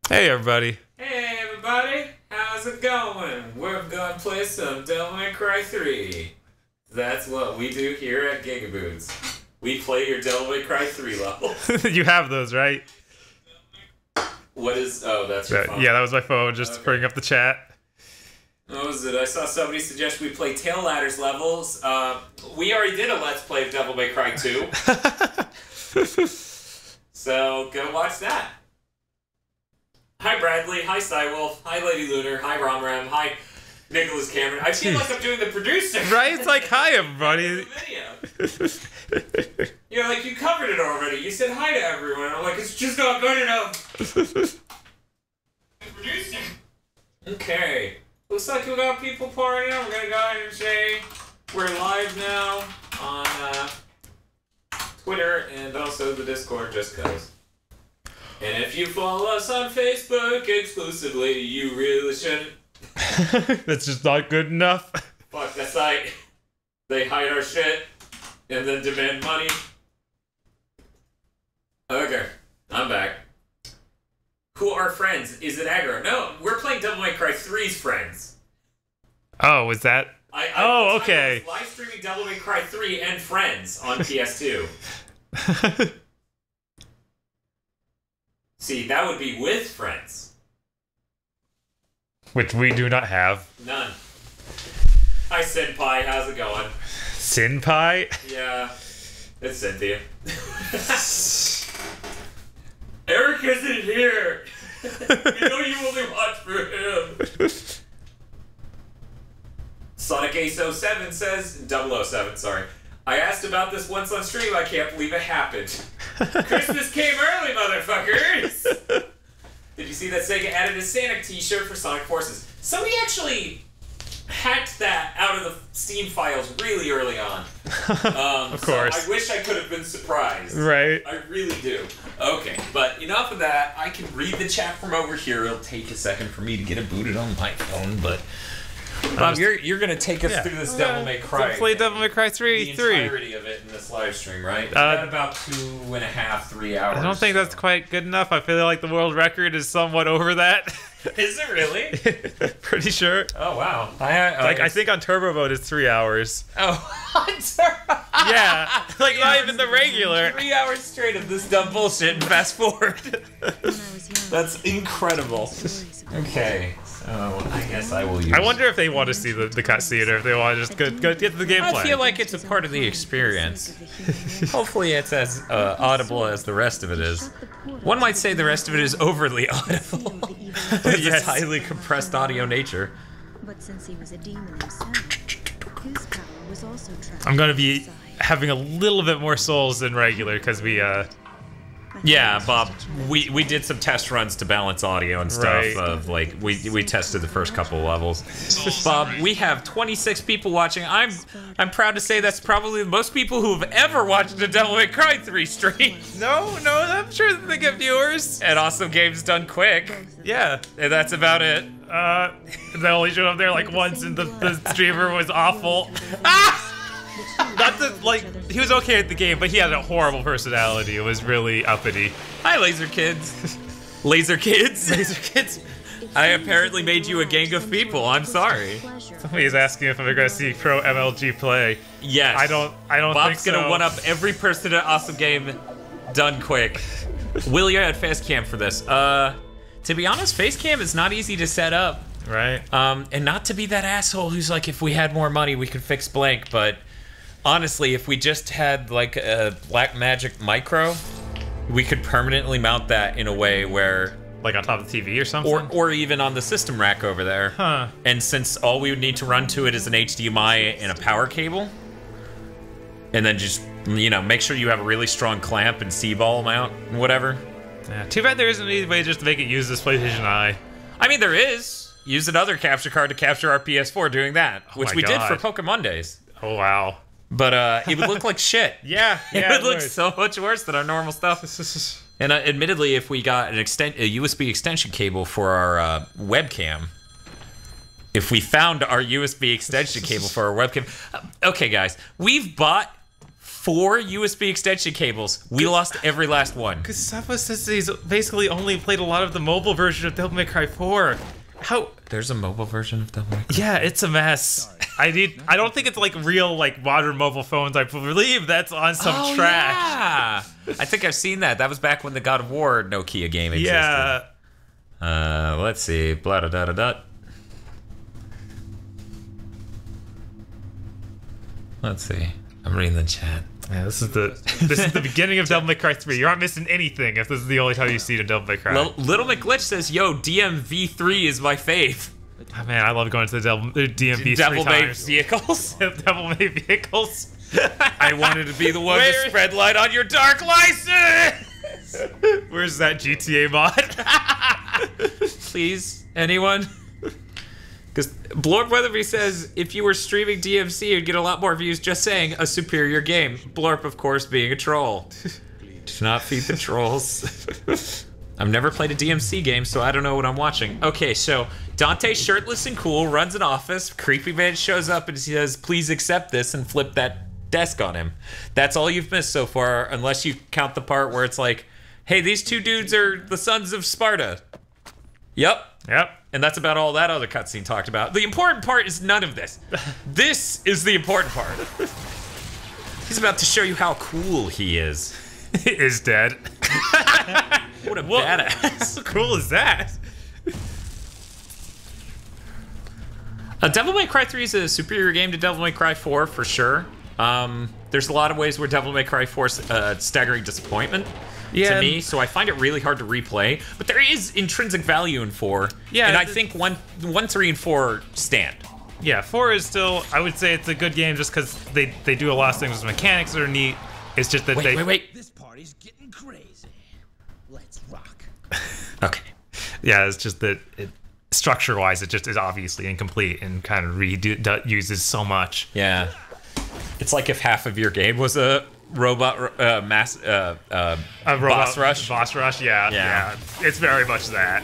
Hey everybody. Hey everybody, how's it going? We're gonna play some Devil May Cry 3. That's what we do here at Gigaboots. We play your Devil May Cry 3 level. You have those, right? What is... Oh, that's your phone. Yeah, that was my phone, just to bring up the chat. What was it? I saw somebody suggest we play Tail Ladders levels. We already did a Let's Play of Devil May Cry 2. So, go watch that. Hi Bradley, hi Cywolf, hi Lady Lunar, hi Romram, hi Nicholas Cameron. I feel like I'm doing the producer. Right? It's like, hi everybody. You're like, you covered it already. You said hi to everyone. I'm like, it's just not good enough. Producer. Okay. Looks like we got people pouring in. We're gonna go ahead and say we're live now on Twitter and also the Discord, just cause. And if you follow us on Facebook exclusively, you really shouldn't. That's just not good enough. Fuck that site. They hide our shit and then demand money. Okay, I'm back. Who are friends? Is it aggro? No, we're playing Devil May Cry 3's friends. Oh, is that? Oh, okay. Live streaming Devil May Cry 3 and friends on PS2. See, that would be with friends. Which we do not have. None. Hi, Senpai. How's it going? Senpai? Yeah. It's Cynthia. Eric isn't here! You know you only watch for him. Sonic Ace 07 says... 007, sorry. I asked about this once on stream. I can't believe it happened. Christmas came early, motherfuckers! Did you see that Sega added a Sonic t-shirt for Sonic Forces? Somebody actually hacked that out of the Steam files really early on. Of course. So I wish I could have been surprised. Right. I really do. Okay, but enough of that. I can read the chat from over here. It'll take a second for me to get it booted on my phone, but... Bob, you're gonna take us through this Devil May Cry. Play Devil May Cry 3. The entirety of it in this live stream, right? Is that about 2.5, 3 hours? I don't think that's quite good enough. I feel like the world record is somewhat over that. Is it really? Pretty sure. Oh wow! I think on turbo mode it's 3 hours. Oh, on turbo. Yeah, like not even the regular. 3 hours straight of this dumb bullshit and fast forward. That's incredible. Okay. So, I guess I will use... I wonder if they want to see the cutscene or if they want to just go get the gameplay. I feel like it's a part of the experience. Hopefully it's as audible as the rest of it is. One might say the rest of it is overly audible. With its highly compressed audio nature. But since he was a demon himself, his power was also trapped. I'm gonna be having a little bit more souls than regular because we Yeah, Bob, we did some test runs to balance audio and stuff. Right. Of like we tested the first couple of levels. Bob, we have 26 people watching. I'm proud to say that's probably the most people who have ever watched a Devil May Cry 3 stream. No, I'm sure that they get viewers. And Awesome Games Done Quick. Yeah, And that's about it. they only showed up there like once, and the streamer was awful. Ah! Not the, like, he was okay at the game, but he had a horrible personality. It was really uppity. Hi, Laser Kids. Laser Kids? Laser Kids. I apparently made you a gang of people. I'm sorry. Somebody's asking if I'm gonna see Pro MLG play. Yes. I don't Bob's think so. gonna one-up every person at Awesome Game Done Quick. Will you add Facecam for this? To be honest, Facecam is not easy to set up. Right. And not to be that asshole who's like, if we had more money, we could fix blank, but honestly, if we just had like a Black Magic Micro, we could permanently mount that in a way where... Like on top of the TV or something? Or even on the system rack over there. Huh. And since all we would need to run to it is an HDMI and a power cable, and then just, you know, make sure you have a really strong clamp and C-ball mount and whatever. Yeah, too bad there isn't any way just to make it use this PlayStation Eye. I mean, there is. Use another capture card to capture our PS4 doing that, which we did for Pokemon Days. Oh, wow. But it would look like shit. Yeah, It would look so much worse than our normal stuff. And admittedly, if we got a USB extension cable for our webcam, if we found our USB extension cable for our webcam... Okay, guys, we've bought 4 USB extension cables. We lost every last one. Because Suffa says he's basically only played a lot of the mobile version of Devil May Cry 4. How? There's a mobile version of Devil May Cry. Yeah, it's a mess. I don't think it's like real like modern mobile phones. I believe that's on some trash. Yeah. I think I've seen that. That was back when the God of War Nokia game existed. Yeah. Let's see. Blah da da da da. Let's see. I'm reading the chat. Yeah, this is the beginning of Devil May Cry 3. You're not missing anything if this is the only time you see it in Devil May Cry. Little McGlitch says, "Yo, DMV3 is my fave." Oh, man, I love going to the DMV Devil May times. vehicles. Devil May vehicles. I wanted to be the one to spread light on your dark license. Where's that GTA mod? Please, anyone? Because Blorp Weatherby says, if you were streaming DMC, you'd get a lot more views. Just saying, a superior game. Blorp, of course, being a troll. Do not feed the trolls. I've never played a DMC game, so I don't know what I'm watching. Okay, so Dante, shirtless and cool, runs an office. Creepy man shows up and says, please accept this, and flip that desk on him. That's all you've missed so far, unless you count the part where it's like, hey, these 2 dudes are the sons of Sparta. Yep. And that's about all that other cutscene talked about. The important part is none of this. This is the important part. He's about to show you how cool he is. He is dead. What a badass. How cool is that? Devil May Cry 3 is a superior game to Devil May Cry 4 for sure. There's a lot of ways where Devil May Cry 4 is staggering disappointment to me, so I find it really hard to replay. But there is intrinsic value in 4, and I think 1, 3, and 4 stand. Yeah, 4 is still, I would say it's a good game just because they do a lot of things with mechanics that are neat. It's just that Wait. This party's getting crazy. Let's rock. Okay. Yeah, it's just that structure-wise, it just is obviously incomplete and kind of uses so much. Yeah. It's like if half of your game was a robot boss rush. Boss rush, yeah. It's very much that.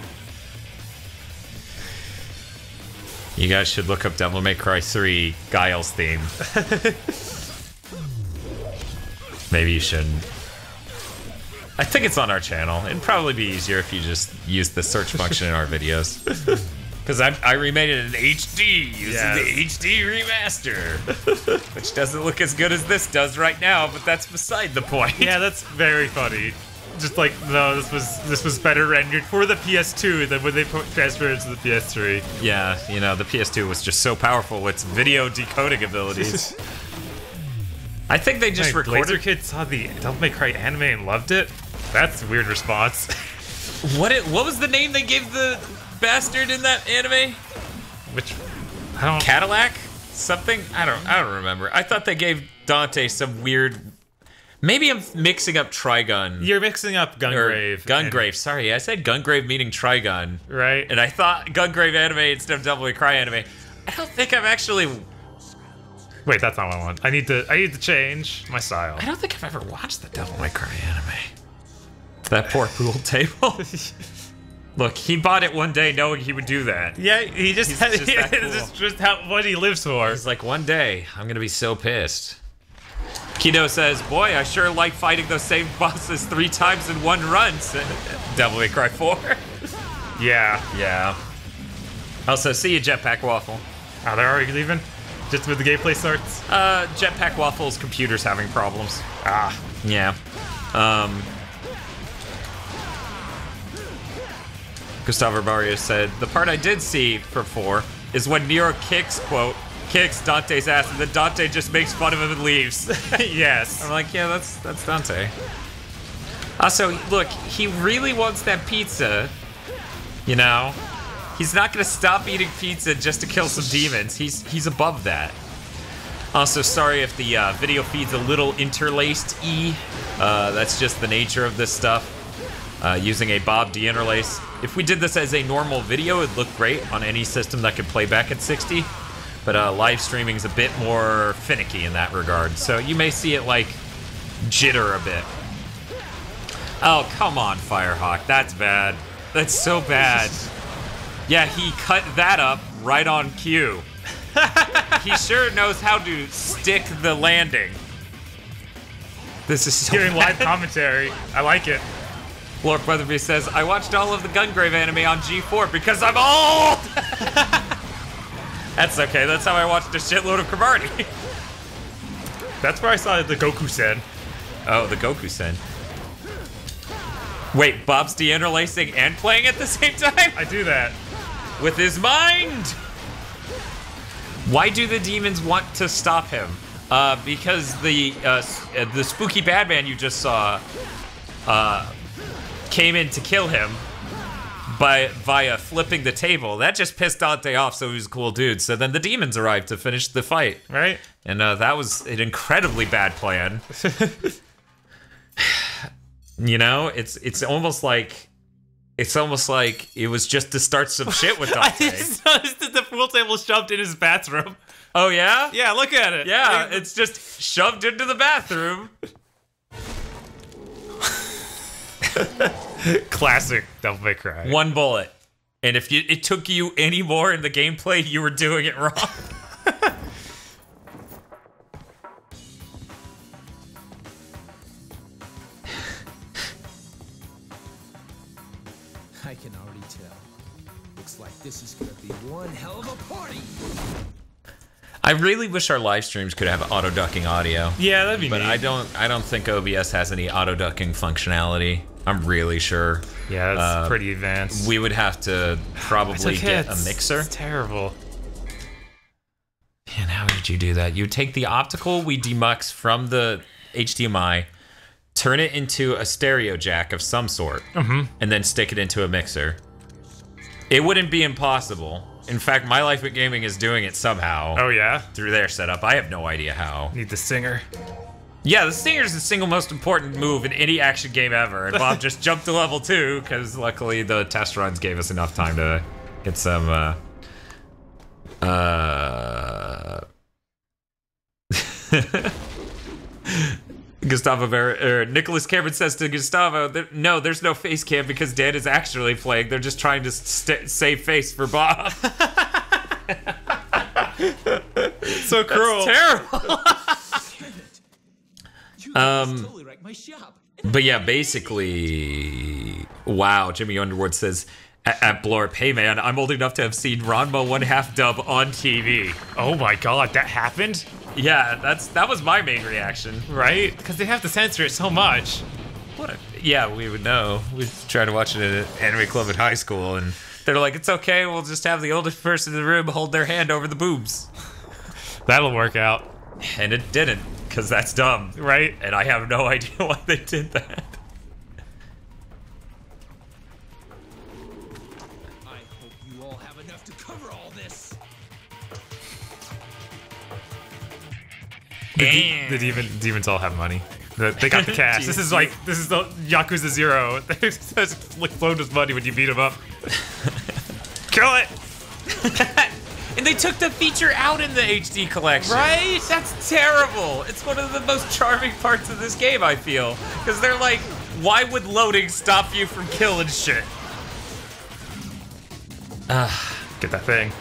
You guys should look up Devil May Cry 3 Guile's theme. Maybe you shouldn't. I think it's on our channel. It'd probably be easier if you just used the search function in our videos. Because I remade it in HD using the HD remaster. Which doesn't look as good as this does right now, but that's beside the point. Yeah, that's very funny. Just like, no, this was better rendered for the PS2 than when they transferred it to the PS3. Yeah, you know, the PS2 was just so powerful with its video decoding abilities. I think they just recorded... Laser Kid saw the Devil May Cry anime and loved it? That's a weird response. What was the name they gave the bastard in that anime? Which... I don't... Cadillac? Something? I don't remember. I thought they gave Dante some weird... Maybe I'm mixing up Trigun. You're mixing up Gungrave. Gungrave, sorry. I said Gungrave meaning Trigun. Right. And I thought Gungrave anime instead of Devil May Cry anime. I don't think I've actually... Wait, that's not what I want. I need to change my style. I don't think I've ever watched the Devil May Cry anime. That poor pool table. Look, he bought it one day knowing he would do that. Yeah, he just He's had, just that cool. it's just what he lives for. He's like, one day, I'm gonna be so pissed. Kido says, boy, I sure like fighting those same bosses 3 times in one run. Devil May Cry 4. Yeah. Also, see you, Jetpack Waffle. Oh, they're already leaving? Just when the gameplay starts? Jetpack Waffle's computer's having problems. Yeah. Gustavo Barrios said, the part I did see for 4 is when Nero kicks Dante's ass, and then Dante just makes fun of him and leaves. Yes. I'm like, yeah, that's Dante. Also, look, he really wants that pizza. You know? He's not gonna stop eating pizza just to kill some demons. He's above that. Also, sorry if the video feed's a little interlaced-y. That's just the nature of this stuff. Using a Bob deinterlace. If we did this as a normal video, it'd look great on any system that could play back at 60. But live streaming is a bit more finicky in that regard. So you may see it like jitter a bit. Oh, come on, Firehawk. That's bad. That's so bad. Yeah, he cut that up right on cue. He sure knows how to stick the landing. This is so hearing live commentary. I like it. Lord Weatherby says, I watched all of the Gungrave anime on G4 because I'm old! That's okay, that's how I watched a shitload of Cromartie. That's where I saw the Goku-sen. Oh, the Goku-sen. Wait, Bob's de-interlacing and playing at the same time? I do that. With his mind! Why do the demons want to stop him? Because the spooky bad man you just saw came in to kill him via flipping the table. That just pissed Dante off, so he was a cool dude. So then the demons arrived to finish the fight. Right. And that was an incredibly bad plan. You know, it's almost like it was just to start some shit with Dante. I just noticed that the pool table shoved in his bathroom. Oh yeah? Yeah, look at it. Yeah, it's just shoved into the bathroom. Classic Devil May Cry. One bullet. And if it took you any more in the gameplay, you were doing it wrong. I can already tell. Looks like this is gonna be one hell of a party. I really wish our live streams could have auto ducking audio. Yeah, that'd be But neat. I don't think OBS has any auto ducking functionality. I'm really sure. Yeah, that's pretty advanced. We would have to probably get a mixer. It's terrible. And how did you do that? You take the optical we demux from the HDMI, turn it into a stereo jack of some sort, and then stick it into a mixer. It wouldn't be impossible. In fact, My Life with Gaming is doing it somehow. Oh yeah? Through their setup. I have no idea how. Need the singer. Yeah, the singer is the single most important move in any action game ever, and Bob just jumped to level 2 because luckily the test runs gave us enough time to get some. Nicholas Cameron says to Gustavo, "No, there's no face cam because Dan is actually playing. They're just trying to save face for Bob." So cruel. That's terrible. Totally wrecked my shop. But yeah, basically, wow. Jimmy Underwood says, at Blorp, hey man, I'm old enough to have seen Ranma 1/2 dub on TV. Oh my god, that happened? Yeah, that was my main reaction. Right? Because they have to censor it so much. Yeah, we would know. We tried to watch it at an anime club in high school, and they're like, it's okay, we'll just have the oldest person in the room hold their hand over the boobs. That'll work out. And it didn't, because that's dumb. Right? And I have no idea why they did that. I hope you all have enough to cover all this. The demons all have money. They got the cash. This is the Yakuza 0. They just float with money when you beat them up. Kill it! And they took the feature out in the HD collection. Right? That's terrible. It's one of the most charming parts of this game, I feel. Because they're like, why would loading stop you from killing shit? Get that thing.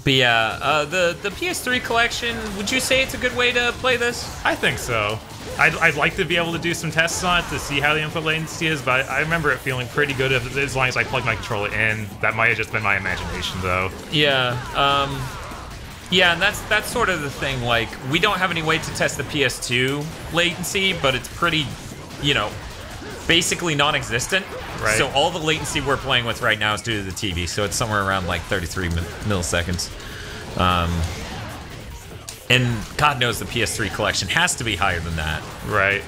But yeah, the PS3 collection, would you say it's a good way to play this? I think so. I'd like to be able to do some tests on it to see how the input latency is, but I remember it feeling pretty good as long as I plugged my controller in. That might have just been my imagination, though. Yeah, yeah, and that's sort of the thing. Like, we don't have any way to test the PS2 latency, but it's pretty, you know, basically non-existent. Right. So all the latency we're playing with right now is due to the TV, so it's somewhere around like 33 milliseconds. And God knows the PS3 collection has to be higher than that. Right.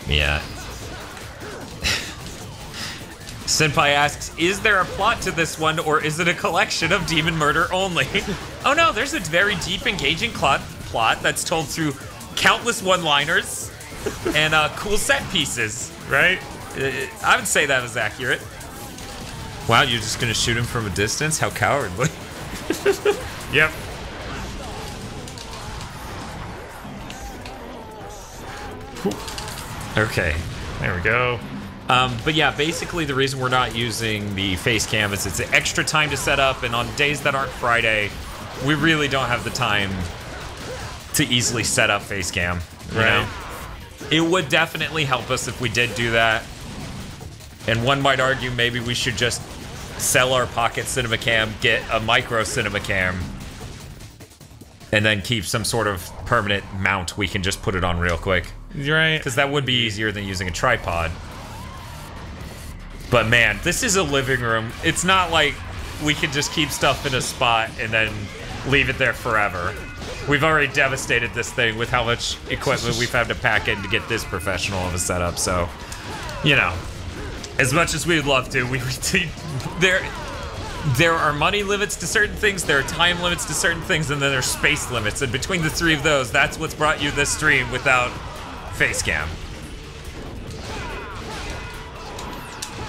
Yeah. Senpai asks, is there a plot to this one, or is it a collection of demon murder only? Oh no, there's a very deep, engaging plot that's told through countless one-liners and cool set pieces. Right? I would say that was accurate. Wow, you're just gonna shoot him from a distance? How cowardly. Yep. Okay. There we go. But yeah, basically the reason we're not using the face cam is it's extra time to set up, and on days that aren't Friday, we really don't have the time to easily set up face cam. You know? It would definitely help us if we did do that. And one might argue maybe we should just sell our pocket cinema cam, get a micro cinema cam, and then keep some sort of permanent mount we can just put it on real quick. You're right. Because that would be easier than using a tripod. But man, this is a living room. It's not like we can just keep stuff in a spot and then leave it there forever. We've already devastated this thing with how much equipment we've had to pack in to get this professional of a setup, so, you know, as much as we'd love to, there are money limits to certain things, there are time limits to certain things, and then there's space limits, and between the three of those, that's what's brought you this stream without face cam.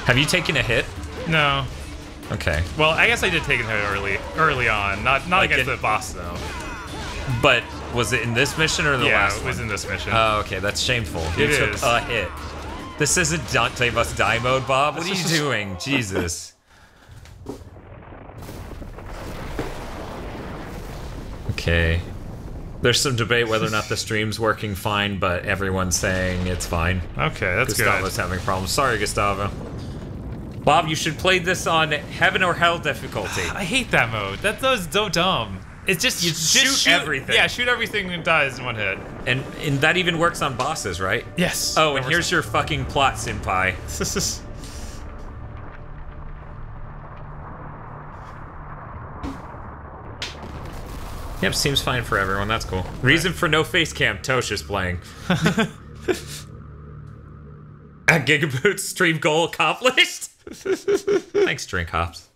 Have you taken a hit? No. Okay. Well, I guess I did take a hit early on. Not like against the boss, though. But was it in this mission or the last one? Yeah, it was in this mission. Oh, okay, that's shameful. You took a hit. This isn't Dante Must Die mode, Bob. What are you doing? Jesus. Okay. There's some debate whether or not the stream's working fine, but everyone's saying it's fine. Okay, that's good. Gustavo's having problems. Sorry, Gustavo. Bob, you should play this on Heaven or Hell difficulty. I hate that mode. That was so dumb. It's just you shoot everything. Yeah, shoot everything and dies in one hit. And that even works on bosses, right? Yes. Oh, and here's your fucking plot, senpai. Yep, seems fine for everyone. That's cool. Reason for no face cam. Tosha's playing. At Gigaboots, stream goal accomplished. Thanks, Drink Hops.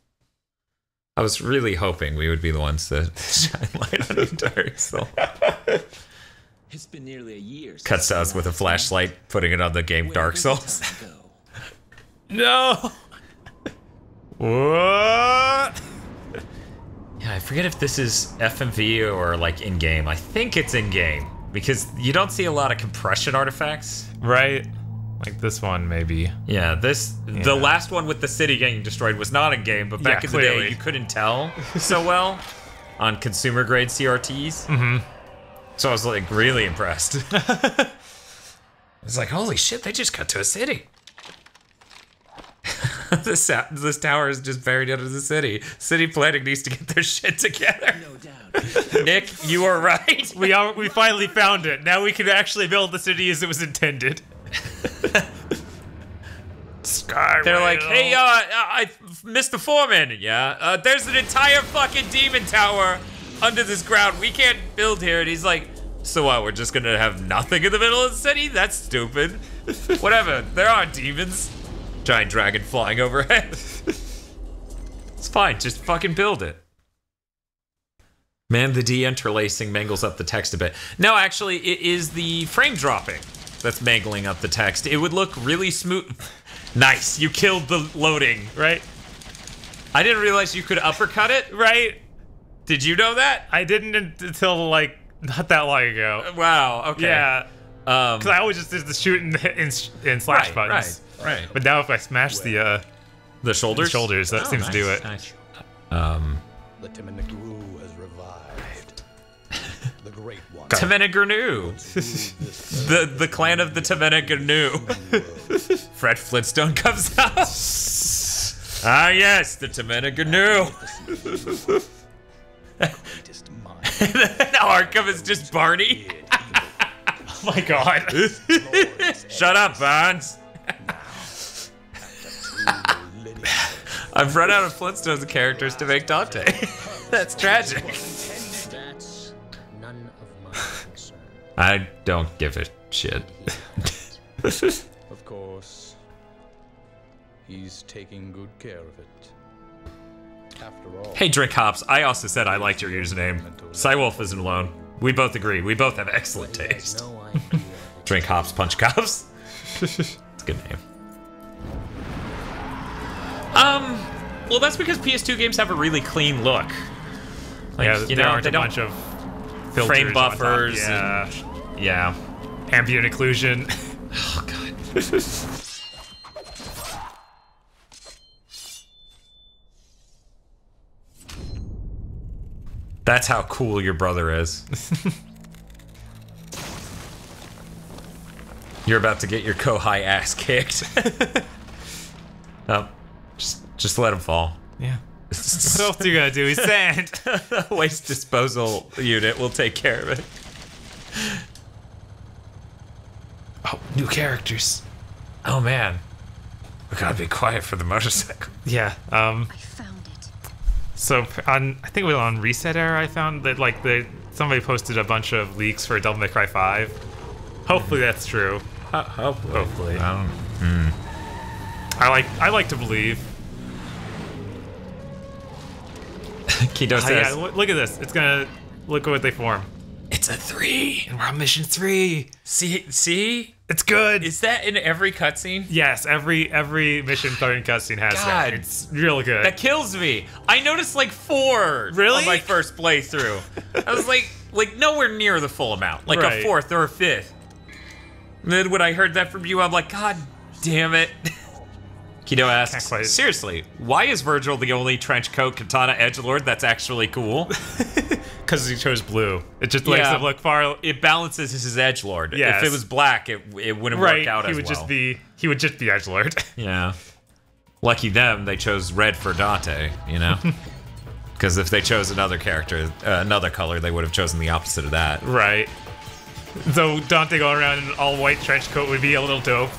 I was really hoping we would be the ones to shine light on Dark Soul. It's been nearly a year. Cuts us with a flashlight, putting it on the game Dark Souls. No. What? Yeah, I forget if this is FMV or like in-game. I think it's in-game because you don't see a lot of compression artifacts. Right. Like this one, maybe. Yeah, the last one with the city getting destroyed was not in-game, but back in the day, you couldn't tell so well on consumer-grade CRTs. Mm-hmm. So I was, like, really impressed. It's like, holy shit, they just cut to a city. This tower is just buried under the city. City planning needs to get their shit together. No doubt. Nick, you are right. We finally found it. Now we can actually build the city as it was intended. They're like, hey, I Mr. Foreman, yeah, there's an entire fucking demon tower under this ground. We can't build here. And he's like, so what, we're just gonna have nothing in the middle of the city? That's stupid. Whatever, there are demons. Giant dragon flying overhead. It's fine, just fucking build it. Man, the de-interlacing mangles up the text a bit. No, actually, it is the frame dropping that's mangling up the text. It would look really smooth. Nice, you killed the loading, right? I didn't realize you could uppercut it, right? Did you know that? I didn't until, like, not that long ago. Wow, okay. Yeah. Because I always just did the shoot in slash buttons. Right. But now if I smash the shoulders? The shoulders, that seems to do it. Nice. The Timenegru has revived. The great one. Timenegru. the clan of the Timenegru. Fred Flintstone comes out. Ah yes, the Timenegru. Arkham is just Barney. Oh my god. Shut up, Barnes. I've run out of Flintstones characters to make Dante. That's tragic. That's none of my concern. I don't give a shit. Of course, he's taking good care of it. After all. Hey, Drink Hops, I also said I liked your username. Cywolf isn't alone. We both agree. We both have excellent taste. Drink Hops, Punch Cops. It's a good name. Well, that's because PS2 games have a really clean look. Like, yeah, you there know, aren't they a don't bunch of filters frame buffers. Yeah. And, yeah. Ambient occlusion. Oh, God. That's how cool your brother is. You're about to get your Kohai ass kicked. Oh, just let him fall. Yeah. What else are you gonna do? He's sand. The waste disposal unit will take care of it. Oh, new characters. Oh man, we gotta be quiet for the motorcycle. Yeah. I found it. So on, I think it was on Reset Era, I found that like somebody posted a bunch of leaks for Devil May Cry 5. Hopefully that's true. Hopefully. I like to believe. Kido says, yeah, look at this. It's gonna look at what they form. "It's a 3, And we're on mission 3. See, It's good. is that in every cutscene? Yes, every mission starting cutscene has that. God. It's real good. That kills me. I noticed like 4 Really? on my first playthrough. I was like nowhere near the full amount, like Right. a 4th or a 5th. And then when I heard that from you, I'm like, God damn it. Kido asks, quite- seriously, why is Virgil the only trench coat katana edgelord that's actually cool? Because he chose blue. It just makes Yeah. him look far. It balances his edgelord. Yes. If it was black, it wouldn't Right. work out He as would well. he would just be edgelord. Yeah. Lucky them, they chose red for Dante, you know? Because if they chose another character, another color, they would have chosen the opposite of that. Right. So Dante going around in an all-white trench coat would be a little dope.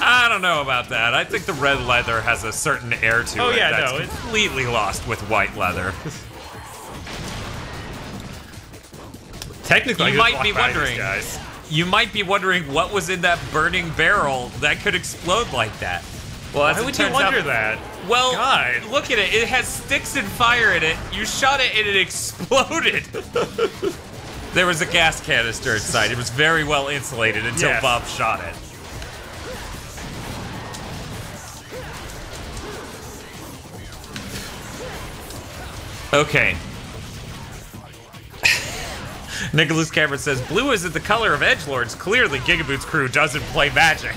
I don't know about that. I think the red leather has a certain air to Oh, it yeah, that's no, it's- completely lost with white leather. Technically, You I could might be walk by these wondering. guys. You might be wondering what was in that burning barrel that could explode like that. Well, as Why it would you turns wonder out- that? Well, God. look at it. It has sticks and fire in it. You shot it and it exploded. There was a gas canister inside. It was very well insulated until Yes. Bob shot it. Okay. Nicholas Cameron says, blue isn't the color of edgelords. Clearly, Gigaboot's crew doesn't play Magic.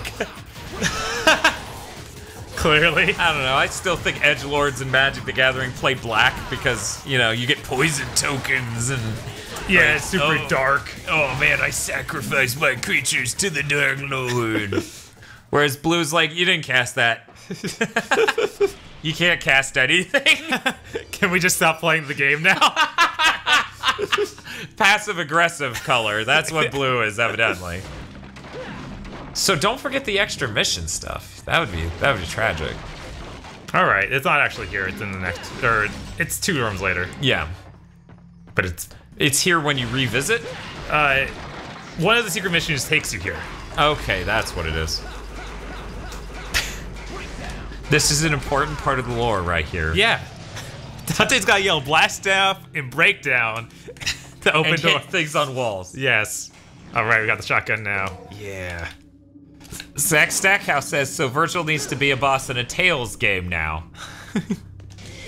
Clearly. I don't know. I still think edgelords and Magic the Gathering play black because, you know, you get poison tokens and... Yeah, like, it's super dark. Oh man, I sacrificed my creatures to the Dark Lord. Whereas blue's like, you didn't cast that. You can't cast anything. Can we just stop playing the game now? Passive aggressive color. That's what blue is, evidently. So don't forget the extra mission stuff. That would be tragic. All right, it's not actually here. It's in the next, or it's 2 rooms later. Yeah. But It's here when you revisit? one of the secret missions takes you here. Okay, that's what it is. This is an important part of the lore right here. Yeah. Dante's got to yell blast staff and breakdown to open And door. hit things on walls. Yes. All right, we got the shotgun now. Yeah. Zach Stackhouse says, so Virgil needs to be a boss in a Tales game now.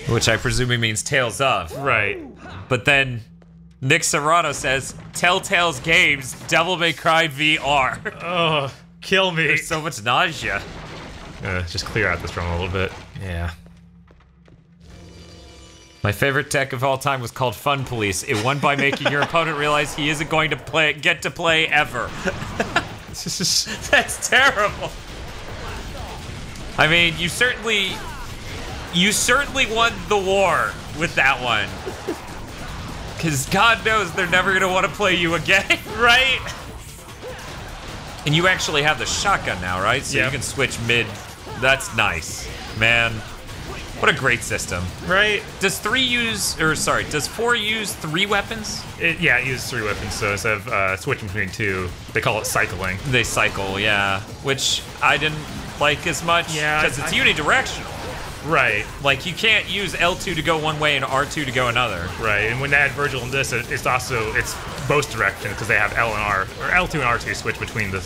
Which I presume he means Tales of. Right. But then Nick Serrano says, Telltale's games, Devil May Cry VR. Oh, kill me. There's so much nausea. Just clear out this room a little bit. Yeah. My favorite tech of all time was called Fun Police. It won by making your opponent realize he isn't going to get to play ever. That's terrible. I mean, you certainly won the war with that one. Because God knows they're never going to want to play you again, right? And you actually have the shotgun now, right? So Yep. you can switch mid. That's nice. Man, what a great system. Right? Does 4 use 3 weapons? It uses 3 weapons, so instead of switching between 2, they call it cycling. They cycle, yeah. Which I didn't like as much. Yeah, Because it's unidirectional. Right. Like, you can't use L2 to go one way and R2 to go another. Right, and when they add Virgil in this, it's both directions because they have L and R, or L2 and R2 switch between the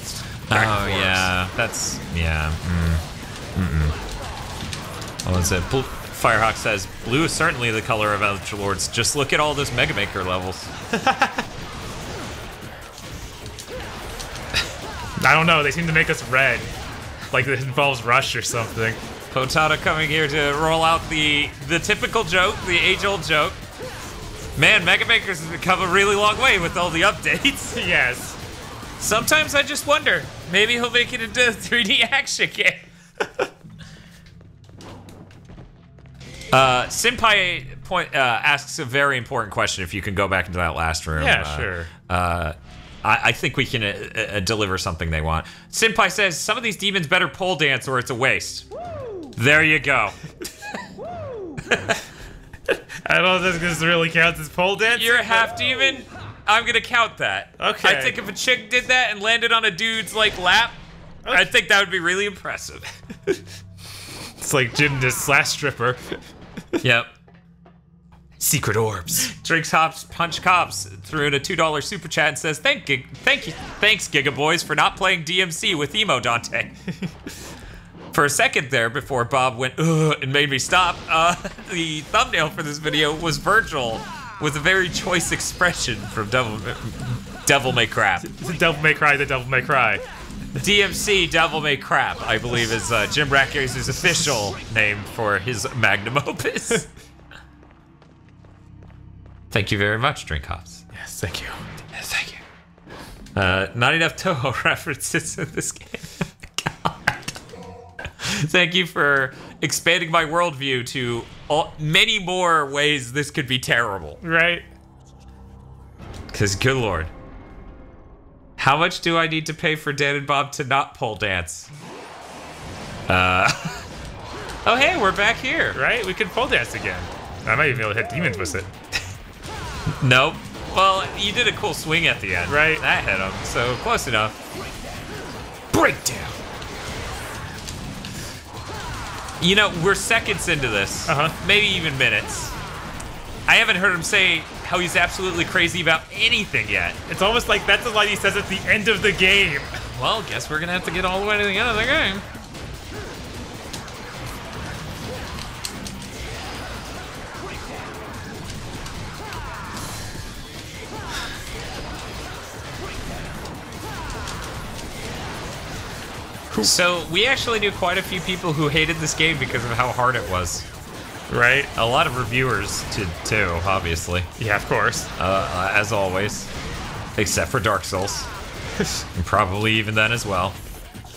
back and forths. Yeah. That's, yeah. What was it? Firehawk says, blue is certainly the color of edgelords. Just look at all those Mega Maker levels. I don't know, they seem to make us red. Like it involves Rush or something. Potada coming here to roll out the typical joke, the age-old joke. Man, Mega Maker's has come a really long way with all the updates. Yes. Sometimes I just wonder, Maybe he'll make it into a 3D action game. Senpai asks a very important question. If you can go back into that last room. Yeah, sure. I think we can deliver something they want. Senpai says, some of these demons better pole dance or it's a waste. Woo! There you go. I don't know if this really counts as pole dance. You're a half demon? I'm gonna count that. Okay. I think if a chick did that and landed on a dude's like lap, okay. I think that would be really impressive. It's like gymnast / stripper. Yep. Secret orbs. Drinks Hops Punch Cops threw in a $2 super chat and says, thanks Giga Boys for not playing DMC with Emo Dante. For a second there, before Bob went ugh and made me stop, the thumbnail for this video was Virgil with a very choice expression from Devil May Crap. The Devil May Cry, the Devil May Cry. DMC Devil May Crap, I believe, is Jim Ratcase's official name for his magnum opus. Thank you very much, Drink Hops. Yes, thank you. Yes, thank you. Not enough Toho references in this game. Thank you for expanding my worldview to many more ways this could be terrible. Right. Because, good lord. How much do I need to pay for Dan and Bob to not pole dance? Oh, hey, we're back here. Right? We can pole dance again. I might even be able to hit demons with it. Nope. Well, you did a cool swing at the end. Right. That hit him, so close enough. Breakdown. You know, we're seconds into this. Maybe even minutes. I haven't heard him say how he's absolutely crazy about anything yet. It's almost like that's the line he says at the end of the game. Well, guess we're gonna have to get all the way to the end of the game. So, we actually knew quite a few people who hated this game because of how hard it was. Right? A lot of reviewers did too, obviously. Yeah, of course. As always. Except for Dark Souls. And probably even then as well.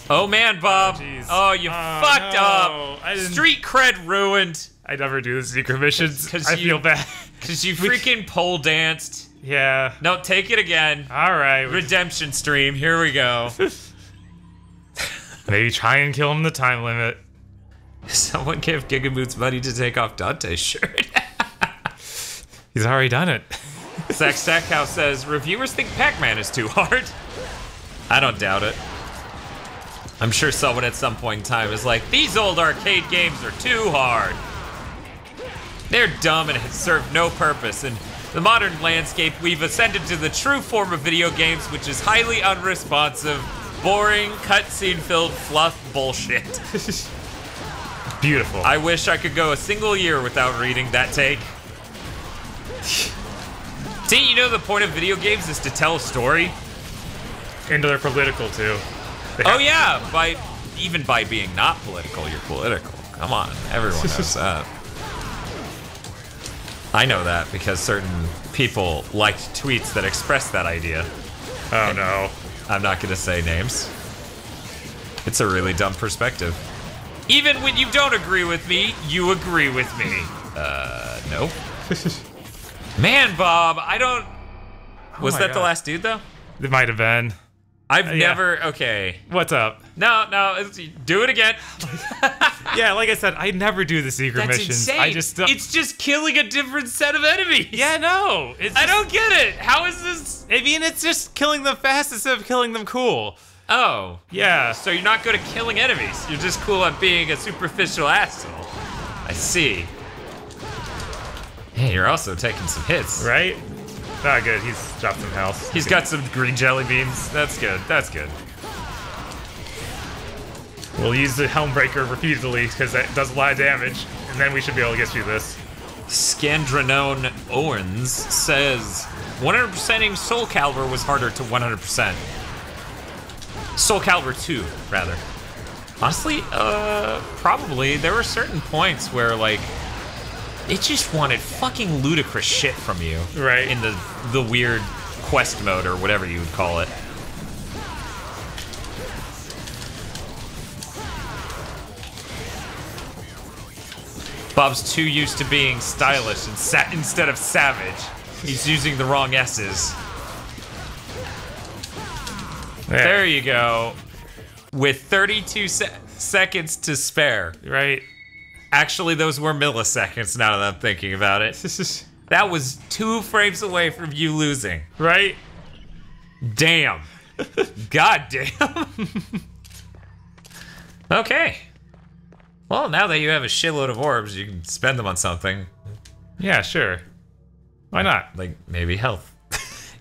Oh man, Bob! Oh, you fucked up! Street cred ruined! I never do the secret missions. I feel bad. Because you freaking pole danced. Yeah. No, take it again. Alright. Redemption stream, here we go. Maybe try and kill him in the time limit. Someone gave Gigamoot's money to take off Dante's shirt. He's already done it. Zack Stackhouse says, reviewers think Pac-Man is too hard. I don't doubt it. I'm sure someone at some point in time is like, these old arcade games are too hard. They're dumb and serve no purpose. In the modern landscape, we've ascended to the true form of video games, which is highly unresponsive, boring, cutscene-filled fluff bullshit. Beautiful. I wish I could go a single year without reading that take. See, you know the point of video games is to tell a story? And they're political, too. Oh yeah, even by being not political, you're political. Come on, everyone knows that. I know that because certain people liked tweets that expressed that idea. Oh no. I'm not gonna say names. It's a really dumb perspective. Even when you don't agree with me, you agree with me. Nope. Man, Bob, I don't... Was that the last dude, though? It might have been. I've never... Okay. What's up? No, do it again. Yeah, like I said, I never do the secret missions. Insane. I just don't... It's just killing a different set of enemies. Yeah, no. I don't get it. How is this... I mean, it's just killing them fast instead of killing them cool. Oh. Yeah. So you're not good at killing enemies. You're just cool at being a superficial asshole. I see. Hey, you're also taking some hits. Right? Not good. He's dropped some health. He's got some green jelly beans. That's good. That's good. We'll use the Helm Breaker repeatedly because that does a lot of damage, and then we should be able to get through this. Scandranone Owens says 100%ing Soul Calibur was harder to 100%. Soul Calibur 2, rather. Honestly, probably. There were certain points where, like, it just wanted fucking ludicrous shit from you. Right. In the weird quest mode or whatever you would call it. Bob's too used to being stylish and instead of savage. He's using the wrong S's. There you go. With 32 seconds to spare. Right. Actually, those were milliseconds now that I'm thinking about it. That was 2 frames away from you losing. Right? Damn. God damn. Okay. Well, now that you have a shitload of orbs, you can spend them on something. Yeah, sure. Why not? Like, maybe health.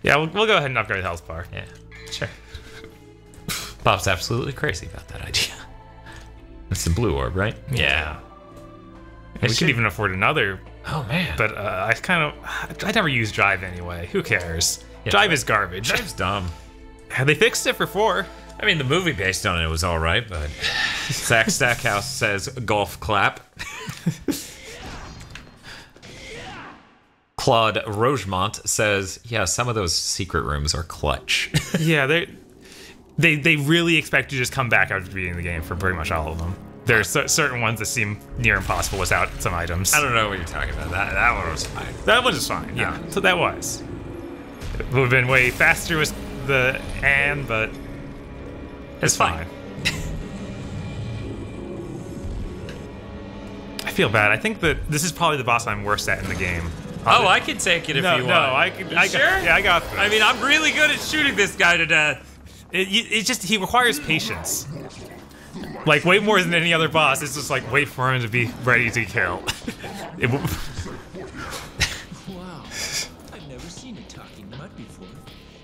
Yeah, we'll go ahead and upgrade the health bar. Yeah, sure. Bob's absolutely crazy about that idea. It's the blue orb, right? Yeah. We could even afford another. Oh, man. But I never use Drive anyway. Who cares? Yeah, Drive is garbage. Drive's dumb. They fixed it for 4. I mean, the movie based on it was all right, but Zach Stackhouse says golf clap. Claude Rogemont says, yeah, some of those secret rooms are clutch. Yeah, they really expect you to just come back after beating the game for pretty much all of them. There's certain ones that seem near impossible without some items. I don't know what you're talking about. That one was fine. That one was fine, yeah. So that was. It would have been way faster with the but it's fine. I feel bad. I think that this is probably the boss I'm worst at in the game. Oh, I can take it if you want. No, I can. Sure? Yeah, I got this. I mean, I'm really good at shooting this guy to death. It just, he requires patience. Like, way more than any other boss. It's just like, wait for him to be ready to kill. Wow, I've never seen a talking mud before.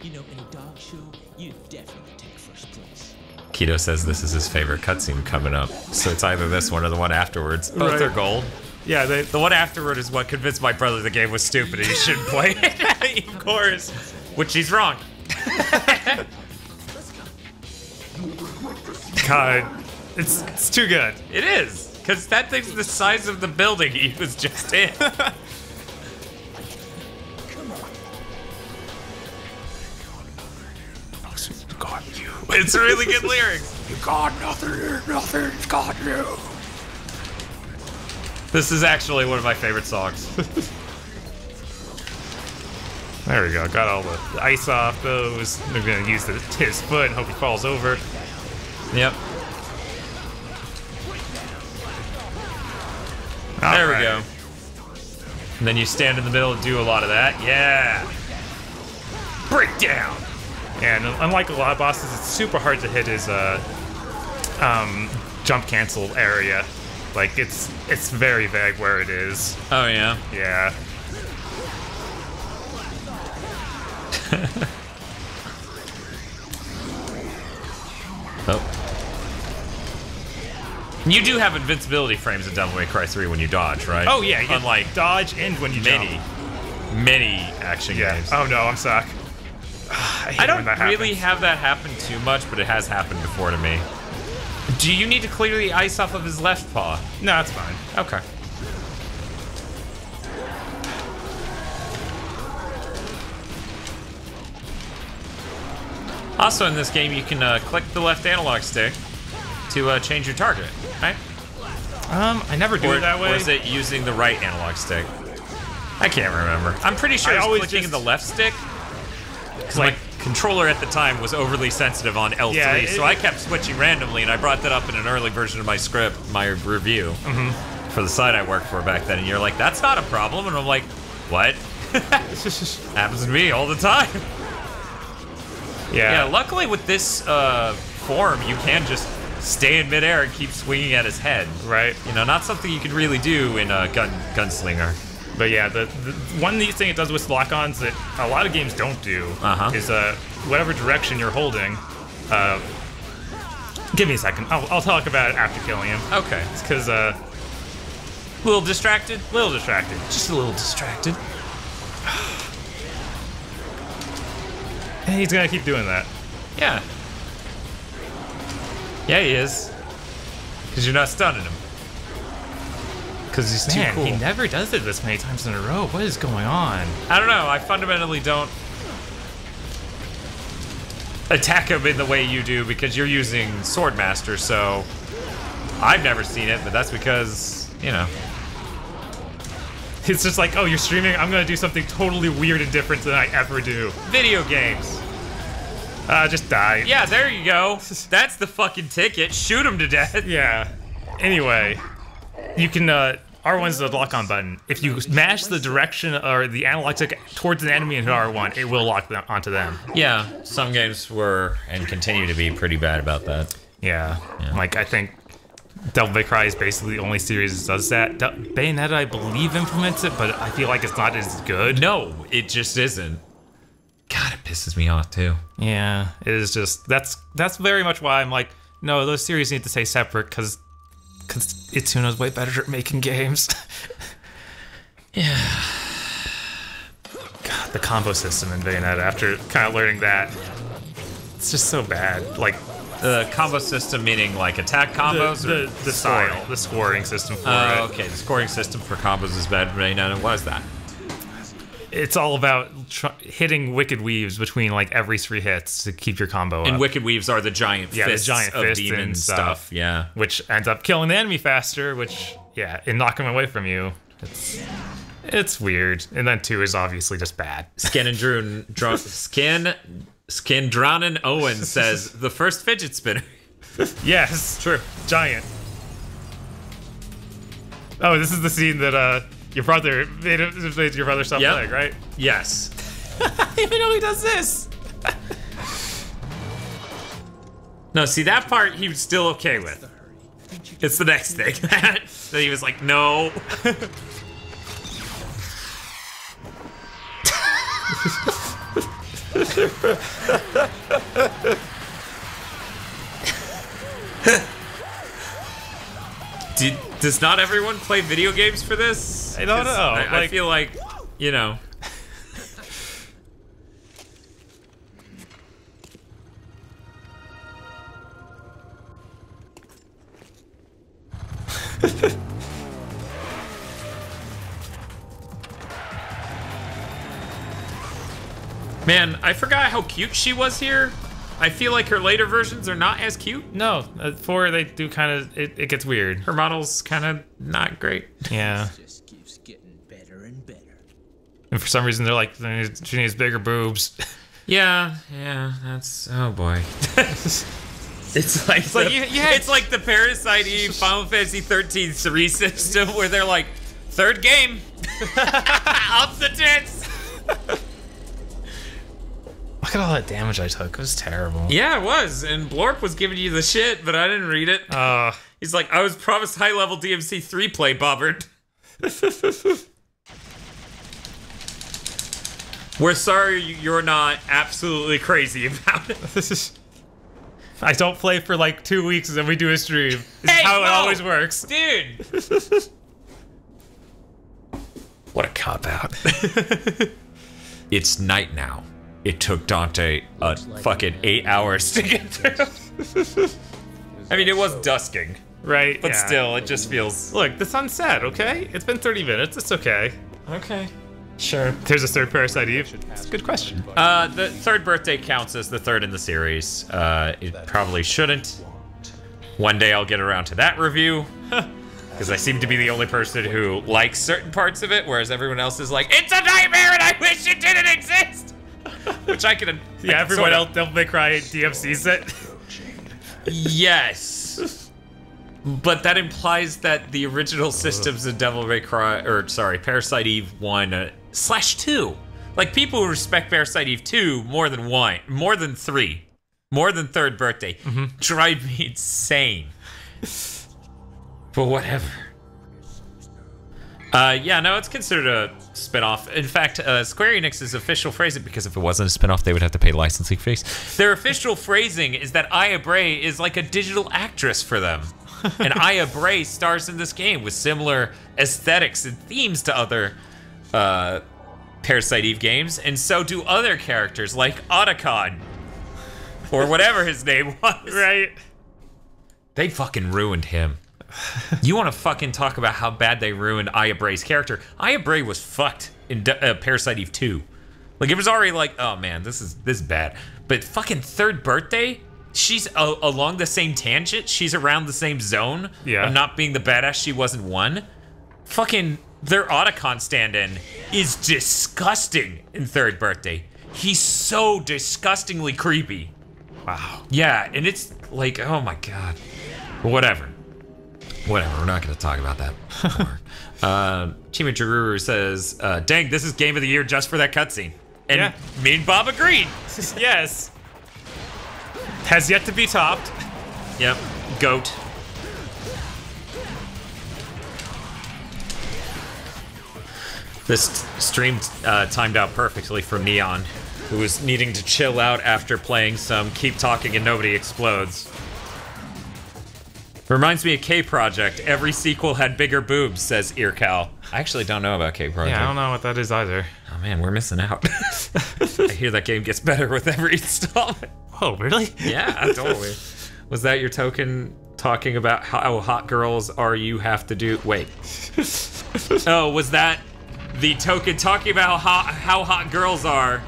You know, in a dog show, you definitely take first place. Keto says this is his favorite cutscene coming up. So it's either this one or the one afterwards. Both are gold. Yeah, the one afterward is what convinced my brother the game was stupid and he shouldn't play it. Of course. Which he's wrong. God, it's too good. It is, because that thing's the size of the building he was just in. God, you. It's really good lyrics. You got nothing's got you. This is actually one of my favorite songs. There we go. Got all the ice off those. We're gonna use his foot and hope he falls over. Yep. There we go. And then you stand in the middle and do a lot of that. Yeah. Breakdown. And unlike a lot of bosses, it's super hard to hit his jump cancel area. Like, it's very vague where it is. Oh, yeah? Yeah. Oh. You do have invincibility frames in Devil May Cry 3 when you dodge, right? Oh, yeah. You unlike dodge and when you jump. Many action games. Oh, no, I'm stuck. I don't really have that happen too much, but it has happened before to me. Do you need to clear the ice off of his left paw? No, that's fine. Okay. Also in this game, you can click the left analog stick to change your target, right? I never do it that way. Or is it using the right analog stick? I can't remember. I'm pretty sure it's clicking the left stick. Because my controller at the time was overly sensitive on L3, so I kept switching randomly, and I brought that up in an early version of my script, my review, for the site I worked for back then, and you're like, that's not a problem, and I'm like, what? Happens to me all the time. Yeah, luckily with this form, you can just stay in midair and keep swinging at his head. Right. You know, not something you can really do in a Gunslinger. But yeah, the one neat thing it does with lock-ons that a lot of games don't do is whatever direction you're holding. Give me a second. I'll talk about it after killing him. Okay. It's because a little distracted. Little distracted. Just a little distracted. And he's gonna keep doing that. Yeah. Yeah, he is. Because you're not stunning him. Because he's too cool. He never does it this many times in a row. What is going on? I don't know. I fundamentally don't attack him in the way you do because you're using Swordmaster, so I've never seen it, but that's because, you know, It's just like, oh, you're streaming? I'm gonna do something totally weird and different than I ever do. Video games. Just die. Yeah, there you go. That's the fucking ticket. Shoot him to death. Yeah. Anyway, you can, R1's the lock-on button. If you mash the direction or the analog stick towards an enemy in R1, it will lock them onto them. Yeah, some games were and continue to be pretty bad about that. Yeah. Like, I think Devil May Cry is basically the only series that does that. Bayonetta, I believe, implements it, but I feel like it's not as good. No, it just isn't. God, it pisses me off too. Yeah, it is just, that's very much why I'm like, no, those series need to stay separate, because Itsuno's way better at making games. Yeah. God, the combo system in Bayonetta, after kind of learning that, it's just so bad. Like, the combo system meaning like attack combos the style, the scoring system for it. Okay, the scoring system for combos is bad, but what is that? It's all about hitting wicked weaves between like every 3 hits to keep your combo up. And wicked weaves are the giant fists of demon stuff. Yeah. Which ends up killing the enemy faster, which, and knocking them away from you. It's weird. And then 2 is obviously just bad. Skindronen Owen says, the first fidget spinner. Yes, true. Giant. Oh, this is the scene that, your brother made your brother stop playing, right? Yes. I didn't even know he does this. No, see, that part he was still okay with. It's the next thing that he was like, no. Does not everyone play video games for this? I don't know. I feel like, you know. Man, I forgot how cute she was here. I feel like her later versions are not as cute. No, 4 they do kind of, it gets weird. Her model's kind of not great. Yeah. Just keeps getting better and better. And for some reason they're like, she needs bigger boobs. Yeah, that's, oh boy. It's like the Parasite Eve Final Fantasy 13 3 system where they're like, third game, up the tits. Look at all that damage I took. It was terrible. Yeah, it was. And Blorp was giving you the shit, but I didn't read it. He's like, I was promised high-level DMC3 play, Bobbert. We're sorry you're not absolutely crazy about it. I don't play for like 2 weeks and then we do a stream. This is how it always works. Dude. What a cop-out. It's night now. It took Dante fucking 8 hours to get through. I mean, it was dusking. Right, But still, it just feels... Look, the sun's set, okay? It's been 30 minutes, it's okay. Okay. Sure. There's a third Parasite Eve. That's a good question. The third birthday counts as the third in the series. It probably shouldn't. One day I'll get around to that review. Because I seem to be the only person who likes certain parts of it, whereas everyone else is like, it's a nightmare and I wish it didn't exist! Which I can... Yeah, everyone else, Devil May Cry DMC's it. Yes. But that implies that the original systems of Devil May Cry, or sorry, Parasite Eve 1/2. Like, people who respect Parasite Eve 2 more than 1, more than 3, more than third birthday, drive me insane. But whatever. Yeah, no, it's considered a spin-off. In fact, Square Enix's official phrasing, because if it wasn't a spin-off, they would have to pay licensing fees. Their official phrasing is that Aya Bray is like a digital actress for them. And Aya Bray stars in this game with similar aesthetics and themes to other Parasite Eve games, and so do other characters like Otacon. Or whatever his name was. Right. They fucking ruined him. You want to fucking talk about how bad they ruined Aya Bray's character? Aya Bray was fucked in Parasite Eve 2. Like, it was already like, oh man, this is bad. But fucking third birthday, she's along the same tangent. She's around the same zone of not being the badass she was in 1. Fucking their Otacon stand-in is disgusting in Third Birthday. He's so disgustingly creepy. Wow. Yeah, and it's like, oh my god. Whatever, we're not gonna talk about that more. Chima Jaruru says, dang, this is game of the year just for that cutscene. And Yeah. me and Bob agreed. Yes. Has yet to be topped. Yep, goat. This stream timed out perfectly for Neon, who was needing to chill out after playing some Keep Talking and Nobody Explodes. Reminds me of K-Project. Every sequel had bigger boobs, says Earcal. I actually don't know about K-Project. Yeah, I don't know what that is either. Oh man, we're missing out. I hear that game gets better with every installment. Oh, really? Yeah, totally. Was that your token talking about how hot girls are you have to do? Wait. Oh, was that the token talking about how hot girls are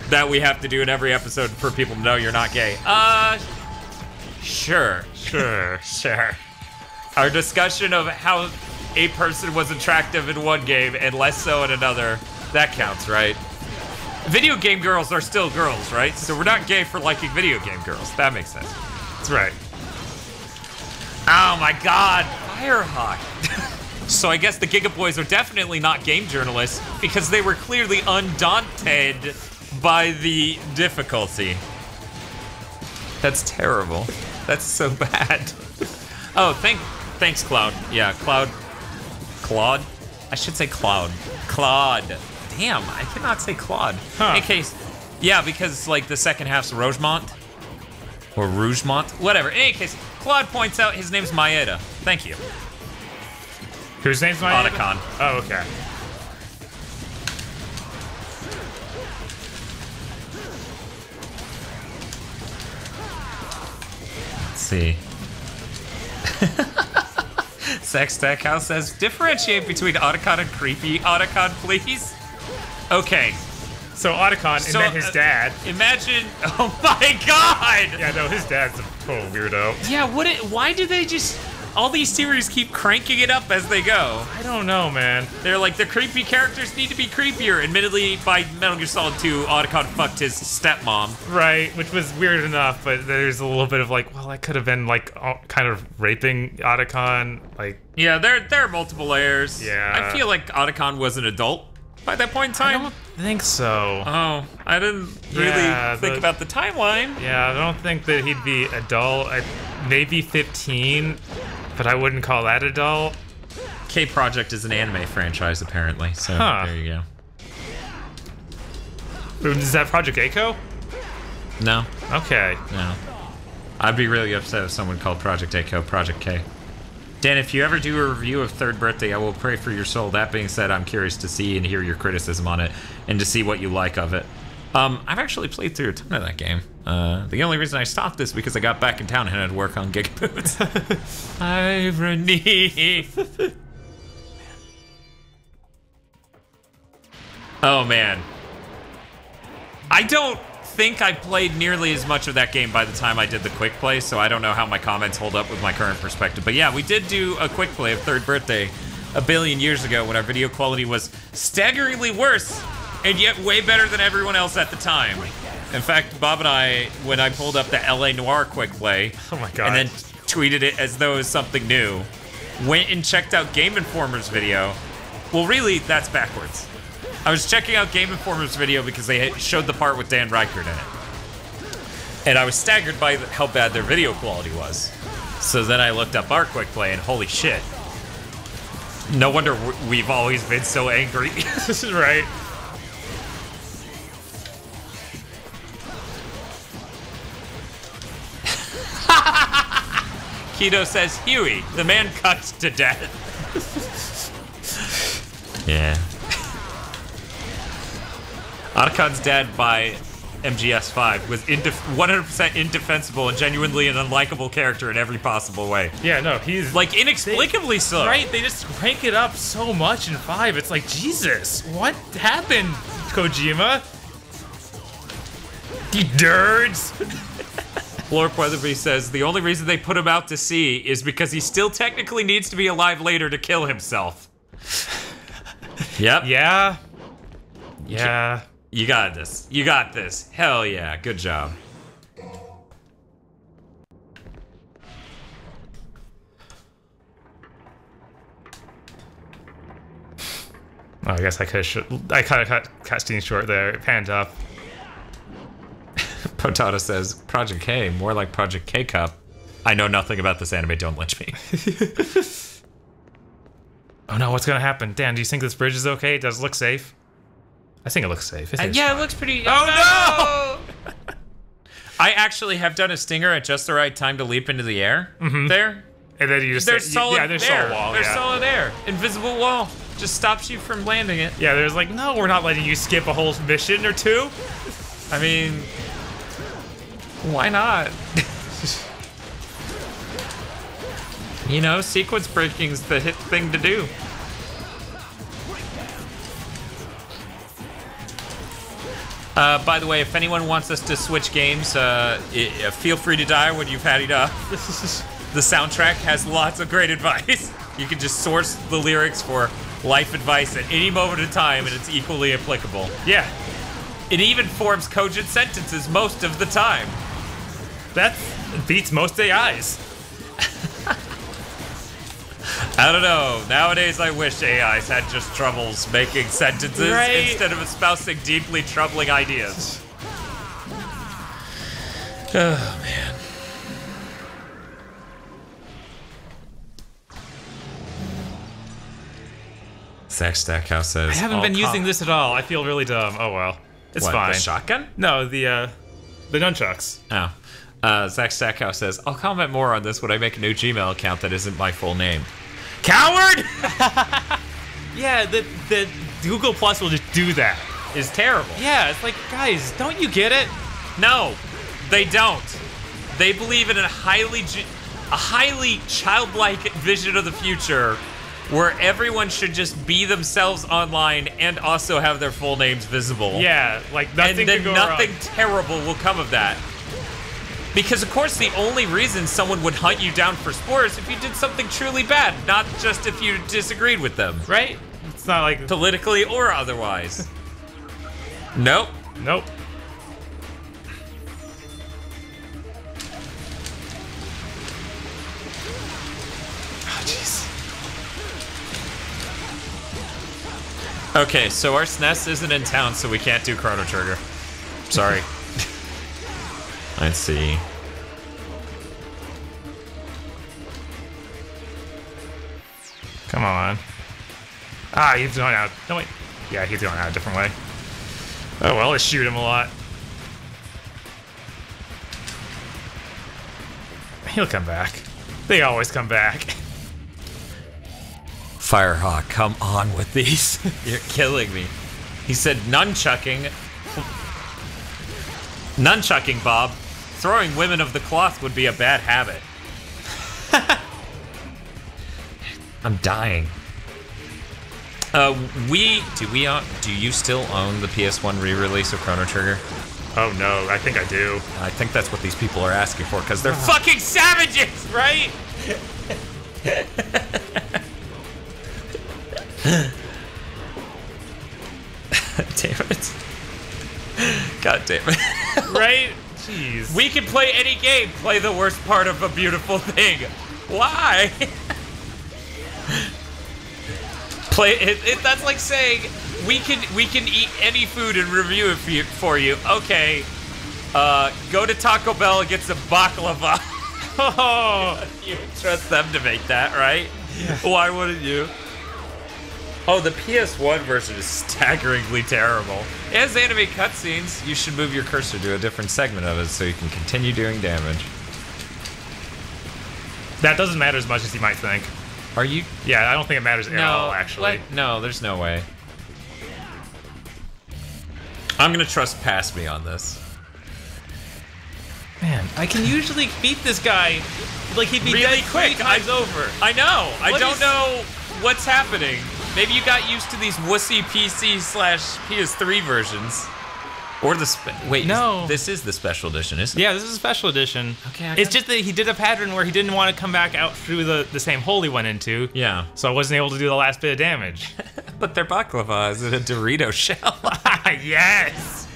that we have to do in every episode for people to know you're not gay? Sure. Sure. Our discussion of how a person was attractive in one game and less so in another, that counts, right? Video game girls are still girls, right? So we're not gay for liking video game girls. That makes sense. That's right. Oh my god, Firehawk. So I guess the Giga Boys are definitely not game journalists because they were clearly undaunted by the difficulty. That's terrible. That's so bad. Oh, thanks, Cloud. Yeah, Claude? I should say Cloud. Claude. Damn, I cannot say Claude. Huh. In case, yeah, because like the second half's Rougemont. Or Rougemont. Whatever. In any case, Claude points out his name's Maeda. Thank you. Whose name's Maeda? Otacon. Oh, okay. Let's see. Sex Tech House says, differentiate between Otacon and creepy Otacon, please. Okay. So Otacon and then his dad. Imagine, oh my god! Yeah, no, his dad's a total weirdo. Yeah, why do they just, all these series keep cranking it up as they go? I don't know, man. They're like, the creepy characters need to be creepier. Admittedly, by Metal Gear Solid 2, Otacon fucked his stepmom. Right, which was weird enough, but there's a little bit of like, well, that could have been like kind of raping Otacon, like. Yeah, there are multiple layers. Yeah. I feel like Otacon was an adult by that point in time. I don't think so. Oh, I didn't really think about the timeline. Yeah, I don't think that he'd be adult. Maybe 15, but I wouldn't call that adult. K-Project is an anime franchise, apparently, so there you go. Is that Project Echo? No. Okay. No. I'd be really upset if someone called Project Echo Project K. Dan, if you ever do a review of Third Birthday, I will pray for your soul. That being said, I'm curious to see and hear your criticism on it and to see what you like of it. I've actually played through a ton of that game. The only reason I stopped is because I got back in town and had to work on Gigaboots. Irony. Oh, man. I don't think I played nearly as much of that game by the time I did the quick play, so I don't know how my comments hold up with my current perspective. But yeah, we did do a quick play of Third Birthday a billion years ago when our video quality was staggeringly worse and yet way better than everyone else at the time. In fact, Bob and I, when I pulled up the LA Noire quick play, oh my god, and then tweeted it as though it was something new, went and checked out Game Informer's video. Well, really, that's backwards. I was checking out Game Informer's video because they showed the part with Dan Reichert in it. And I was staggered by how bad their video quality was. So then I looked up our quick play and holy shit. No wonder we've always been so angry. This is right. Keto says, Huey, the man cut to death. Yeah. Otacon's dad by MGS5 was 100% indefensible and genuinely an unlikable character in every possible way. Yeah, no, he's... Like, inexplicably so. Right, they just crank it up so much in 5. It's like, Jesus, what happened, Kojima? You nerds! Lord Weatherby says, the only reason they put him out to sea is because he still technically needs to be alive later to kill himself. Yep. Yeah. Yeah. You got this. You got this. Hell yeah. Good job. Oh, I guess I could I kind of cut cutscene short there. It panned up. Potada says, Project K, more like Project K-Cup. I know nothing about this anime, don't lynch me. Oh no, what's gonna happen? Dan, do you think this bridge is okay? Does it look safe? I think it looks safe. Yeah, it looks pretty... Oh no! I actually have done a stinger at just the right time to leap into the air there. And then you just... There's solid yeah, there's air. solid wall, There's yeah. solid air. Invisible wall. Just stops you from landing it. Yeah, there's like, no, we're not letting you skip a whole mission or two. I mean... Why not? You know, sequence breaking's the hit thing to do. By the way, if anyone wants us to switch games, feel free to die when you've had enough. The soundtrack has lots of great advice. You can just source the lyrics for life advice at any moment in time, and it's equally applicable. Yeah. It even forms cogent sentences most of the time. That beats most AIs. I don't know. Nowadays, I wish AIs had just troubles making sentences instead of espousing deeply troubling ideas. Oh, man. Zach Stackhouse says... I haven't been using this at all. I feel really dumb. Oh, well. It's fine. The shotgun? No, the nunchucks. Oh. Zach Stackhouse says, I'll comment more on this when I make a new Gmail account that isn't my full name. Coward! Yeah, the Google Plus will just do that. Is terrible. Yeah, it's like, guys, don't you get it? No, they don't. They believe in a highly childlike vision of the future where everyone should just be themselves online and also have their full names visible. Yeah, like nothing and then could go nothing wrong. terrible will come of that. Because, of course, the only reason someone would hunt you down for sport is if you did something truly bad, not just if you disagreed with them. Right? It's not like... Politically or otherwise. Nope. Nope. Oh, jeez. Okay, so our SNES isn't in town, so we can't do Chrono Trigger. Sorry. Let's see. Come on. Ah, he's going out. No, wait. Yeah, he's going out a different way. Oh, well, let's shoot him a lot. He'll come back. They always come back. Firehawk, come on with these. You're killing me. He said nunchucking. Nunchucking, Bob. Throwing women of the cloth would be a bad habit. I'm dying. Do you still own the PS1 re-release of Chrono Trigger? Oh no, I think I do. I think that's what these people are asking for, because they're fucking savages, right? Damn it. God damn it. Right? Jeez. We can play any game, play the worst part of a beautiful thing. Why? Play it. That's like saying we can eat any food and review it for you. Okay, go to Taco Bell and get some baklava. Oh, you trust them to make that, right? Yeah. Why wouldn't you? Oh, the PS1 version is staggeringly terrible. It has anime cutscenes. You should move your cursor to a different segment of it so you can continue doing damage. That doesn't matter as much as you might think. Are you? Yeah, I don't think it matters at all, actually. No, there's no way. I'm gonna trust past me on this. Man, I can usually beat this guy. Like, he'd be really dead quick. 3 times over. I know. I don't know what's happening. Maybe you got used to these wussy PC/PS3 versions. Or the wait, no. This is the special edition, isn't it? Yeah, this is a special edition. Okay. It's just that he did a pattern where he didn't want to come back out through the same hole he went into. Yeah. So I wasn't able to do the last bit of damage. but their baklava is in a Dorito shell. Yes!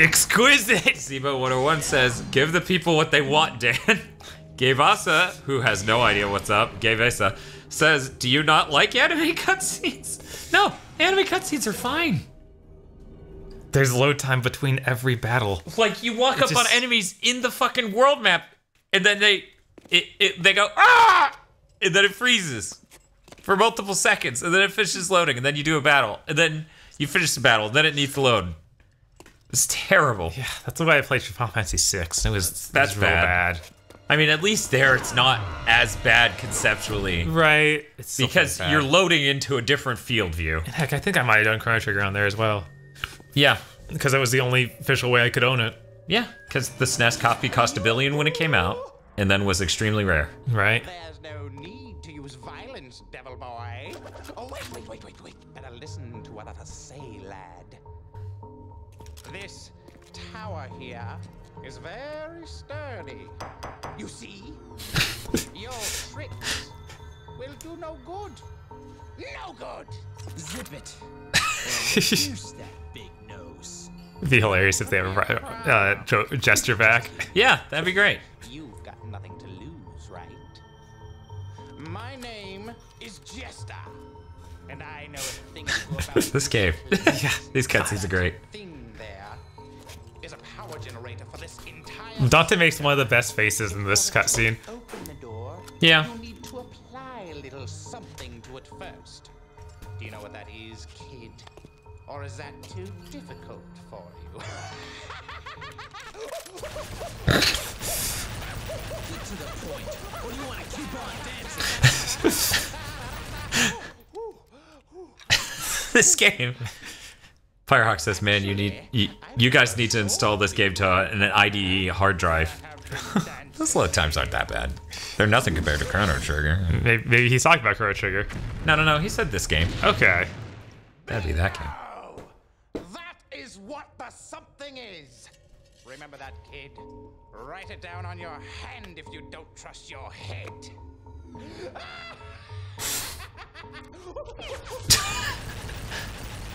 Exquisite! Zebo101 says, give the people what they want, Dan. Gavasa, who has no idea what's up, Gavasa, says, do you not like anime cutscenes? No, anime cutscenes are fine. There's load time between every battle. Like, you walk up on enemies in the fucking world map, and then they go, ah! And then it freezes for multiple seconds, and then it finishes loading, and then you do a battle, and then you finish the battle, and then it needs to load. It's terrible. Yeah, that's the way I played Final Fantasy VI. That's real bad. I mean, at least there it's not as bad conceptually. Right. It's because you're loading into a different field view. And heck, I think I might have done Chrono Trigger on there as well. Yeah. Because that was the only official way I could own it. Yeah, because the SNES copy cost $1 billion when it came out, and then was extremely rare. Right. There's no need to use violence, devil boy. Oh, wait. Better listen to what I say, lad. This tower here is very sturdy. You see? Your tricks will do no good. No good! Zip it. Here's that big nose. It'd be hilarious if they ever gesture back. Yeah, that'd be great. You've got nothing to lose, right? My name is Jester, and I know a thing or two about This game. Yeah, these cutscenes are great. thing there is a power generator for this entire. Dante makes one of the best faces in this cutscene. Open the door. Yeah. You need to apply a little something to it first. Do you know what that is, kid? Or is that too difficult for you? Get to the point. Or you want to keep on dancing? This game. Firehawk says, man, you guys need to install this game to an IDE hard drive. Those load times aren't that bad. They're nothing compared to Chrono Trigger. Maybe he's talking about Chrono Trigger. No, he said this game. Okay. That'd be that game. That is what the something is. Remember that, kid. Write it down on your hand if you don't trust your head.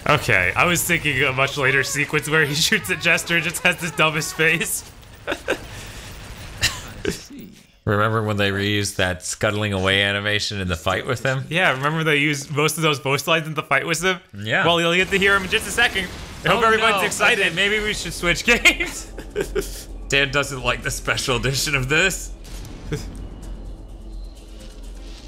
Okay, I was thinking a much later sequence where he shoots at Jester and just has this dumbest face. Remember when they reused that scuttling away animation in the fight with him? Yeah, remember they used most of those voice lines in the fight with him? Yeah. Well, you'll get to hear him in just a second. I hope everyone's excited. Okay, maybe we should switch games. Dan doesn't like the special edition of this.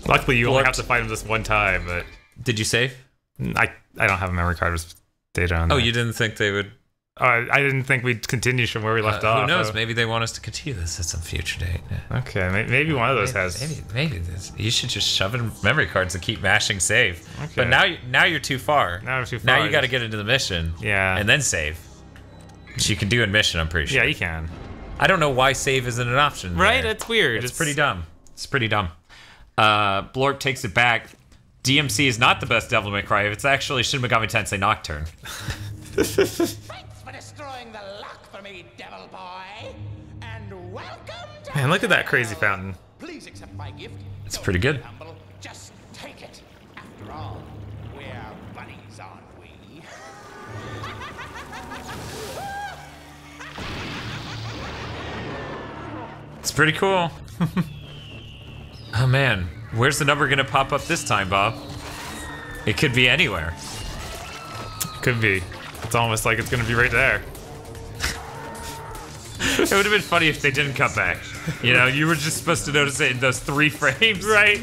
Luckily, you only have to fight him this one time, but... Did you save? I don't have a memory card with data on Oh, there. you didn't think they would... I didn't think we'd continue from where we left off. Who knows? Maybe they want us to continue this at some future date. Okay, maybe one of those has... Maybe this. You should just shove in memory cards and keep mashing save. Okay. But now you're too far. Now I'm too far. Now you got to get into the mission. Yeah. And then save. Which you can do in mission, I'm pretty sure. Yeah, you can. I don't know why save isn't an option. Right? there. It's weird. It's pretty dumb. It's pretty dumb. Blorp takes it back. DMC is not the best Devil May Cry. It's actually Shin Megami Tensei Nocturne. Thanks for destroying the luck for me, devil boy. And welcome to Man, look at that crazy fountain. Please accept my gift. It's Don't pretty be good. humble. Just take it. After all, we're buddies, aren't we? It's pretty cool. Oh man, where's the number gonna pop up this time, Bob? It could be anywhere. Could be. It's almost like it's gonna be right there. It would have been funny if they didn't cut back. You know, you were just supposed to notice it in those 3 frames. Right.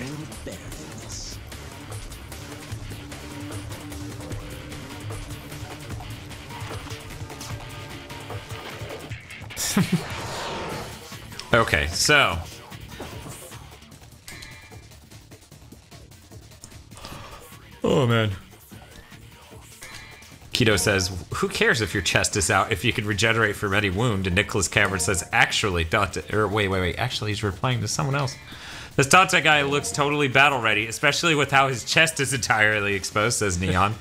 Okay, so. Oh man. Keto says, who cares if your chest is out if you can regenerate from any wound? And Nicholas Cameron says, actually, Dante, or wait, actually he's replying to someone else. This Dante guy looks totally battle ready, especially with how his chest is entirely exposed, says Neon.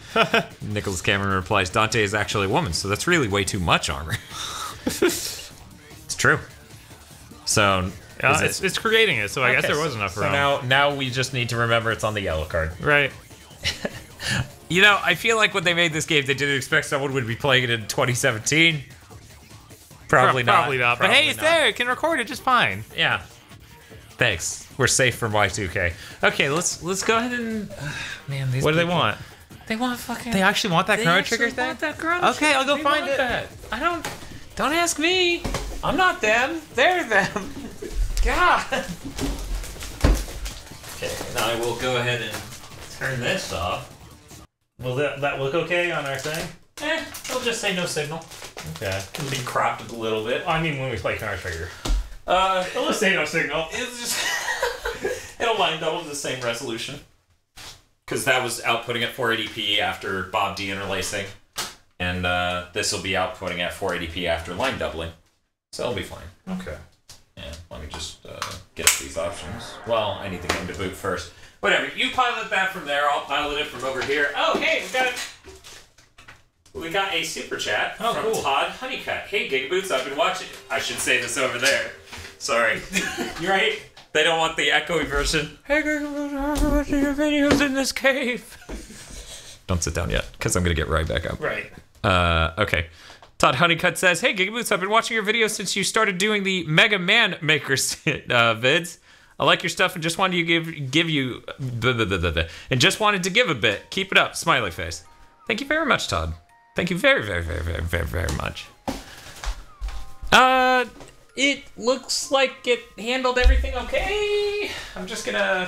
Nicholas Cameron replies, Dante is actually a woman, so that's really way too much armor. It's true. So, it's creating it, so I guess there was enough room. So now we just need to remember it's on the yellow card. Right. You know, I feel like when they made this game, they didn't expect someone would be playing it in 2017. Probably not. Probably not. But hey, it's there. It can record it just fine. Yeah. Thanks. We're safe from Y2K. Okay, let's go ahead and. Man, these. What do they people- want? They want fucking. They actually want that They Chrono actually Trigger thing? want that Chrono Okay, I'll go They find want it. that. I don't. Don't ask me. I'm not them. They're them. God. Okay, now I will go ahead and turn this off. Will that look okay on our thing? It'll just say no signal. Okay. It'll be cropped a little bit. I mean, when we play Chrono Trigger. It'll just say no signal. It's just it'll line double the same resolution. Because that was outputting at 480p after Bob de-interlacing. And this will be outputting at 480p after line doubling. So it'll be fine. Okay. Yeah, let me just get these options. Well, I need the game to boot first. Whatever, you pilot that from there, I'll pilot it from over here. Oh, hey, we got a super chat from cool. Todd Honeycutt. Hey, Gigaboots, I've been watching. I should say this over there. Sorry. You're right. They don't want the echoey version. Hey, Gigaboots, I'm watching your videos in this cave. Don't sit down yet, because I'm going to get right back up. Right. Okay. Todd Honeycutt says, hey, Gigaboots, I've been watching your videos since you started doing the Mega Man Maker vids. I like your stuff and just wanted to give you and just wanted to give a bit. Keep it up, smiley face. Thank you very much, Todd. Thank you very, very, very, very, very, very much. It looks like it handled everything okay. I'm just gonna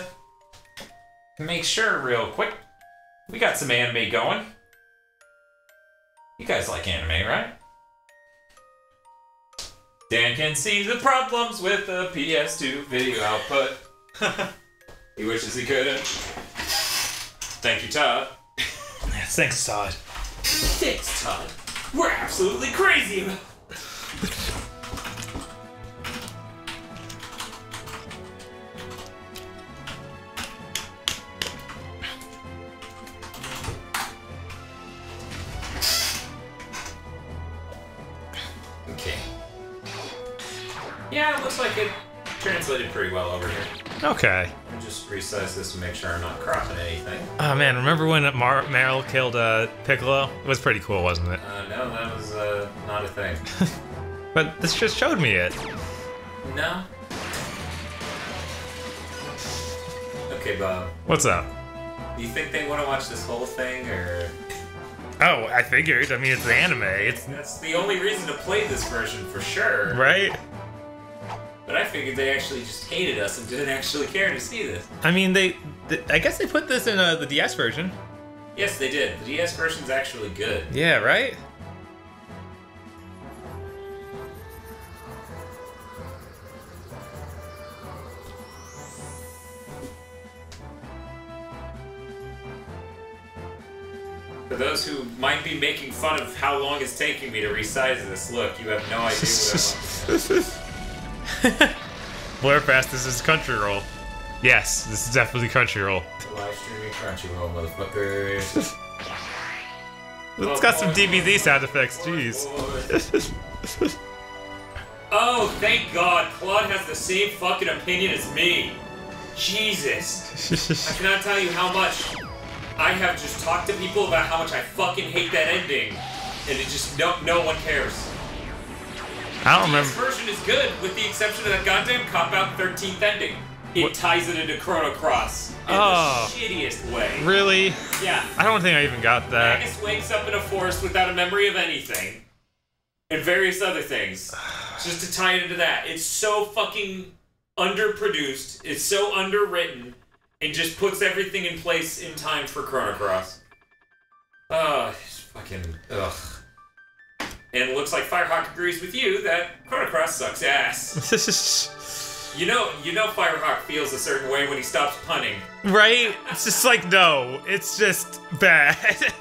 make sure real quick. We got some anime going. You guys like anime, right? Dan can see the problems with the PS2 video output. He wishes he couldn't. Thank you, Todd. Thanks, Todd. Thanks, Todd. We're absolutely crazy. Okay. Yeah, it looks like it translated pretty well over here. Okay. I'll just resize this and make sure I'm not cropping anything. Oh man, remember when Meryl killed Piccolo? It was pretty cool, wasn't it? No, that was not a thing. But this just showed me it. No? Okay, Bob. What's up? Do you think they want to watch this whole thing, or...? Oh, I figured. I mean, it's anime. That's the only reason to play this version, for sure. Right? But I figured they actually just hated us and didn't actually care to see this. I mean, I guess they put this in the DS version. Yes, they did. The DS version's actually good. Yeah, right? For those who might be making fun of how long it's taking me to resize this, look, you have no idea what I want. Blurfast, this is Crunchyroll. Yes, this is definitely Crunchyroll. Livestreaming Crunchyroll, motherfucker. It's got some DBZ sound effects, jeez. Oh, thank God, Claude has the same fucking opinion as me. Jesus. I cannot tell you how much I have just talked to people about how much I fucking hate that ending, and it just, no one cares. I don't remember. This version is good, with the exception of that goddamn cop-out 13th ending. It ties it into Chrono Cross in the shittiest way. Really? Yeah. I don't think I even got that. Magus wakes up in a forest without a memory of anything. And various other things. Just to tie it into that. It's so fucking underproduced. It's so underwritten. And just puts everything in place in time for Chrono Cross. It's fucking... Ugh. And it looks like Firehawk agrees with you that Chrono Cross sucks ass. You know Firehawk feels a certain way when he stops punning. Right? It's just like, no. It's just bad.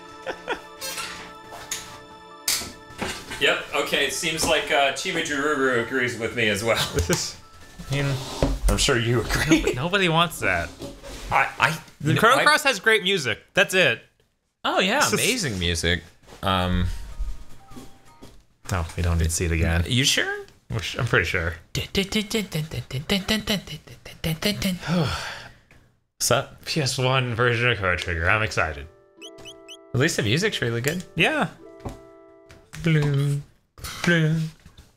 Yep, okay, it seems like Chimijururu agrees with me as well. I mean, I'm sure you agree. Nobody wants that. The Chrono Cross has great music. That's it. Oh yeah, amazing music. No, we don't need to see it again. You sure? I'm pretty sure. What's up? PS1 version of Chrono Trigger. I'm excited. At least the music's really good. Yeah. Blue, blue,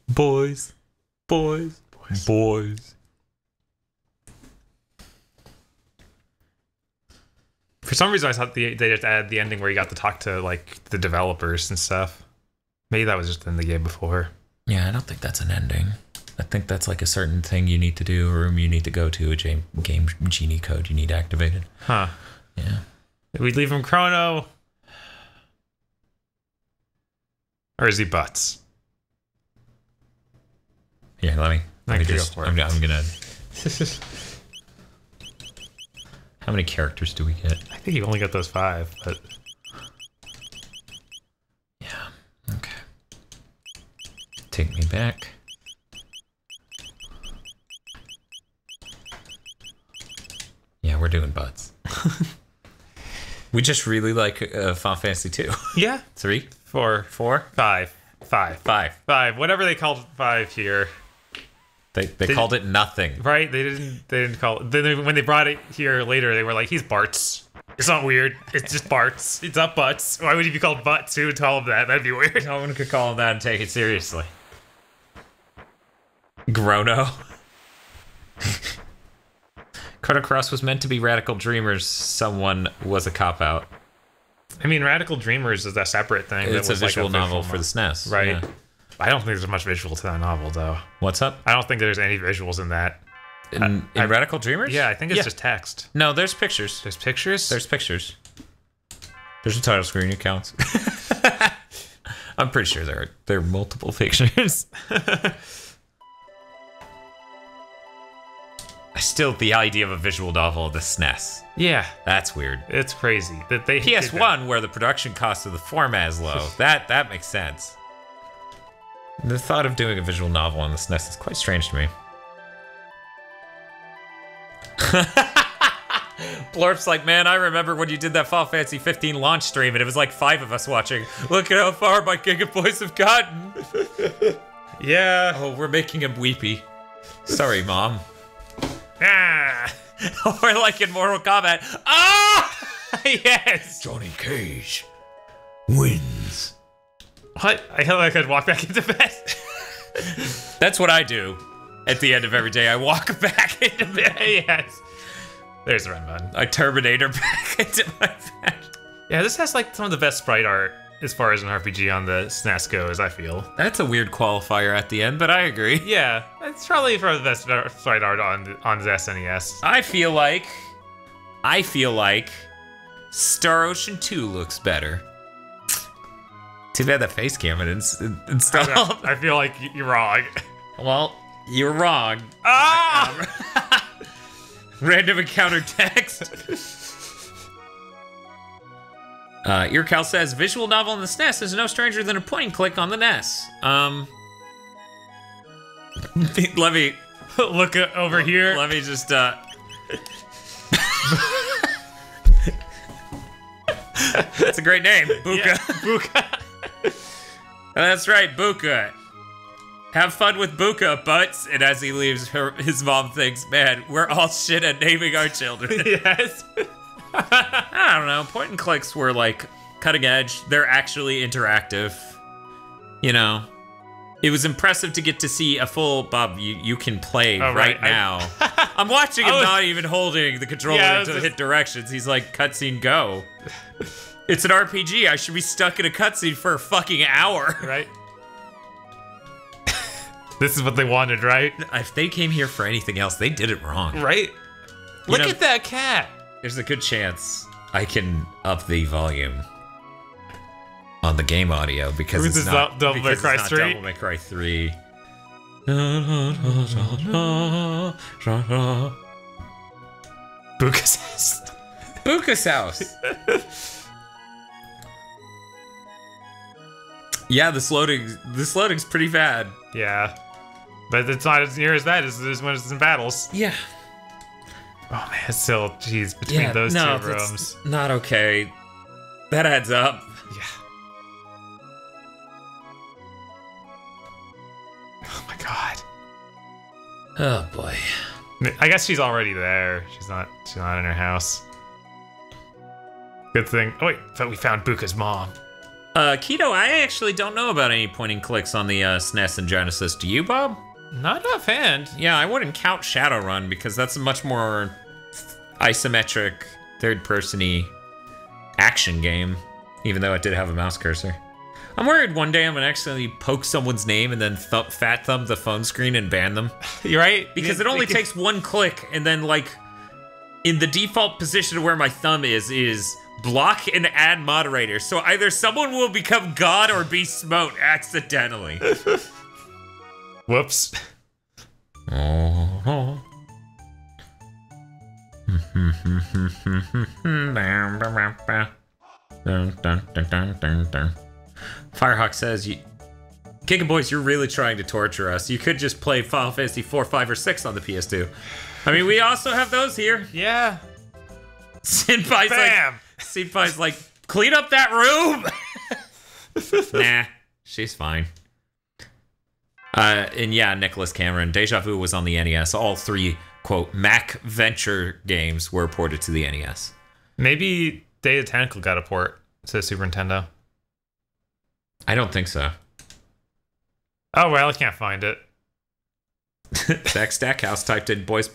boys, boys, boys, boys. For some reason, I thought they just added the ending where you got to talk to like the developers and stuff. Maybe that was just in the game before. Yeah, I don't think that's an ending. I think that's like a certain thing you need to do, a room you need to go to, a game genie code you need activated. Huh. Yeah. Did we leave him Chrono? Or is he Butts? Here, let me just. Go for I'm gonna. How many characters do we get? I think you only got those 5, but. Yeah. Okay. Take me back. Yeah, we're doing Butts. We just really like Final Fantasy 2. Yeah. 3? 4. 4? 5. 5. 5. 5. Whatever they called 5 here. They called it nothing. Right? They didn't call it. Then when they brought it here later, they were like, he's Bartz. It's not weird. It's just Bartz. It's not Butts. Why would he be called Butts? Who would call him that? That'd be weird. No one could call him that and take it seriously. Chrono. Chrono Cross was meant to be Radical Dreamers. Someone was a cop-out. I mean, Radical Dreamers is a separate thing. It's that a was visual like novel for the SNES. Right. Yeah. I don't think there's much visual to that novel, though. What's up? I don't think there's any visuals in that. In Radical Dreamers? Yeah, I think it's just text. No, there's pictures. There's pictures? There's pictures. There's a title screen. It counts. I'm pretty sure there are multiple pictures. Still, the idea of a visual novel of the SNES. Yeah. That's weird. It's crazy. That they PS1, where the production cost of the format is low. that makes sense. The thought of doing a visual novel on the SNES is quite strange to me. Blorp's like, man, I remember when you did that Final Fantasy 15 launch stream and it was like 5 of us watching. Look at how far my Giga Boys have gotten. Yeah. Oh, we're making him weepy. Sorry, Mom. Ah. Or like in Mortal Kombat. Ah! Yes. Johnny Cage wins. What? I felt like I'd walk back into bed. That's what I do at the end of every day. I walk back into bed. Yes. There's the run button. I Terminator back into my bed. Yeah, this has like some of the best sprite art as far as an RPG on the SNES goes, I feel. That's a weird qualifier at the end, but I agree. Yeah, it's probably for the best sprite art on the SNES. I feel like Star Ocean 2 looks better. Too bad that face cam installed. I feel like you're wrong. Well, you're wrong. Ah! Random encounter text. Earcal says, visual novel on the SNES is no stranger than a point and click on the NES. Let me look over here. Let me just That's a great name, Buka. Yeah, Buka. That's right, Buka. Have fun with Buka, Butts. And as he leaves, his mom thinks, man, we're all shit at naming our children. Yes. I don't know. Point and clicks were like cutting edge. They're actually interactive. You know, it was impressive to get to see a full Bob. You can play right now. I'm watching him not even holding the controller to hit directions. He's like, cutscene go. It's an RPG. I should be stuck in a cutscene for a fucking hour. Right. This is what they wanted, right? If they came here for anything else, they did it wrong. Right. Look at that cat. There's a good chance I can up the volume on the game audio because it's not Devil May Cry 3. Devil May Cry 3. Buka's house. Buka's house. Yeah, this loading's pretty bad. Yeah. But it's not as near as that as when it's in battles. Yeah. Oh man, it's still, jeez, between those two rooms. Not okay. That adds up. Yeah. Oh my god. Oh boy. I guess she's already there. She's not in her house. Good thing. Oh wait, thought we found Buka's mom. Keto, I actually don't know about any point and clicks on the SNES and Genesis. Do you, Bob? Not offhand. Yeah, I wouldn't count Shadowrun because that's a much more isometric, third-person-y action game, even though it did have a mouse cursor. I'm worried one day I'm gonna accidentally poke someone's name and then fat thumb the phone screen and ban them. You're right. Because it only takes one click, and then like in the default position of where my thumb is block and add moderator. So either someone will become God or be smote accidentally. Whoops. Oh. Firehawk says, Giga Boys, you're really trying to torture us. You could just play Final Fantasy 4, 5, or 6 on the PS2. I mean, we also have those here. Yeah. Senpai's like, clean up that room! Nah, she's fine. And yeah, Nicholas Cameron, Deja Vu was on the NES. All three, quote, Mac Venture games were ported to the NES. Maybe Day of the Tentacle got a port to Super Nintendo. I don't think so. Oh, well, I can't find it. Zach Stackhouse typed in boys.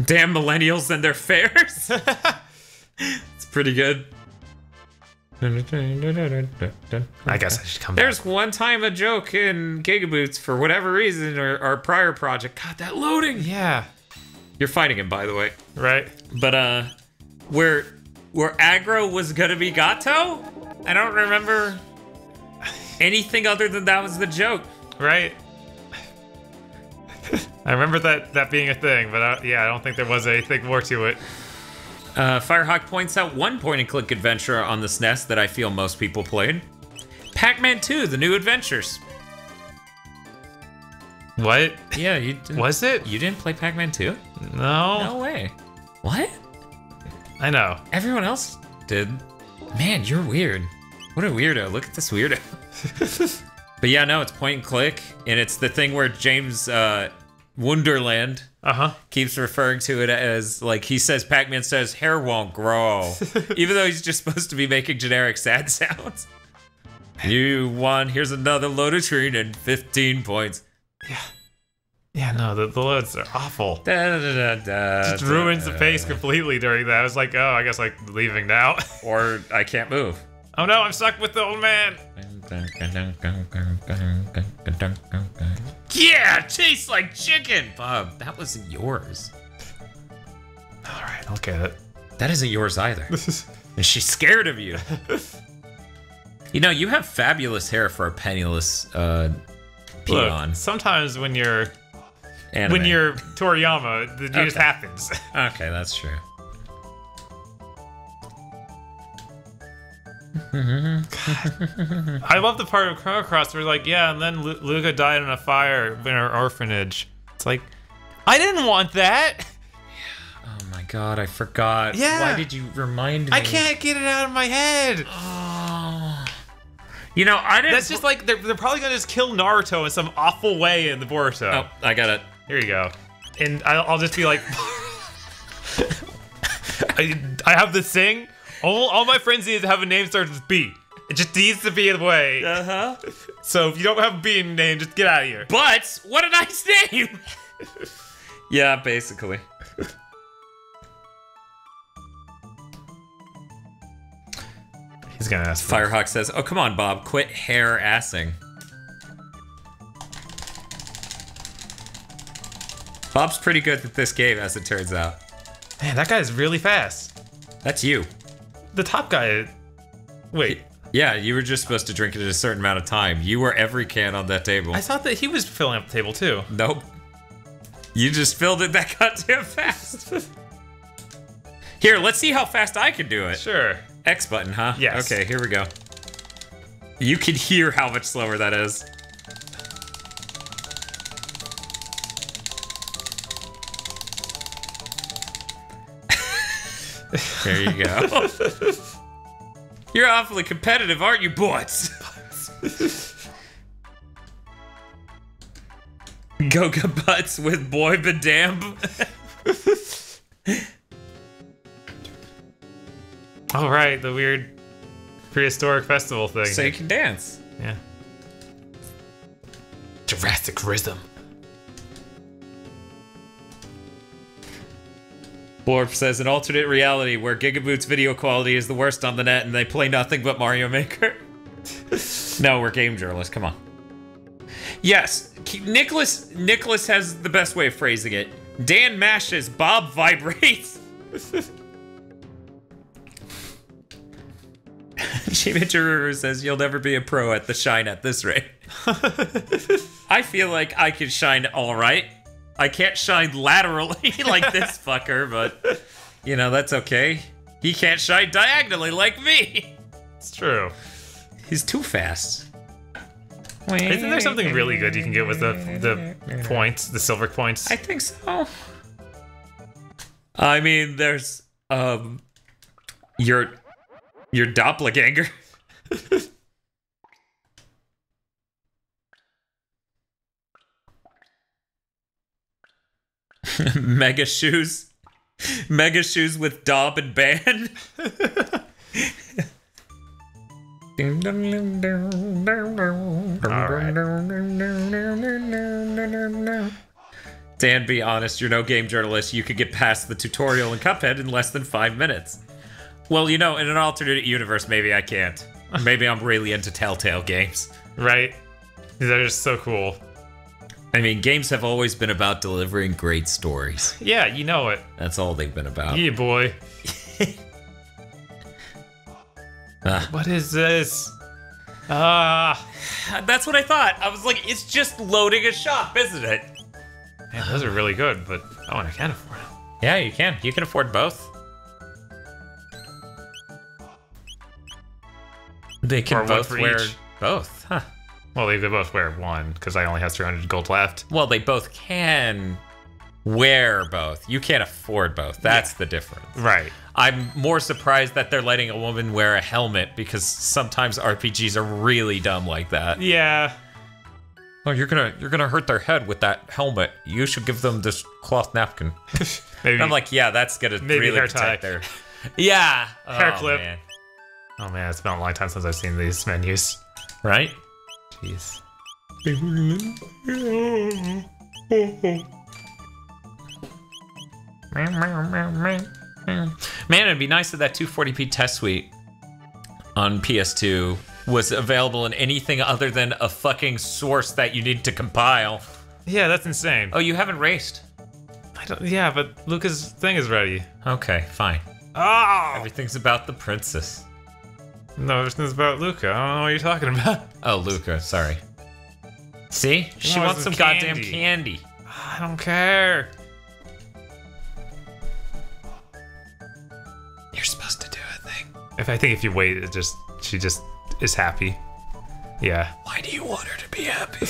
Damn millennials and their fairs. It's pretty good. I guess I should come back. There's one time a joke in Gigaboots for whatever reason, or our prior project. God, that loading. Yeah. You're fighting him, by the way. Right. But where aggro was gonna be Gato? I don't remember anything other than that was the joke. Right. I remember that being a thing, but yeah, I don't think there was anything more to it. Firehawk points out one point-and-click adventure on the SNES that I feel most people played. Pac-Man 2, The New Adventures. What? Yeah, you didn't, was it? You didn't play Pac-Man 2? No. No way. What? I know. Everyone else did. Man, you're weird. What a weirdo. Look at this weirdo. But yeah, no, it's point-and-click, and it's the thing where James Wonderland keeps referring to it as, like, he says, Pac-Man says, hair won't grow. Even though he's just supposed to be making generic sad sounds. You won. Here's another loaded screen and 15 points. Yeah. Yeah, no, the loads are awful. Just ruins the pace completely during that. I was like, oh, I guess, like, leaving now. Or I can't move. Oh no, I'm stuck with the old man. Yeah, tastes like chicken. Bob, that wasn't yours. All right, I'll get it. That isn't yours either. And she's scared of you. You know, you have fabulous hair for a penniless peon. Look, sometimes when you're Anime. Toriyama, it just happens. Okay, that's true. I love the part of Chrono Cross where, like, yeah, and then Luca died in a fire in her orphanage. It's like, I didn't want that. Oh my god, I forgot. Yeah. Why did you remind me? I can't get it out of my head. Oh. You know, I didn't. That's just like they're probably gonna just kill Naruto in some awful way in the Boruto. Oh, I got it. Here you go. And I'll just be like, I have this thing. All my friends need to have a name starts with B. It just needs to be in the way. So if you don't have a B in your name, just get out of here. But what a nice name. Yeah, basically. He's gonna ask. Firehawk says, "Oh come on, Bob, quit hair-assing." Bob's pretty good at this game, as it turns out. Man, that guy's really fast. That's you. The top guy. Wait. Yeah, you were just supposed to drink it at a certain amount of time. You were every can on that table. I thought that he was filling up the table too. Nope. You just filled it that goddamn fast. Here, let's see how fast I can do it. Sure. X button, huh? Yes. Okay, here we go. You can hear how much slower that is. There you go. You're awfully competitive, aren't you, boys? Goga butts with boy badam. Oh, right, the weird prehistoric festival thing. So you can dance. Yeah. Jurassic Rhythm. Blorp says an alternate reality where Gigaboot's video quality is the worst on the net and they play nothing but Mario Maker. No, we're game journalists. Come on. Yes, Nicholas has the best way of phrasing it. Dan mashes, Bob vibrates. Chimichururu says you'll never be a pro at the shine at this rate. I feel like I can shine all right. I can't shine laterally like this fucker, but you know, that's okay. He can't shine diagonally like me. It's true. He's too fast. Isn't there something really good you can get with the points, the silver points? I think so. I mean, there's your doppelganger. Mega shoes with Dob and Ban. Dan, be honest, you're no game journalist. You could get past the tutorial in Cuphead in less than 5 minutes. Well, you know, in an alternate universe, maybe I can't. Maybe I'm really into Telltale games. Right? They're just so cool. I mean, games have always been about delivering great stories. Yeah, you know it. That's all they've been about. Yeah, boy. What is this? That's what I thought. I was like, it's just loading a shop, isn't it? Man, those are really good, but oh, and I can't afford them. Yeah, you can. You can afford both. They can Or both one for wear each. both, huh? Well, they both wear one, because I only have 300 gold left. Well, they both can wear both. You can't afford both. That's the difference. Right. I'm more surprised that they're letting a woman wear a helmet, because sometimes RPGs are really dumb like that. Yeah. Oh, you're gonna hurt their head with that helmet. You should give them this cloth napkin. Maybe. I'm like, yeah, that's gonna Maybe really hair protect tie. their. Yeah. Hair Oh, clip. man. Oh man, it's been a long time since I've seen these menus. Right? Jeez. Man, it'd be nice if that 240p test suite on PS2 was available in anything other than a fucking source that you need to compile. Yeah, that's insane. Oh, you haven't raced? Yeah, but Luca's thing is ready. Okay, fine. Oh! Everything's about the princess. No, everything's about Luca. I don't know what you're talking about. Oh, Luca, sorry. See? She wants some goddamn candy. I don't care. You're supposed to do a thing. I think if you wait, she just is happy. Yeah. Why do you want her to be happy?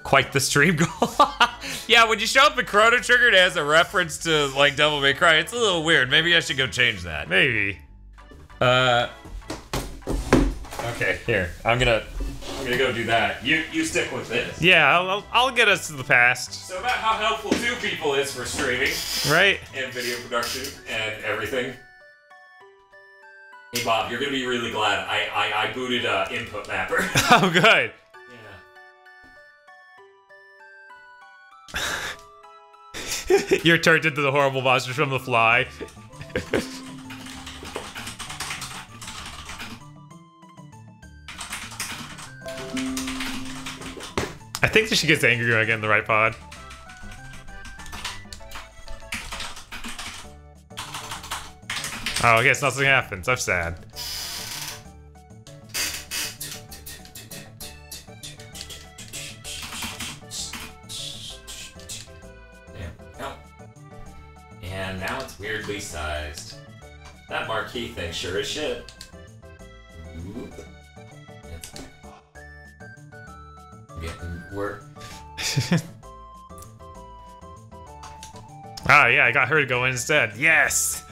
Quite the stream goal. Yeah, when you show up in Chrono Trigger as a reference to like Devil May Cry, it's a little weird. Maybe I should go change that. Maybe. Okay, here. I'm gonna go do that. You stick with this. Yeah, I'll get us to the past. So about how helpful two people is for streaming. Right? And video production and everything. Hey Bob, you're gonna be really glad I booted Input Mapper. Oh, good. You're turned into the horrible monsters from The Fly. I think that she gets angry when I get in the right pod. Oh, I guess nothing happens. I'm sad. And now it's weirdly sized. That marquee thing sure as shit. Oop. It's getting work. Ah, yeah, I got her to go in instead. Yes!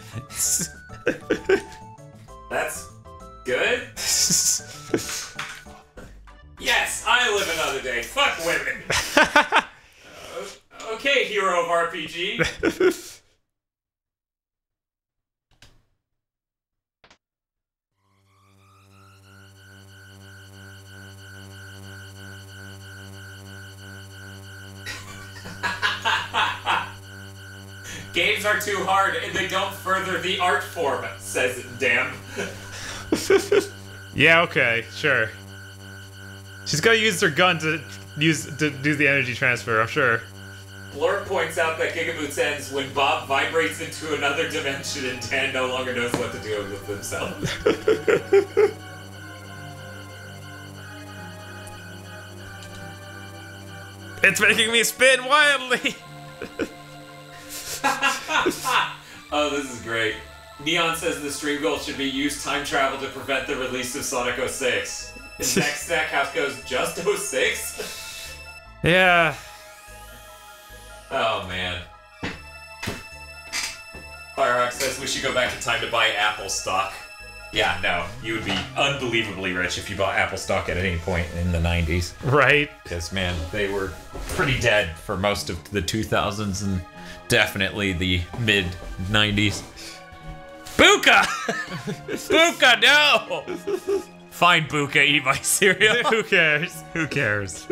That's good. Yes, I live another day. Fuck women. Okay, hero of RPG. Games are too hard and they don't further the art form, says Damn. Yeah, okay, sure. She's gotta use her gun to do the energy transfer, I'm sure. Laura points out that Gigaboots ends when Bob vibrates into another dimension and Dan no longer knows what to do with himself. It's making me spin wildly! Oh, this is great. Neon says the stream goal should be use time travel to prevent the release of Sonic 06. His next Stackhouse goes, just 06? Yeah. Oh, man. Firehawk says we should go back in time to buy Apple stock. Yeah, no. You would be unbelievably rich if you bought Apple stock at any point in the 90s. Right. Because, man, they were pretty dead for most of the 2000s and definitely the mid-90s. Buka! Buka, no! Fine, Buka, eat my cereal. Who cares? Who cares?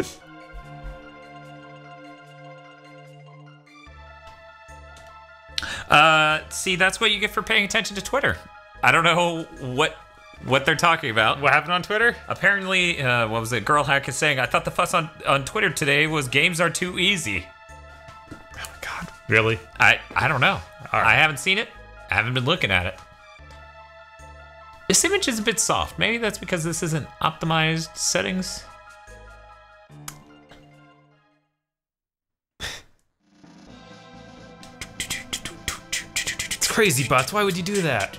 See, that's what you get for paying attention to Twitter. I don't know what they're talking about. What happened on Twitter? Apparently, what was it? Girl Hack is saying, I thought the fuss on Twitter today was games are too easy. Oh my god. Really? I don't know. Right. I haven't seen it. I haven't been looking at it. This image is a bit soft. Maybe that's because this isn't optimized settings. It's crazy, Butts. Why would you do that?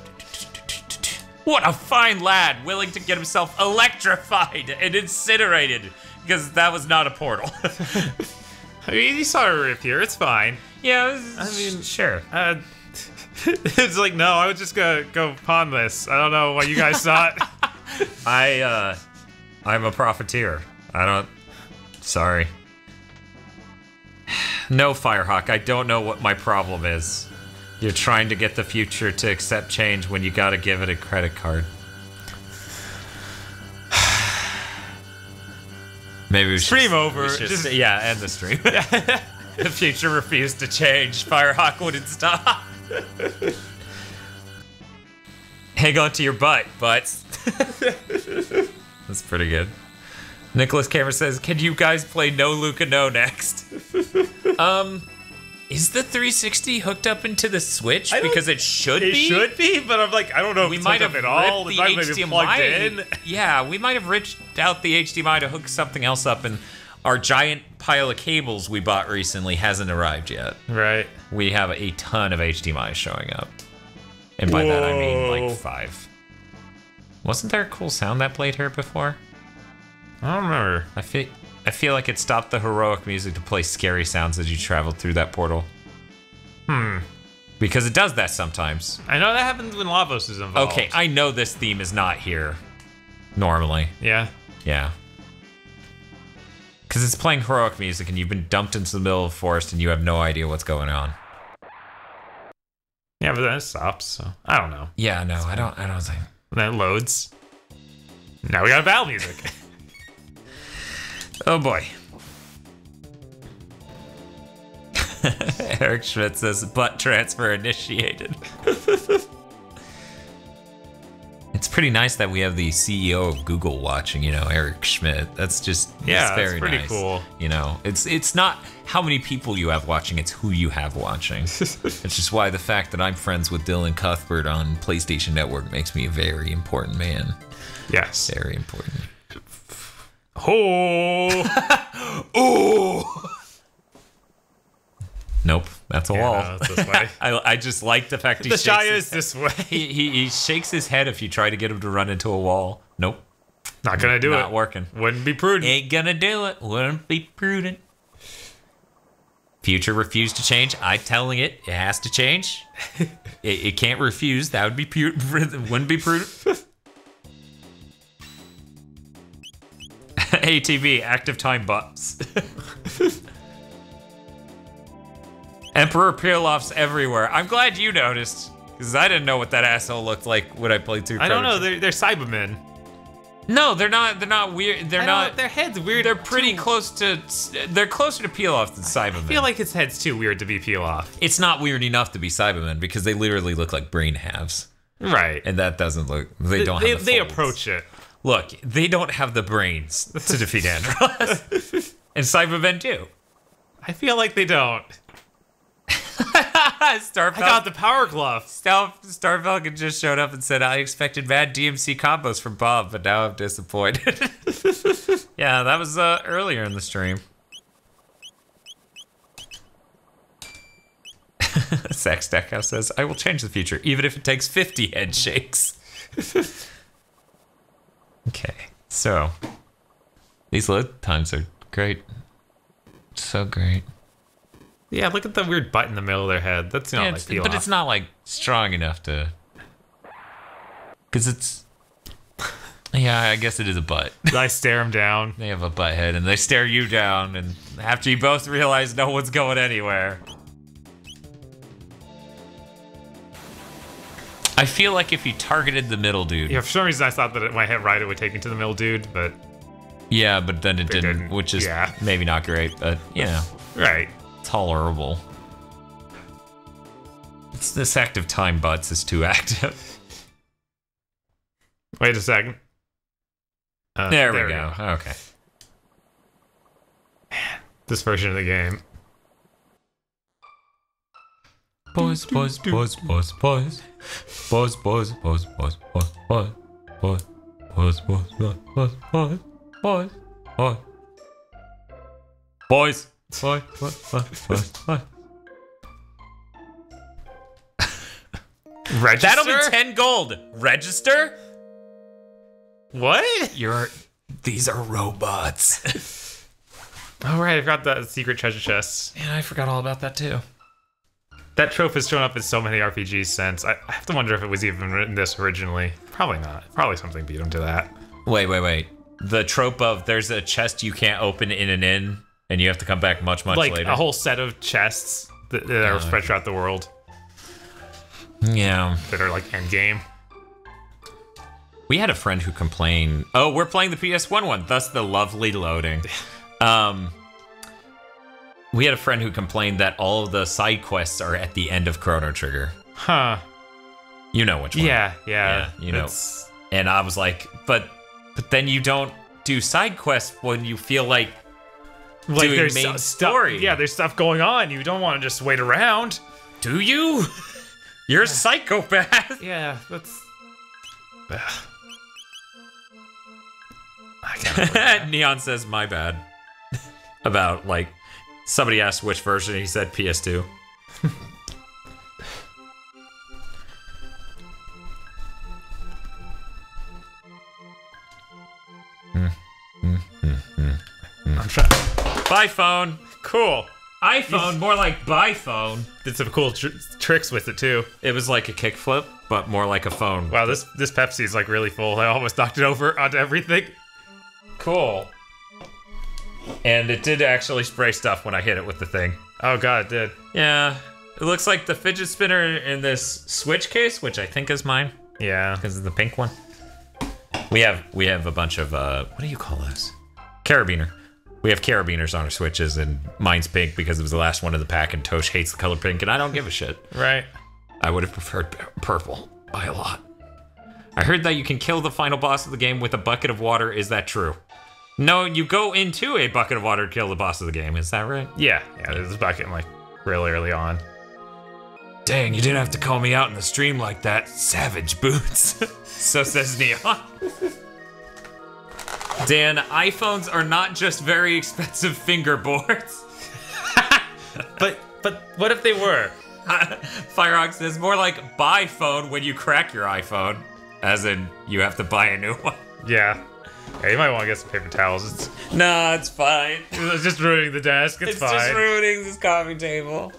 What a fine lad, willing to get himself electrified and incinerated, because that was not a portal. I mean, you saw her appear. It's fine. Yeah, I mean, sure. It's like, no, I was just gonna go pawn this. I don't know what you guys thought. I'm a profiteer. Sorry. No, Firehawk, I don't know what my problem is. You're trying to get the future to accept change when you gotta give it a credit card. Maybe we should Stream over. We should yeah, end the stream. The future refused to change. Firehawk wouldn't stop. Hang on to your butts. That's pretty good. Nicholas Cameron says, can you guys play No Luca No next? Is the 360 hooked up into the Switch? Because it should be. It should be, but I'm like, I don't know if We it's might hooked have up at all. ripped It the might have been plugged in. HDMI. Yeah, we might have ripped out the HDMI to hook something else up, and our giant pile of cables we bought recently hasn't arrived yet. Right. We have a ton of HDMI showing up. And by that I mean like 5. Wasn't there a cool sound that played here before? I don't remember. I feel like it stopped the heroic music to play scary sounds as you traveled through that portal. Because it does that sometimes. I know that happens when Lavos is involved. Okay, I know this theme is not here normally. Yeah. Yeah. Because it's playing heroic music and you've been dumped into the middle of the forest and you have no idea what's going on. Yeah, but then it stops, so I don't know. Yeah, no, I don't think. And then it loads. Now we got battle music. Oh boy. Eric Schmidt says butt transfer initiated. It's pretty nice that we have the CEO of Google watching, you know, Eric Schmidt. That's just yeah, very that's pretty nice. cool. You know, it's not how many people you have watching, it's who you have watching. It's just why the fact that I'm friends with Dylan Cuthbert on PlayStation Network makes me a very important man. Yes. Very important. Oh. Oh. Nope, that's a wall. No, it's this way. I just like the fact he The shakes Shia his is this way. He shakes his head if you try to get him to run into a wall. Nope. Not gonna do it. Not working. Wouldn't be prudent. Ain't gonna do it. Wouldn't be prudent. Future refused to change. I'm telling it. It has to change. It can't refuse. That would be wouldn't be prudent. ATV, active time buffs. Emperor peel-offs everywhere. I'm glad you noticed, because I didn't know what that asshole looked like when I played through. I don't know. They're Cybermen. No, they're not. They're not weird. They're not. Their head's weird. They're pretty close to. They're closer to peel-off than Cybermen. I feel like his head's too weird to be peel-off. It's not weird enough to be Cybermen because they literally look like brain halves. Right. And that doesn't look. They don't have the They folds. approach it. Look, they don't have the brains to defeat Andros. And Cybermen do. I feel like they don't. Star I got the power glove. Star Falcon just showed up and said, I expected mad DMC combos from Bob, but now I'm disappointed. Yeah, that was earlier in the stream. Sax Deckhouse says, I will change the future, even if it takes 50 head shakes. Okay, so these load times are great. So great. Yeah, look at the weird butt in the middle of their head. That's not like peel but off. it's not like strong enough to. Because it's. Yeah, I guess it is a butt. I stare him down. They have a butt head and they stare you down, and after you both realize no one's going anywhere. I feel like if you targeted the middle dude. Yeah, for some reason I thought that my hit right it would take me to the middle dude, but. Yeah, but then it didn't, which is maybe not great, but you know. Right. Tolerable. It's this active time butts is too active. Wait a second. There we go. Okay. Man, this version of the game. Boys, boys, boys, boys, boys. Boys, boys, boys, boys, boys, boys. Boys, boys, boys, boys, boys, boys. Boys, boys. Boys. Boy, boy. Register? That'll be 10 gold. Register? What? These are robots. Oh, right, I forgot the secret treasure chests. Yeah, I forgot all about that too. That trope has shown up in so many RPGs since. I have to wonder if it was even written this originally. Probably not. Probably something beat him to that. Wait. The trope of there's a chest you can't open in an inn, and you have to come back much like later. A whole set of chests that are spread throughout the world. Yeah. That are like endgame. We had a friend who complained, oh, we're playing the PS1 one, thus the lovely loading. We had a friend who complained that all of the side quests are at the end of Chrono Trigger. Huh. You know which one. Yeah. You know. And I was like, but then you don't do side quests when you feel like doing there's main story. Yeah, there's stuff going on. You don't want to just wait around. Do you? You're a psychopath. Yeah, that's... Neon says, my bad. About, like, somebody asked which version, he said PS2. I'm trying. Bye phone. Cool. iPhone, more like bye phone. Did some cool tricks with it too. It was like a kickflip, but more like a phone. Wow, this Pepsi is like really full. I almost knocked it over onto everything. Cool. And it did actually spray stuff when I hit it with the thing. Oh god, it did. Yeah. It looks like the fidget spinner in this Switch case, which I think is mine. Yeah. Because of the pink one. We have a bunch of, what do you call those? Carabiner. We have carabiners on our Switches, and mine's pink because it was the last one of the pack, and Tosh hates the color pink, and I don't give a shit. Right. I would have preferred purple by a lot. I heard that you can kill the final boss of the game with a bucket of water. Is that true? No, you go into a bucket of water to kill the boss of the game. Is that right? Yeah, there's a bucket like really early on. Dang, you didn't have to call me out in the stream like that. Savage boots. So says Neon. Dan, iPhones are not just very expensive fingerboards. But what if they were? Firehawk says more like buy phone when you crack your iPhone. As in, you have to buy a new one. Yeah. Yeah, you might want to get some paper towels. Nah, it's fine. It's just ruining the desk. It's fine. It's just ruining this coffee table.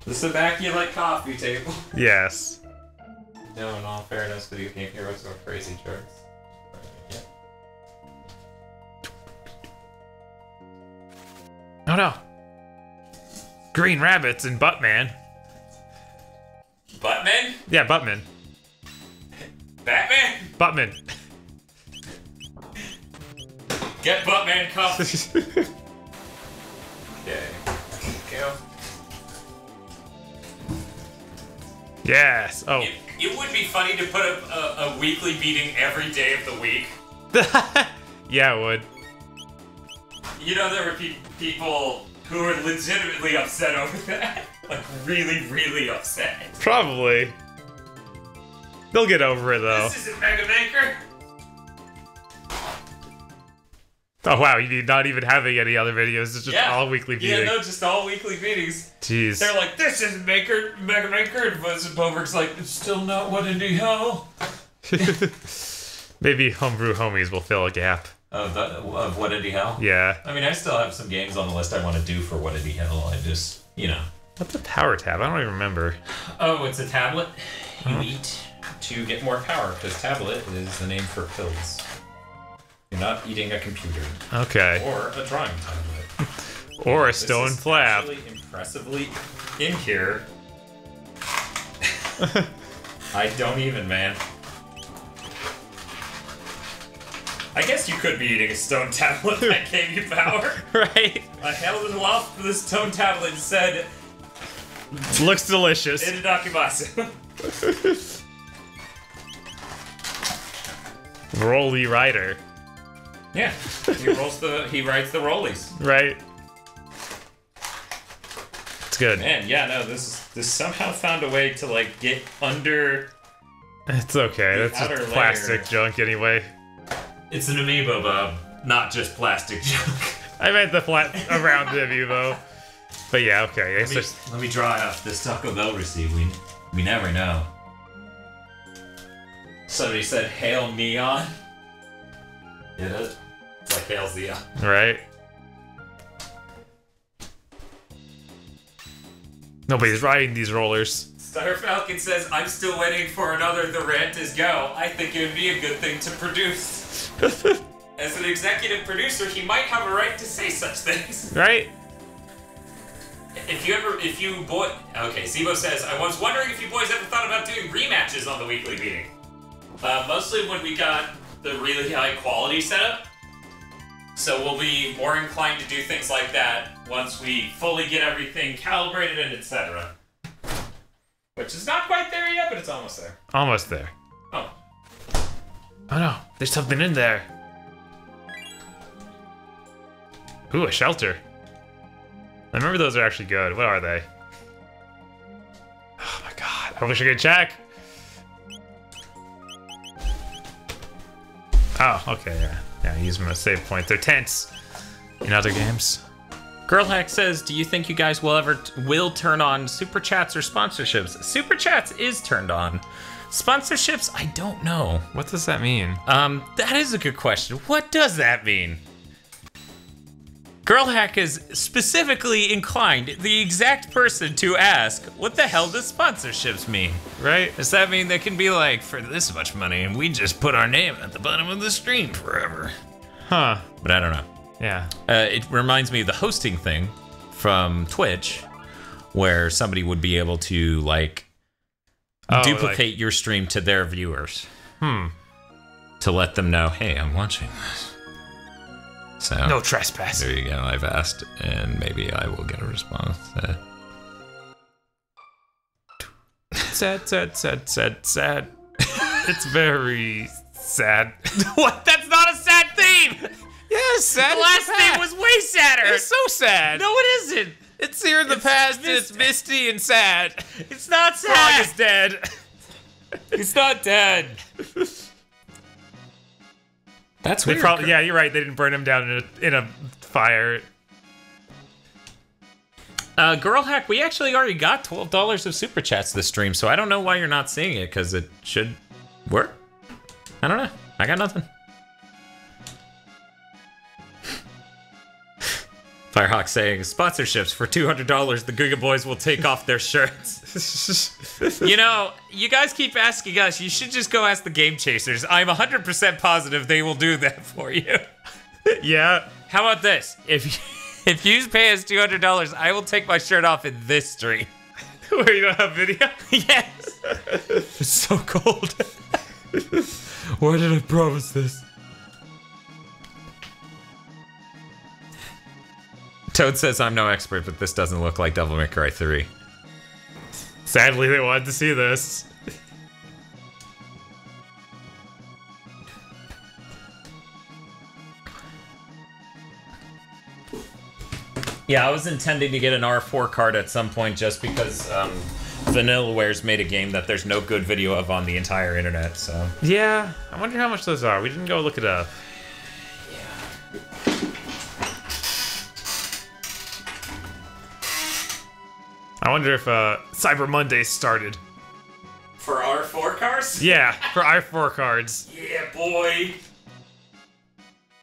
This immaculate coffee table. Yes. No, in all fairness, video game heroes are crazy jerks. Yeah. Oh no. Green rabbits and Buttman. Buttman? Yeah, Buttman. Batman? Buttman. Get Buttman coffee. Okay. Go. Yes. Oh. It would be funny to put a weekly beating every day of the week. Yeah, it would. You know, there were people who were legitimately upset over that. Like, really, really upset. Probably. They'll get over it, though. This isn't Mega Maker. Oh, wow, you're not even having any other videos. It's just all weekly beatings. Yeah, no, just all weekly beatings. Jeez. They're like, this isn't Mega Maker. And Bover's like, it's still not What in the Hell. Maybe Homebrew Homies will fill a gap. Of What in the Hell? Yeah. I mean, I still have some games on the list I want to do for What in the Hell. I just, you know. What's a power tab? I don't even remember. Oh, it's a tablet you eat to get more power, because tablet is the name for pills. You're not eating a computer. Okay. Or a drawing tablet. Or a stone flap. This is actually impressively in here. I don't even, man. I guess you could be eating a stone tablet that gave you power. Right? I held it aloft for the stone tablet and said... Looks delicious. Itadakimasu. Rolly Rider. Yeah, he writes the rollies. Right. It's good. Man, yeah, no, this somehow found a way to like get under. It's okay. The That's just outer plastic layer. junk anyway. It's an amiibo, Bob, not just plastic junk. I meant the flat around the amiibo. But yeah, okay. It's Let me dry off this Taco Bell receipt. We never know. Somebody said Hail Neon. Get it? It's like Hail Zeon. right. Nobody's riding these rollers. Star Falcon says, I'm still waiting for another The Rant Is Go. I think it would be a good thing to produce. As an executive producer, he might have a right to say such things. Right? Okay, Sibo says, I was wondering if you boys ever thought about doing rematches on the weekly meeting. Mostly when we got the really high quality setup. So we'll be more inclined to do things like that once we fully get everything calibrated and etc. Which is not quite there yet, but it's almost there. Almost there. Oh. Oh no, there's something in there. Ooh, a shelter. I remember those are actually good. What are they? Oh my god, I wish I could check. Oh, okay, yeah. Yeah, use them as save points. They're tents in other games. Girlhack says, do you think you guys will turn on super chats or sponsorships? Super chats is turned on. Sponsorships, I don't know. What does that mean? That is a good question. What does that mean? Girlhack is specifically inclined, the exact person to ask, what the hell does sponsorships mean? Right? Does that mean they can be like, for this much money, and we just put our name at the bottom of the stream forever? Huh. But I don't know. Yeah. It reminds me of the hosting thing from Twitch, where somebody would be able to, like, duplicate your stream to their viewers. To let them know, hey, I'm watching this. So, no trespass. There you go. I've asked, and maybe I will get a response. Sad. It's very sad. What? That's not a sad theme! Yes, sad. The last theme was way sadder! It's so sad. No, it isn't! It's here in the past, and it's misty and sad. It's not sad! Frog is dead. It's not dead. That's They weird. probably, yeah, you're right. They didn't burn him down in a fire. Girlhack, we actually already got $12 of super chats this stream, so I don't know why you're not seeing it, because it should work. I don't know. I got nothing. Firehawk saying, sponsorships for $200, the Giga Boys will take off their shirts. You know, you guys keep asking us, you should just go ask the Game Chasers. I'm 100% positive they will do that for you. Yeah. How about this? If If you pay us $200, I will take my shirt off in this stream. Where you don't have video? Yes. It's so cold. Why did I promise this? Toad says I'm no expert, but this doesn't look like Devil May Cry 3. Sadly, they wanted to see this. Yeah, I was intending to get an R4 card at some point just because Vanillaware's made a game that there's no good video of on the entire internet, so. Yeah, I wonder how much those are. We didn't go look it up. I wonder if Cyber Monday started. For R4 cars? Yeah, for R4 cards. Yeah, boy.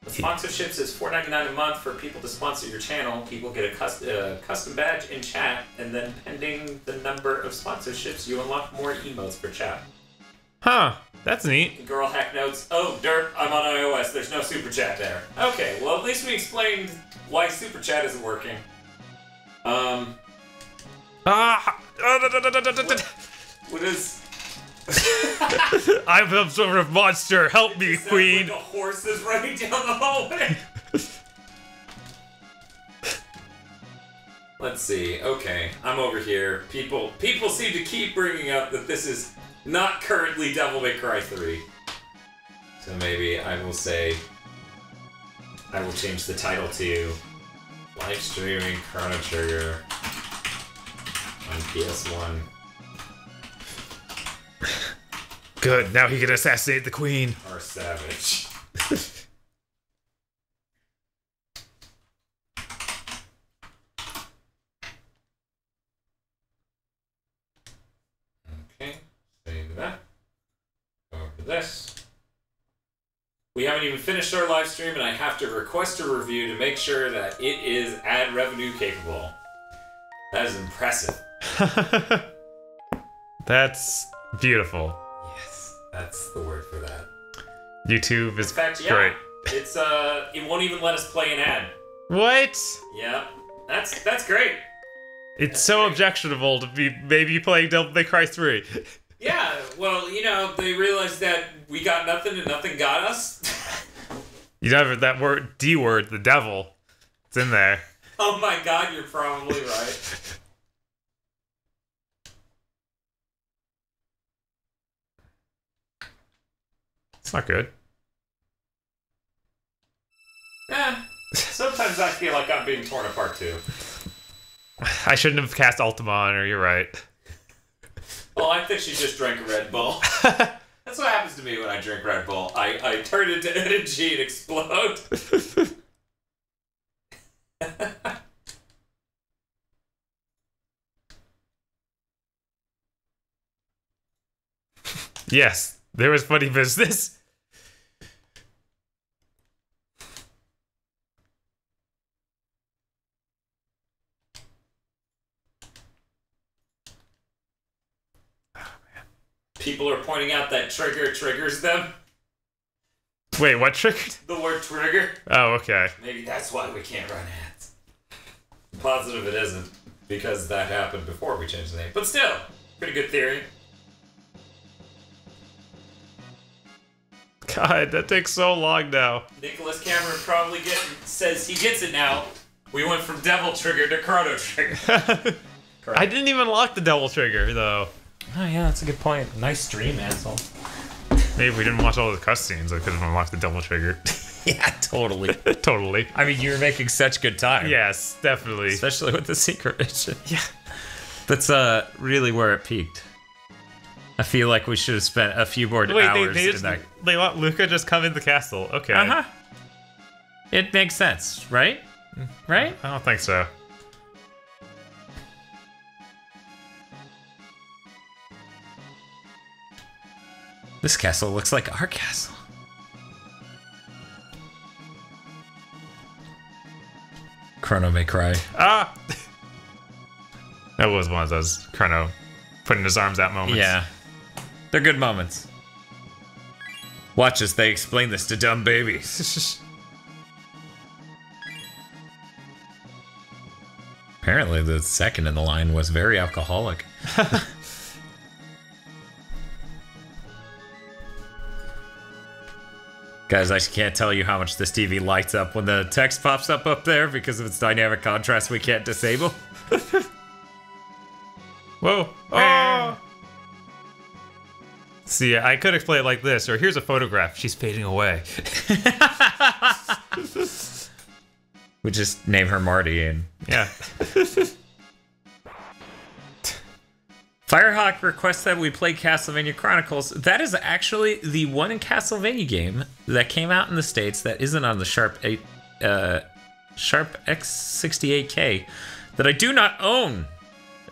The sponsorships is $4.99 a month for people to sponsor your channel. People get a custom badge in chat, and then pending the number of sponsorships, you unlock more emotes for chat. Huh, that's neat. Girl hack notes. Oh, derp, I'm on iOS. There's no super chat there. Okay, well, at least we explained why super chat isn't working. What is... I'm some sort of monster. Help me, Queen. Like a horse is running down the hallway. Let's see. Okay, I'm over here. People seem to keep bringing up that this is not currently Devil May Cry 3. So maybe I will say... I will change the title to Livestreaming Chrono Trigger on PS1. Good, now he can assassinate the Queen. Or Savage. Okay, save that. Go over to this. We haven't even finished our live stream, and I have to request a review to make sure that it is ad revenue capable. That is impressive. That's beautiful. Yes, that's the word for that. YouTube is In fact, yeah, great. It's it won't even let us play an ad. What? Yeah, that's great. It's so objectionable to be maybe playing Devil May Cry 3. Yeah, well, you know, they realized that we got nothing and nothing got us. You know that word, D word, the devil. It's in there. Oh my god, you're probably right. It's not good. Sometimes I feel like I'm being torn apart too. I shouldn't have cast Ultima on her, you're right. Well, I think she just drank a Red Bull. That's what happens to me when I drink Red Bull. I turn into energy and explode. Yes, there was funny business. People are pointing out that trigger triggers them. Wait, what triggered? The word trigger. Oh, okay. Maybe that's why we can't run ads. Positive it isn't, because that happened before we changed the name. But still, pretty good theory. God, that takes so long now. Nicholas Cameron probably says he gets it now. We went from Devil Trigger to Chrono Trigger. I didn't even lock the Devil Trigger, though. Oh yeah, that's a good point. Nice stream, asshole. Maybe if we didn't watch all the cutscenes, I could have unlocked the Devil Trigger. Yeah, totally. Totally. I mean, you were making such good time. Yes, definitely. Especially with the secret mission. Yeah. That's really where it peaked. I feel like we should have spent a few more hours in that. They let Luca just come in the castle. Okay. Uh-huh. It makes sense, right? Right? I don't think so. This castle looks like our castle. Chrono may cry. Ah! That was one of those Chrono putting his arms out moments. Yeah. They're good moments. Watch as they explain this to dumb babies. Apparently the second in the line was very alcoholic. Guys, I can't tell you how much this TV lights up when the text pops up there because of its dynamic contrast we can't disable. Whoa. Oh! See, I could explain it like this, or here's a photograph. She's fading away. We just name her Marty and... Yeah. Firehawk requests that we play Castlevania Chronicles. That is actually the one Castlevania game that came out in the States that isn't on the Sharp X68K that I do not own.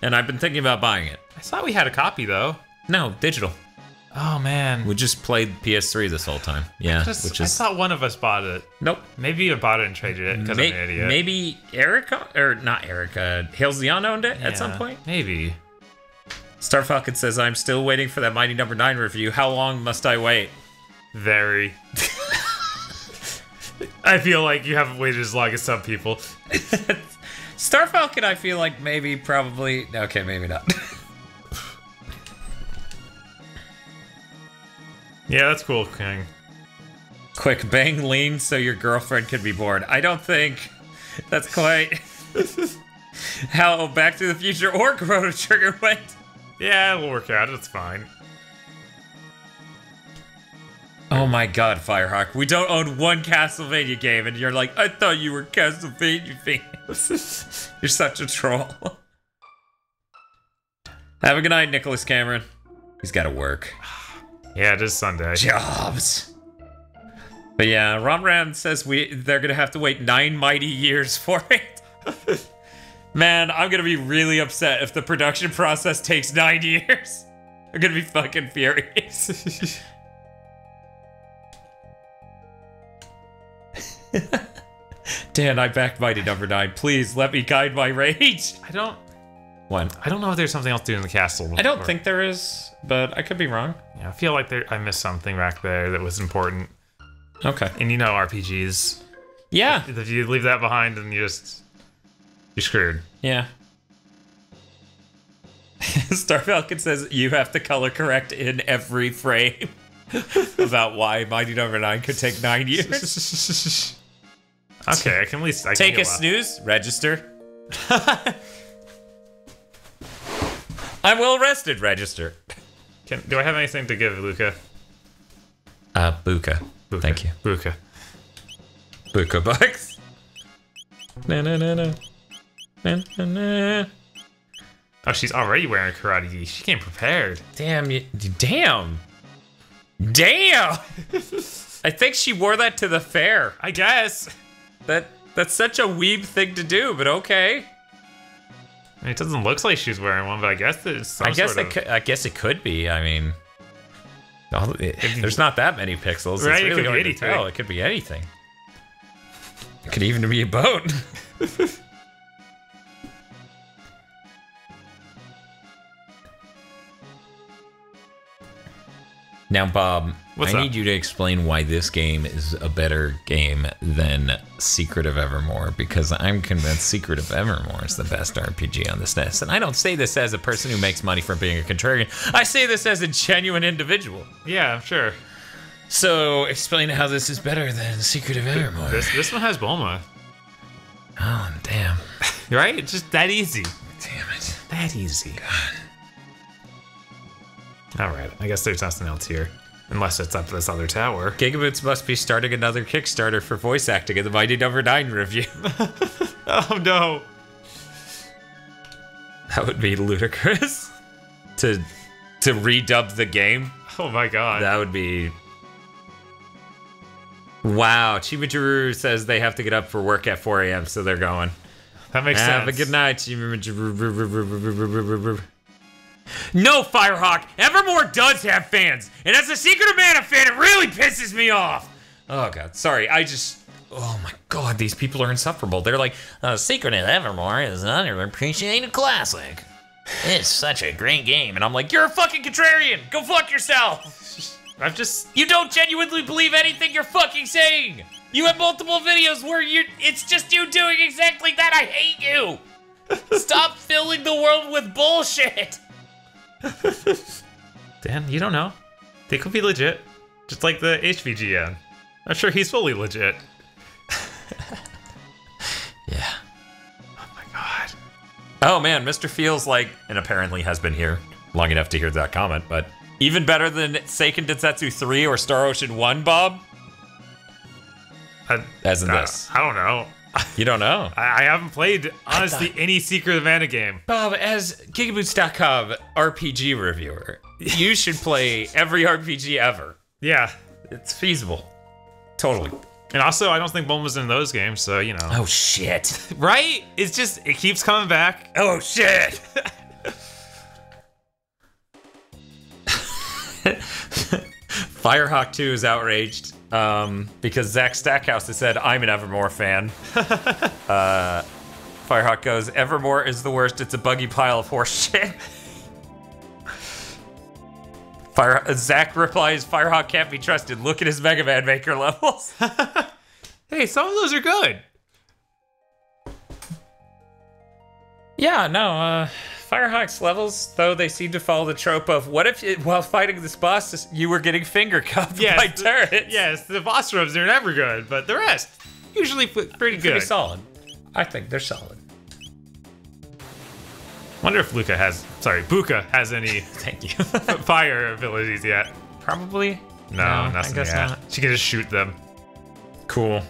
And I've been thinking about buying it. I thought we had a copy, though. No, digital. Oh, man. We just played PS3 this whole time. Yeah, I thought one of us bought it. Nope. Maybe you bought it and traded it because I'm an idiot. Maybe Erica, or not Erica, Halcyon owned it at some point? Maybe. Star Falcon says, I'm still waiting for that Mighty Number 9 review. How long must I wait? Very. I feel like you haven't waited as long as some people. Star Falcon, I feel like maybe, probably... Okay, maybe not. Yeah, that's cool, King. Quick, bang lean so your girlfriend can be bored. I don't think that's quite how Back to the Future or Chrono Trigger went. Yeah, it'll work out. It's fine. Oh my god, Firehawk. We don't own one Castlevania game, and you're like, I thought you were Castlevania fans. You're such a troll. Have a good night, Nicholas Cameron. He's got to work. Yeah, it is Sunday. Jobs. But yeah, Ram says they're gonna have to wait 9 mighty years for it. Man, I'm gonna be really upset if the production process takes 9 years. I'm gonna be fucking furious. Dan, I backed Mighty Number 9. Please let me guide my rage. I don't What? know if there's something else to do in the castle. I don't think there is, but I could be wrong. Yeah, I feel like I missed something back there that was important. Okay. And you know RPGs. Yeah. If you leave that behind, then you're screwed. Yeah. Star Falcon says you have to color correct in every frame about why Mighty Number 9 could take 9 years. Okay, I can at least take a snooze, register. I'm well rested, register. Do I have anything to give Luca? Buka. Thank you. Buka. Buka bucks. Na na na na. Na na na. Oh, she's already wearing a karate gi. She came prepared. Damn you! Damn! Damn! I think she wore that to the fair. I guess. That's such a weeb thing to do, but okay. I mean, it doesn't look like she's wearing one, but I guess it's some I guess sort of... I guess it could be. I mean, there's not that many pixels. Right, It's really it could be hard to anything. tell. It could be anything. It could even be a boat. Now, Bob, What's I up? need you to explain why this game is a better game than Secret of Evermore, because I'm convinced Secret of Evermore is the best RPG on this NES. And I don't say this as a person who makes money from being a contrarian. I say this as a genuine individual. Yeah, I'm sure. So, explain how this is better than Secret of Evermore. This one has Bulma. Oh, damn. Right? It's just that easy. Damn it. That easy. God. Alright, I guess there's nothing else here. Unless it's up this other tower. Gigaboots must be starting another Kickstarter for voice acting in the Mighty Number 9 review. Oh no. That would be ludicrous. To redub the game. Oh my god. That would be... Wow, Chimajuru says they have to get up for work at 4 a.m., so they're going. That makes sense. Have a good night, Chimajuru. No, Firehawk! Evermore does have fans! And as a Secret of Mana fan, it really pisses me off! Oh god, sorry, oh my god, these people are insufferable. They're like, Secret of Evermore is an underappreciated classic. It's such a great game. And I'm like, you're a fucking contrarian! Go fuck yourself! You don't genuinely believe anything you're fucking saying! You have multiple videos where it's just you doing exactly that. I hate you! Stop filling the world with bullshit. Dan, you don't know. They could be legit. Just like the HVGN. I'm sure he's fully legit. Yeah. Oh my god. Oh man, Mr. Feels like, and apparently has been here long enough to hear that comment, but even better than Seiken Densetsu 3 or Star Ocean 1, Bob? As in this. I don't know. You don't know? I haven't played, honestly, any Secret of Mana game. Bob, as Gigaboots.com RPG reviewer, you should play every RPG ever. Yeah. It's feasible. Totally. And also, I don't think Bulma's was in those games, so, you know. Oh, shit. Right? It's just, it keeps coming back. Oh, shit. Firehawk 2 is outraged because Zach Stackhouse has said, I'm an Evermore fan. Firehawk goes, Evermore is the worst. It's a buggy pile of horse shit. Zach replies, Firehawk can't be trusted. Look at his Mega Man Maker levels. Hey, some of those are good. Yeah, no, Firehawk's levels, though, they seem to follow the trope of, what if, while fighting this boss, you were getting finger cuffed by turrets? Yes, the boss rubs are never good, but the rest, usually pretty good. Pretty solid. I think they're solid. Wonder if Buka has any Thank you. fire abilities yet. Probably. No, nothing I guess yet. not. She can just shoot them. Cool.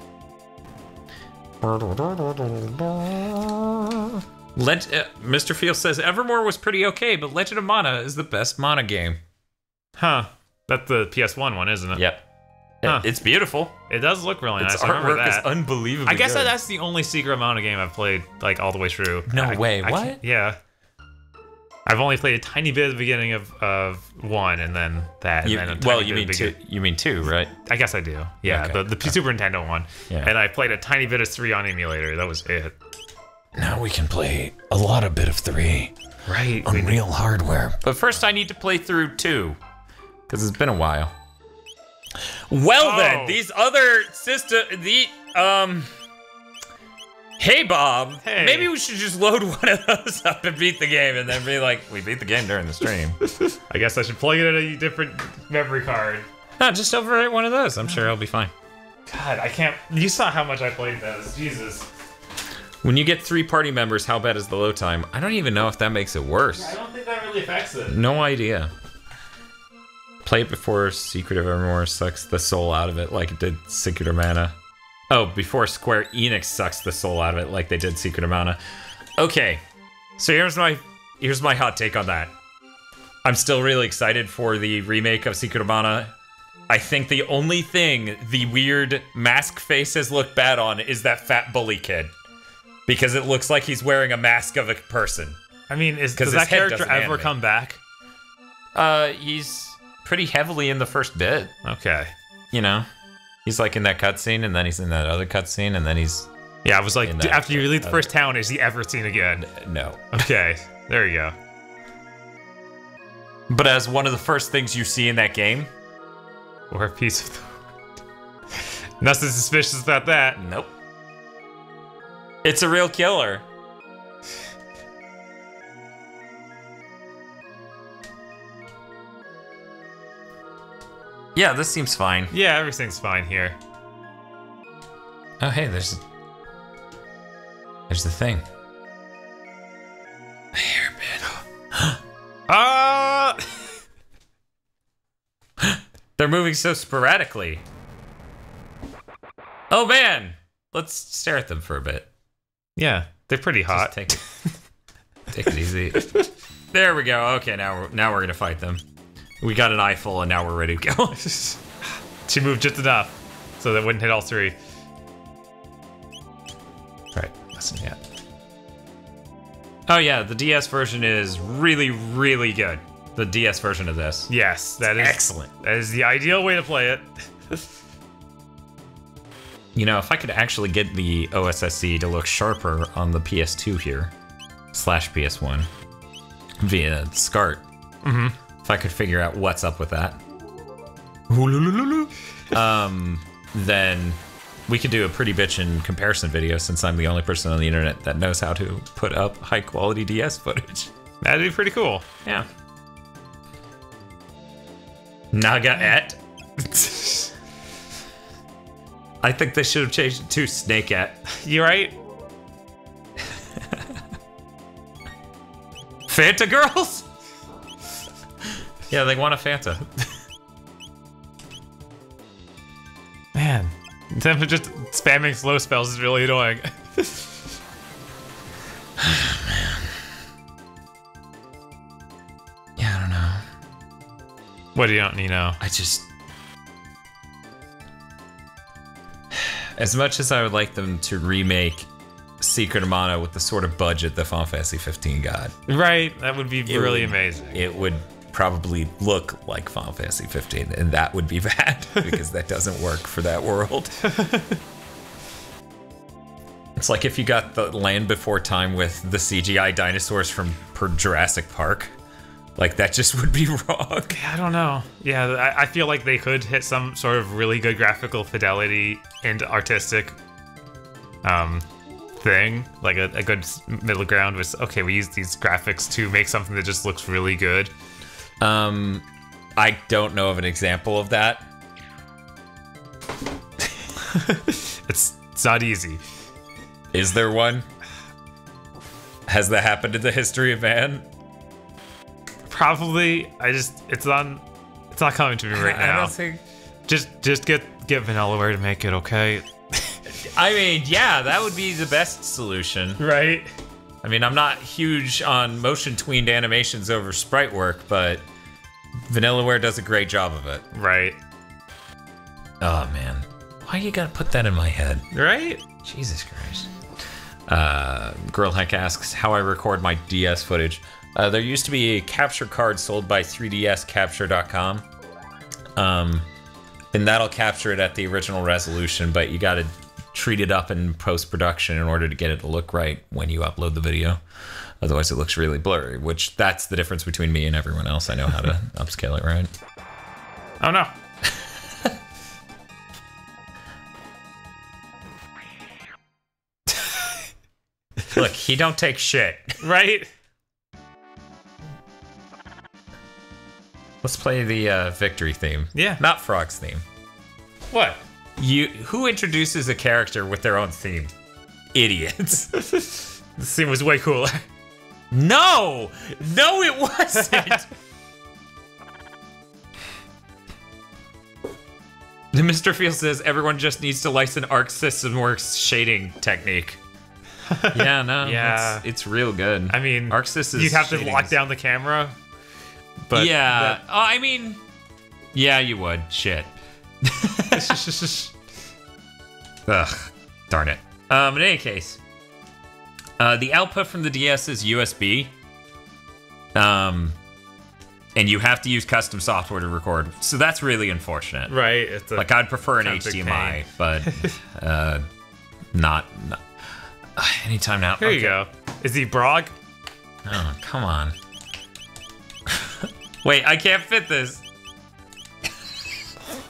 Mr. Field says, Evermore was pretty okay, but Legend of Mana is the best Mana game. Huh. That's the PS1 one, isn't it? Yep. Huh. It's beautiful. It does look really nice. Its I remember artwork is that. unbelievably I guess good. that's the only Secret Mana game I've played, like, all the way through. No way, what? Yeah. I've only played a tiny bit at the beginning of one, and then that. You, and then a well, tiny you bit mean at the two? You mean two, right? I guess I do. Yeah, Okay. the Super Nintendo one. Yeah. And I played a tiny bit of 3 on emulator. That was it. Now we can play a lot of bit of 3 Right. on real hardware. But first, I need to play through 2 because it's been a while. Well then, these other Hey Bob, Hey. maybe we should just load one of those up and beat the game, and then be like, we beat the game during the stream. I guess I should plug it in a different memory card. No, just overwrite one of those. I'm sure I'll be fine. God, I can't. You saw how much I played those. Jesus. When you get 3 party members, how bad is the load time? I don't even know if that makes it worse. I don't think that really affects it. No idea. Play it before Secret of Evermore sucks the soul out of it like it did Secret of Mana. Oh, before Square Enix sucks the soul out of it like they did Secret of Mana. Okay, so here's my hot take on that. I'm still really excited for the remake of Secret of Mana. I think the only thing the weird mask faces look bad on is that fat bully kid. Because it looks like he's wearing a mask of a person. I mean, does his that head character doesn't ever animate. come back? He's pretty heavily in the first bit. Okay. You know? He's like in that cutscene, and then he's in that other cutscene, and then he's... Yeah, I was like, in that after you leave the first town, is he ever seen again? No. Okay, there you go. But as one of the first things you see in that game... Or a piece of the wood. Nothing suspicious about that. Nope. It's a real killer. Yeah, this seems fine. Yeah, everything's fine here. Oh, hey, there's the thing. A hairbit. They're moving so sporadically. Oh man, let's stare at them for a bit. Yeah, they're pretty hot. Just take it easy. There we go. Okay, now we're gonna fight them. We got an eye full, and now we're ready to go. She moved just enough so that wouldn't hit all 3. Right, listen yet. Oh yeah, the DS version is really, really good. The DS version of this. Yes, that is excellent. That is the ideal way to play it. You know, if I could actually get the OSSC to look sharper on the PS2 here, /PS1, via SCART. Mm-hmm. If I could figure out what's up with that, then we could do a pretty bitchin' comparison video since I'm the only person on the internet that knows how to put up high quality DS footage. That'd be pretty cool. Yeah. Naga-et. I think they should have changed it to Snake-et. You right? Fanta girls? Yeah, they want a Fanta. Man, them just spamming slow spells is really annoying. Man. Yeah, I don't know. What do you know? I just... As much as I would like them to remake Secret of Mana with the sort of budget that Final Fantasy 15 got. Right, that would be really amazing. It would probably look like Final Fantasy 15, and that would be bad, because that doesn't work for that world. It's like if you got the Land Before Time with the CGI dinosaurs from Jurassic Park. Like, that just would be wrong. I don't know. Yeah, I feel like they could hit some sort of really good graphical fidelity and artistic thing. Like a good middle ground was, okay, we use these graphics to make something that just looks really good. I don't know of an example of that. It's not easy. Is there one? Has that happened in the history of man? Probably. It's not coming to me right now. I don't think. Just get Vanillaware to make it, okay? I mean, yeah, that would be the best solution. Right? I mean, I'm not huge on motion-tweened animations over sprite work, but Vanillaware does a great job of it. Right. Oh, man. Why you gotta put that in my head? Right? Jesus Christ. Girlhack asks how I record my DS footage. There used to be a capture card sold by 3dscapture.com. And that'll capture it at the original resolution, but you gotta treat it up in post-production in order to get it to look right when you upload the video. Otherwise it looks really blurry, which that's the difference between me and everyone else. I know how to upscale it right. Oh no. Look, he don't take shit. Right? Let's play the victory theme. Yeah. Not Frog's theme. What? Who introduces a character with their own theme? Idiots. This theme was way cooler. No! No, it wasn't! The Mr. Field says everyone just needs to license Arc System Works shading technique. Yeah, no. Yeah. It's real good. I mean, Arc System you'd have to lock down the camera. But yeah. I mean, yeah, you would. Shit. Ugh, darn it. In any case, the output from the DS is USB. And you have to use custom software to record, so that's really unfortunate. Right. It's like, I'd prefer an HDMI, but not anytime now. Here you go. Is he Brog? Oh, come on. Wait, I can't fit this.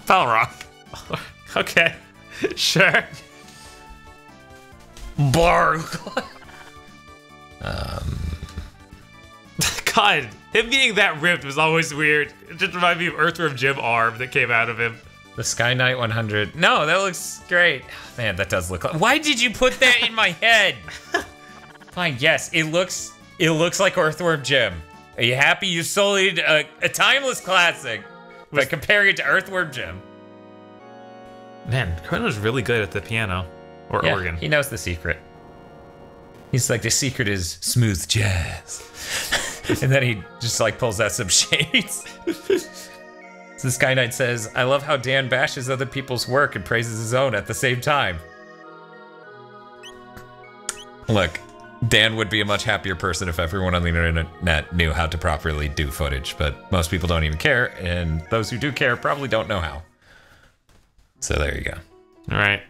Balrog. Okay. Sure. Barg. God, him being that ripped was always weird. It just reminded me of Earthworm Jim arm that came out of him. The Sky Knight 100. No, that looks great. Man, that does look like... Why did you put that in my head? Fine, yes, it looks like Earthworm Jim. Are you happy you sold a timeless classic by comparing it to Earthworm Jim? Man, Chrono's really good at the piano. Or organ. He knows the secret. He's like, the secret is smooth jazz. And then he just like pulls out some shades. So Sky Knight says, I love how Dan bashes other people's work and praises his own at the same time. Look, Dan would be a much happier person if everyone on the internet knew how to properly do footage, but most people don't even care, and those who do care probably don't know how. So there you go. All right.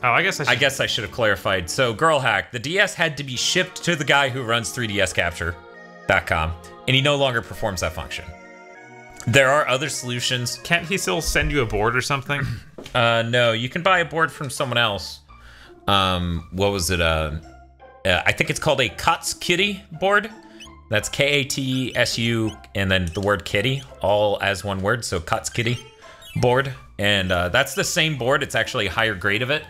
Oh, I guess I should have clarified. So, Girl Hack, the DS had to be shipped to the guy who runs 3dscapture.com, and he no longer performs that function. There are other solutions. Can't he still send you a board or something? No, you can buy a board from someone else. What was it? I think it's called a Kat's Kitty board. That's Katsu and then the word kitty, all as one word. So Kat's Kitty board. And that's the same board. It's actually a higher grade of it,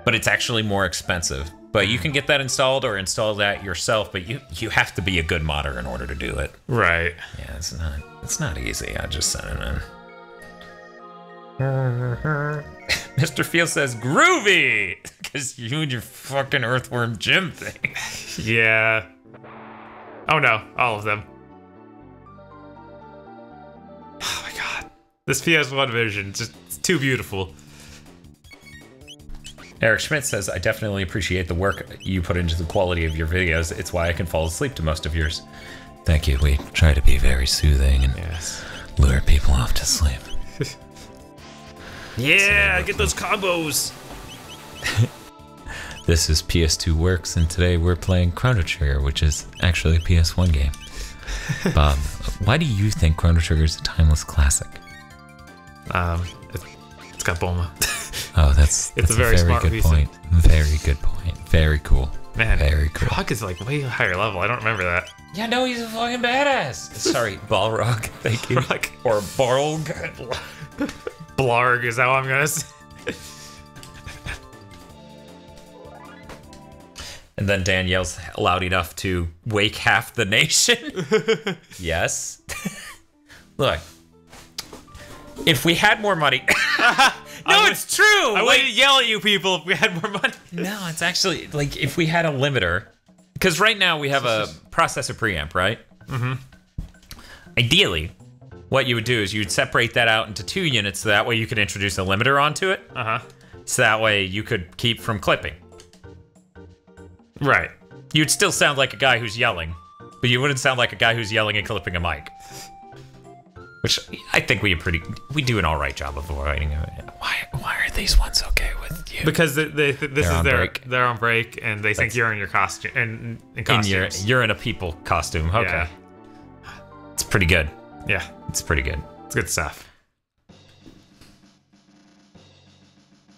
but it's actually more expensive. But you can get that installed or install that yourself, but you have to be a good modder in order to do it. Right. Yeah, it's not easy. I just sent it in. Mr. Field says groovy because you and your fucking earthworm gym thing. Yeah. Oh no, all of them. Oh my god. This PS1 version, just it's too beautiful. Eric Schmidt says, I definitely appreciate the work you put into the quality of your videos. It's why I can fall asleep to most of yours. Thank you. We try to be very soothing and lure people off to sleep. Yeah, get those combos. This is PS2 Works, and today we're playing Chrono Trigger, which is actually a PS1 game. Bob, why do you think Chrono Trigger is a timeless classic? It's got Bulma. Oh, that's a very smart good piece point. Very good point. Very cool. Man, very cool. Brock is like way higher level. I don't remember that. Yeah, no, he's a fucking badass. Sorry, Balrog. Thank you. Or Barlg. Blarg is how I'm gonna say. And then Dan yells loud enough to wake half the nation. Yes. Look, if we had more money. No, it's true. I wouldn't yell at you people if we had more money. No, it's actually like if we had a limiter, because right now we have a processor preamp, right? Mm-hmm. Ideally, what you would do is you'd separate that out into 2 units, so that way you could introduce a limiter onto it. So that way you could keep from clipping. Right. You'd still sound like a guy who's yelling, but you wouldn't sound like a guy who's yelling and clipping a mic. Which I think we do an all right job of avoiding. Why are these ones okay with you? Because they're on break and they think you're in your costume in costumes. You're in a people costume. Okay, yeah. It's pretty good. Yeah, it's pretty good. It's good stuff.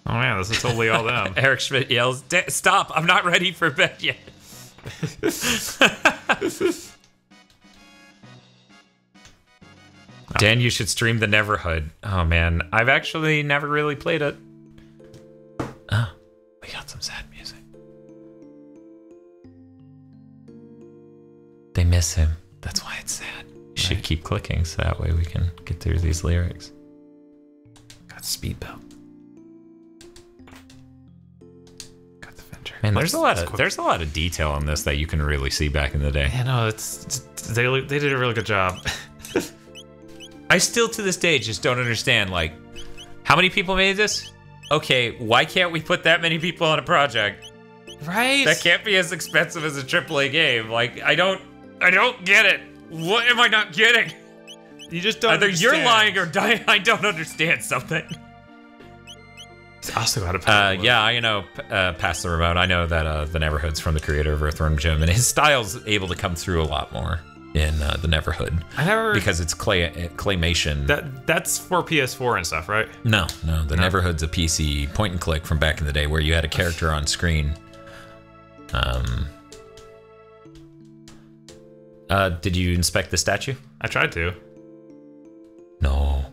Oh man, this is totally all them. Eric Schmidt yells, "Stop! I'm not ready for bed yet." Dan, you should stream the Neverhood. Oh man, I've actually never really played it. Oh, we got some sad music. They miss him. That's why it's sad. You should keep clicking so that way we can get through these lyrics. Got speed belt. Got the Fender. Man, there's a lot of detail on this that you can really see back in the day. Yeah, no, they did a really good job. I still to this day just don't understand, like, how many people made this? Okay, why can't we put that many people on a project? Right? That can't be as expensive as a AAA game. Like, I don't get it. What am I not getting? You just don't Either understand. you're lying or I don't understand something. He's also got a yeah, I know, past the remote, I know that the Neverhood's from the creator of Earthworm Jim, and his style's able to come through a lot more in the Neverhood. Because it's claymation. That's for PS4 and stuff, right? No, the Neverhood's a PC point and click from back in the day where you had a character on screen. Did you inspect the statue? I tried to. No.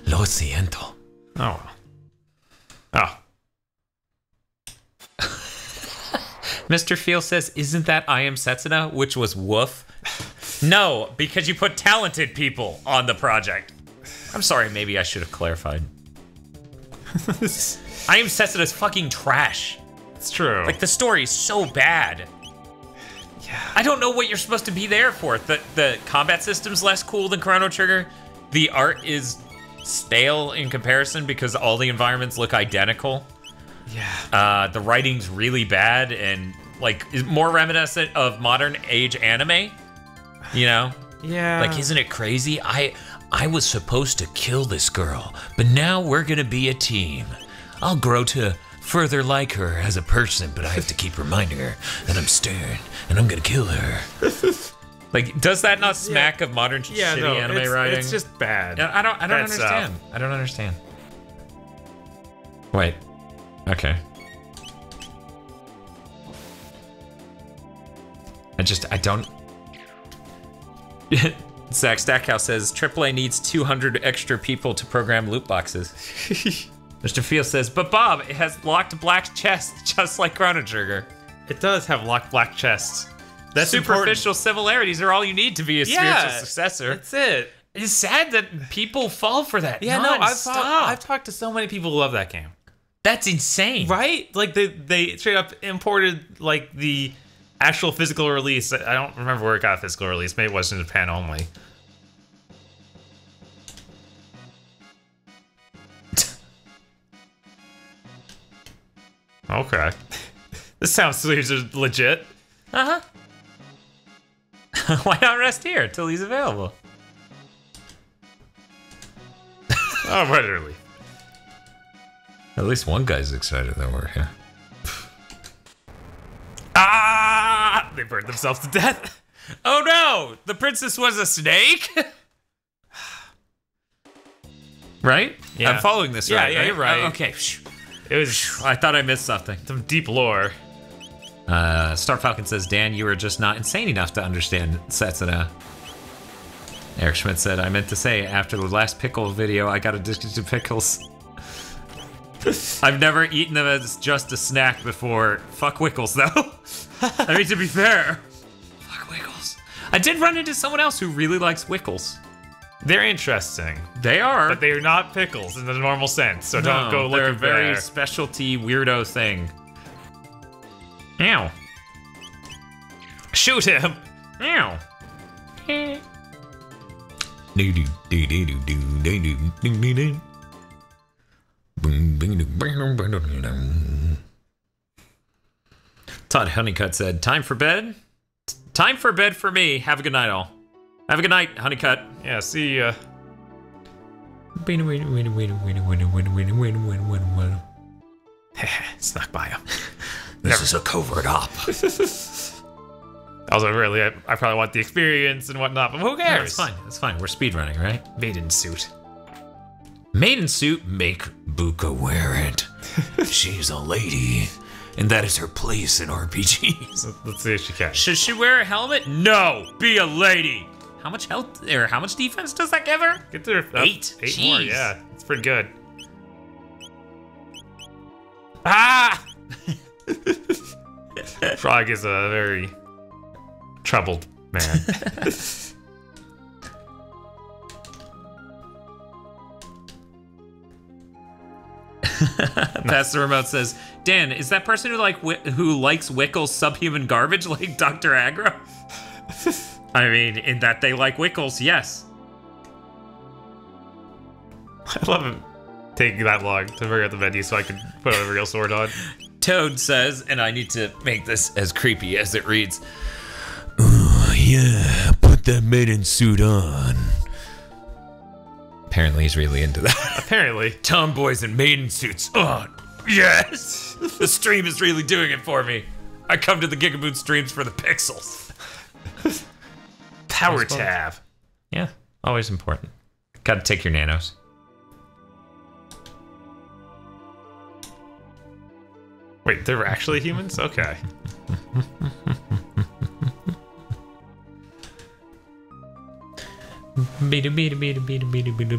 Lo siento. Oh. Oh. Mr. Field says, isn't that I Am Setsuna, which was woof? No, because you put talented people on the project. I'm sorry, maybe I should have clarified. I Am Setsuna's fucking trash. It's true. Like, the story is so bad. Yeah. I don't know what you're supposed to be there for. The combat system's less cool than Chrono Trigger. The art is stale in comparison because all the environments look identical. Yeah. The writing's really bad and like is more reminiscent of modern age anime. You know? Yeah. Like, isn't it crazy? I was supposed to kill this girl, but now we're gonna be a team. I'll grow to further like her as a person, but I have to keep reminding her that I'm stern and I'm gonna kill her. Like, does that not smack of modern shitty anime writing? It's just bad. I don't understand. I don't understand. Wait. Okay. I don't... Zach Stackhouse says, AAA needs 200 extra people to program loot boxes. Mr. Field says, but Bob, it has locked black chests just like Chrono Trigger. It does have locked black chests. That's superficial important. similarities are all you need to be a spiritual successor. That's it. It's sad that people fall for that. Yeah, non-stop. I've talked to so many people who love that game. That's insane. Right? Like, they straight up imported, like, the actual physical release. I don't remember where it got a physical release. Maybe it was in Japan only. Okay. This sounds legit. Uh-huh. Why not rest here until he's available? Oh, literally. At least one guy's excited that we're here. Ah! They burned themselves to death. Oh no! The princess was a snake? Right? Yeah. I'm following this right. Yeah, right? you're right. Oh, okay. It was I thought I missed something. some deep lore. Star Falcon says, Dan, you are just not insane enough to understand Setsuna. Eric Schmidt said, I meant to say, after the last pickle video, I got addicted to pickles. I've never eaten them as just a snack before. Fuck Wickles, though. I mean, to be fair. Fuck Wickles. I did run into someone else who really likes Wickles. They're interesting, They are. but they are not pickles in the normal sense, so don't go they're a looking very there. specialty weirdo thing. Ow. Shoot him! Ow. Todd Honeycutt said, time for bed? Time for bed for me. Have a good night, all. Have a good night, Honeycutt. Yeah, see ya. Snuck by him. This is a covert op. Also, really, I probably want the experience and whatnot, but who cares? It's fine. It's fine. We're speedrunning, right? Maiden suit. Maiden suit, make Buka wear it. She's a lady, and that is her place in RPGs. Let's see if she can. Should she wear a helmet? No, be a lady. How much health or how much defense does that give her? Get there. 8. 8 more, Jeez. yeah. It's pretty good. Ah! Frog is a very troubled man. Pastor Remote says, Dan, is that person who likes Wickles subhuman garbage like Dr. Aggro? I mean, in that they like Wickles, yes. I love it taking that long to figure out the menu so I can put a real sword on. Toad says, and I need to make this as creepy as it reads, Yeah, put that maiden suit on. apparently he's really into that. Apparently. Tomboys in maiden suits on. Yes! The stream is really doing it for me. I come to the Gigaboot streams for the pixels. Power tab. Yeah, always important. Gotta take your nanos. Wait, they were actually humans? Okay.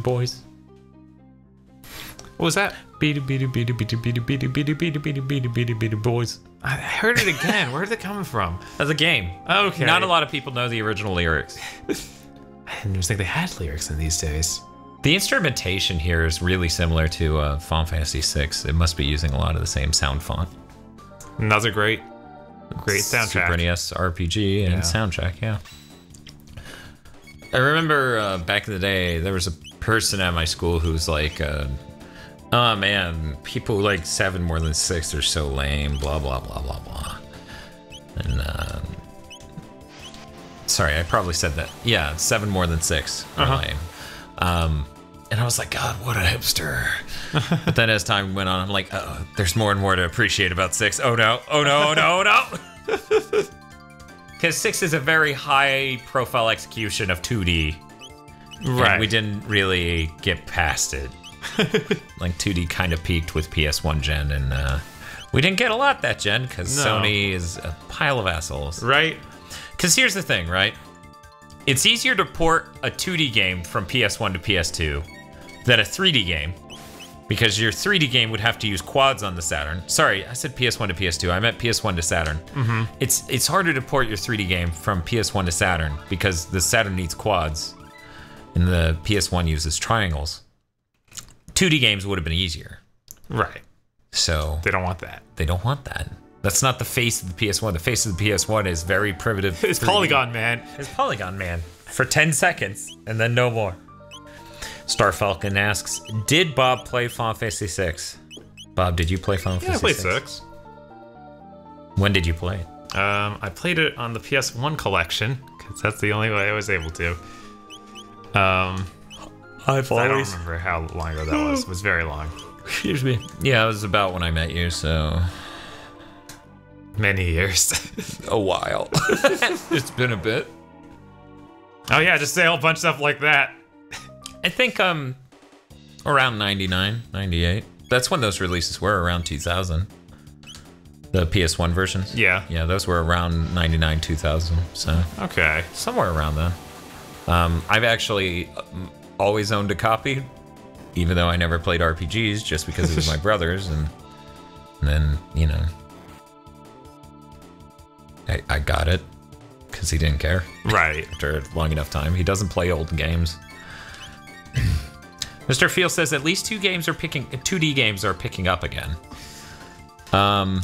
Boys. What was that? Boys. I heard it again. Where did it come from? As a game. Okay. Not a lot of people know the original lyrics. I didn't even think they had lyrics in these days. The instrumentation here is really similar to Final Fantasy VI. It must be using a lot of the same sound font. Another great soundtrack. Super NES RPG and Yeah. soundtrack, yeah. I remember back in the day, there was a person at my school who's like, oh man, people who like 7 more than 6 are so lame, blah, blah, blah, blah, blah. And, sorry, I probably said that. Yeah, 7 more than 6 are lame. And I was like, God, what a hipster. But then as time went on, I'm like, oh, there's more and more to appreciate about 6. Oh no, oh no, oh no, oh no. Because 6 is a very high profile execution of 2D. Right. And we didn't really get past it. Like 2D kind of peaked with PS1 gen, and we didn't get a lot that gen because Sony is a pile of assholes. Right? Because here's the thing, right? It's easier to port a 2D game from PS1 to PS2 than a 3D game, because your 3D game would have to use quads on the Saturn. Sorry, I said PS1 to PS2. I meant PS1 to Saturn. Mm-hmm. It's harder to port your 3D game from PS1 to Saturn because the Saturn needs quads and the PS1 uses triangles. 2D games would have been easier. Right. So they don't want that. They don't want that. That's not the face of the PS1. The face of the PS1 is very primitive. It's 3D. Polygon Man. It's Polygon Man for 10 seconds and then no more. Star Falcon asks, did Bob play Final Fantasy 6? Bob, did you play Final Fantasy 6? Yeah, I played 6. When did you play it? I played it on the PS1 collection, because that's the only way I was able to. I don't remember how long ago that was. It was very long. Excuse me. Yeah, it was about when I met you, so... Many years. A while. It's been a bit. Oh yeah, just say a whole bunch of stuff like that. I think around 99, 98. That's when those releases were, around 2000. The PS1 versions. Yeah. Yeah, those were around 99, 2000. So okay, somewhere around then. I've actually always owned a copy, even though I never played RPGs, just because it was my brother's, and then, you know, I got it because he didn't care. Right. After a long enough time. He doesn't play old games. Mr. Field says at least 2D games are picking up again. I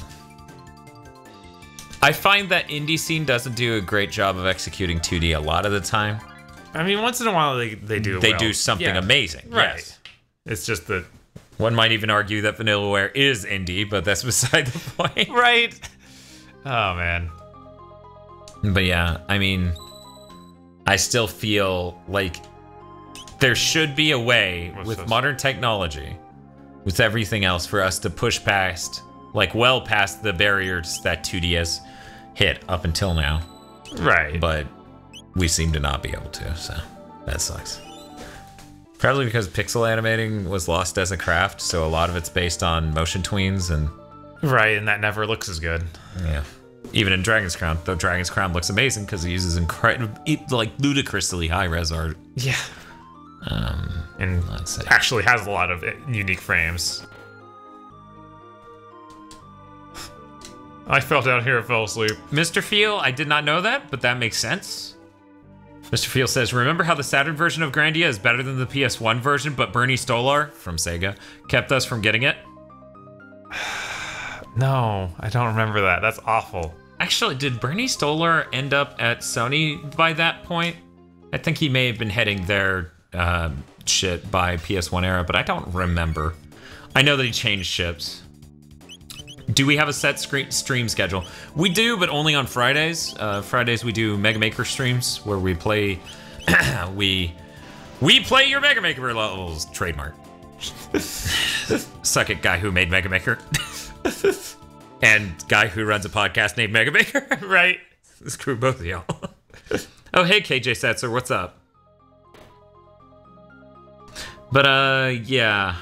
find that indie scene doesn't do a great job of executing 2D a lot of the time. I mean, once in a while they do. They do something amazing. Right. Yes. It's just that one might even argue that Vanillaware is indie, but that's beside the point. Right. Oh man. But yeah, I mean, I still feel like there should be a way with modern technology, with everything else, for us to push past, like well past the barriers that 2D has hit up until now. Right. But we seem to not be able to, so that sucks. Probably because pixel animating was lost as a craft, so a lot of it's based on motion tweens and... Right, and that never looks as good. Yeah. Even in Dragon's Crown, though Dragon's Crown looks amazing because it uses like ludicrously high-res art. Yeah. And actually has a lot of unique frames. I fell down here and fell asleep. Mr. Feel, I did not know that, but that makes sense. Mr. Feel says, remember how the Saturn version of Grandia is better than the PS1 version, but Bernie Stolar, from Sega, kept us from getting it? No, I don't remember that. That's awful. Actually, did Bernie Stolar end up at Sony by that point? I think he may have been heading their shit by PS1 era, but I don't remember. I know that he changed ships. Do we have a set stream schedule? We do, but only on Fridays. Fridays we do Mega Maker streams where we play we play your Mega Maker levels. Trademark. Suck it, guy who made Mega Maker. And guy who runs a podcast named Mega Maker. Right. Screw both of y'all. Oh, hey, KJ Setzer, what's up? But, yeah.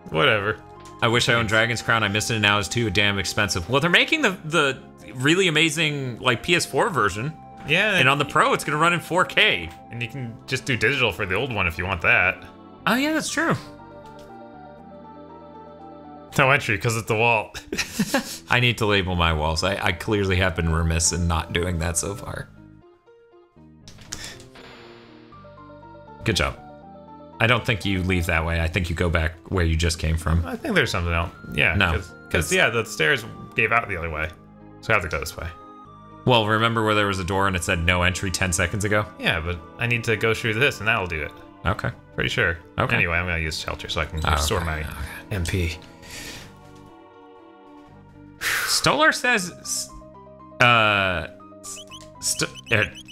Whatever. I wish I owned Dragon's Crown. I missed it, and now it's too damn expensive. Well, they're making the really amazing, like, PS4 version. Yeah. And on the Pro, it's going to run in 4K. And you can just do digital for the old one if you want that. Oh, yeah, that's true. No entry, because it's the wall. I need to label my walls. I clearly have been remiss in not doing that so far. Good job. I don't think you leave that way. I think you go back where you just came from. I think there's something else. Yeah. No. Because, yeah, the stairs gave out the other way. So I have to go this way. Well, remember where there was a door and it said no entry 10 seconds ago? Yeah, but I need to go through this and that'll do it. Okay. Pretty sure. Okay. Anyway, I'm going to use shelter so I can restore my MP. Stolar says...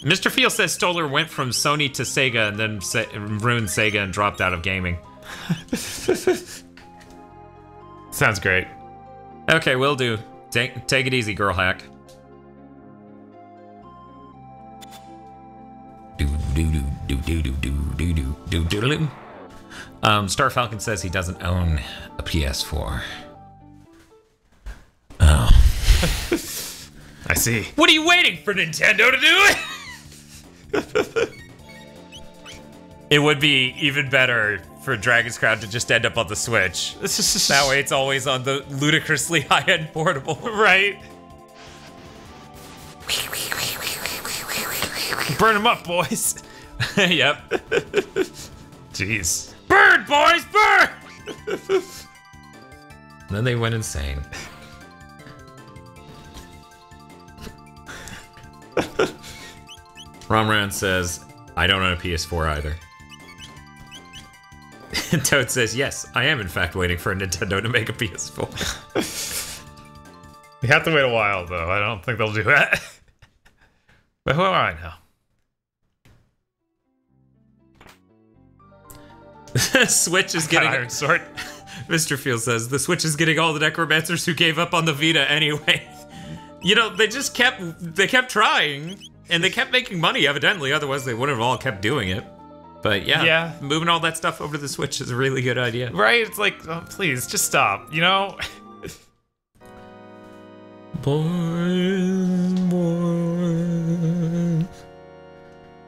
Mr. Field says Stolar went from Sony to Sega and then ruined Sega and dropped out of gaming. Sounds great. Okay, will do. Take it easy, girl hack. Star Falcon says he doesn't own a PS4. Oh. I see. What are you waiting for Nintendo to do it? It would be even better for Dragon's Crown to just end up on the Switch. That way it's always on the ludicrously high-end portable. Right? Burn them up, boys. Yep. Jeez. Burn, boys, burn! Then they went insane. Romran says, I don't own a PS4 either. Toad says, yes, I am in fact waiting for Nintendo to make a PS4. We have to wait a while, though. I don't think they'll do that. But who am I now? Switch is getting Iron Sword. Mr. Field says the Switch is getting all the necromancers who gave up on the Vita anyway. You know, they kept trying, and they kept making money, evidently, otherwise they wouldn't have all kept doing it. But yeah, moving all that stuff over to the Switch is a really good idea. Right? It's like, oh, please, just stop, you know? Boys.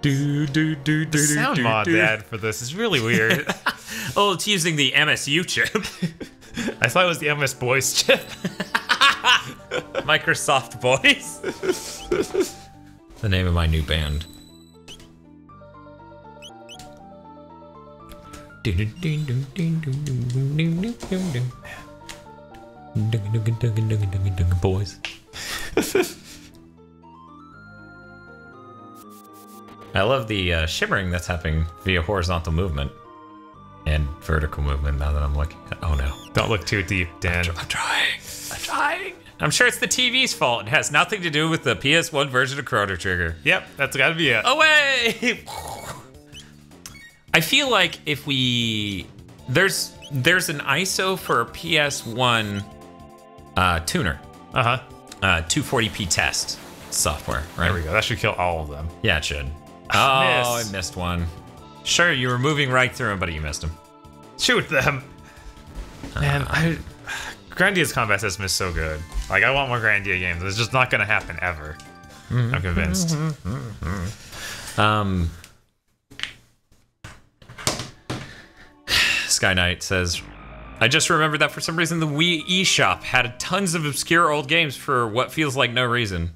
The sound mod they had for this is really weird. Oh, it's using the MSU chip. I thought it was the MS Boys chip. Microsoft Boys. The name of my new band. Boys. I love the shimmering that's happening via horizontal movement and vertical movement now that I'm looking at. Oh no. Don't look too deep, Dan. I'm trying. I'm sure it's the TV's fault. It has nothing to do with the PS1 version of Chrono Trigger. Yep, that's gotta be it. Away! I feel like if we... There's an ISO for PS1 tuner. 240p test software, right? There we go. That should kill all of them. Yeah, it should. Oh, I missed one. Sure, you were moving right through him, but you missed him. Shoot them! Man, Grandia's combat system is so good. Like, I want more Grandia games. It's just not gonna happen ever. I'm convinced. Sky Knight says, I just remembered that for some reason the Wii eShop had tons of obscure old games for what feels like no reason.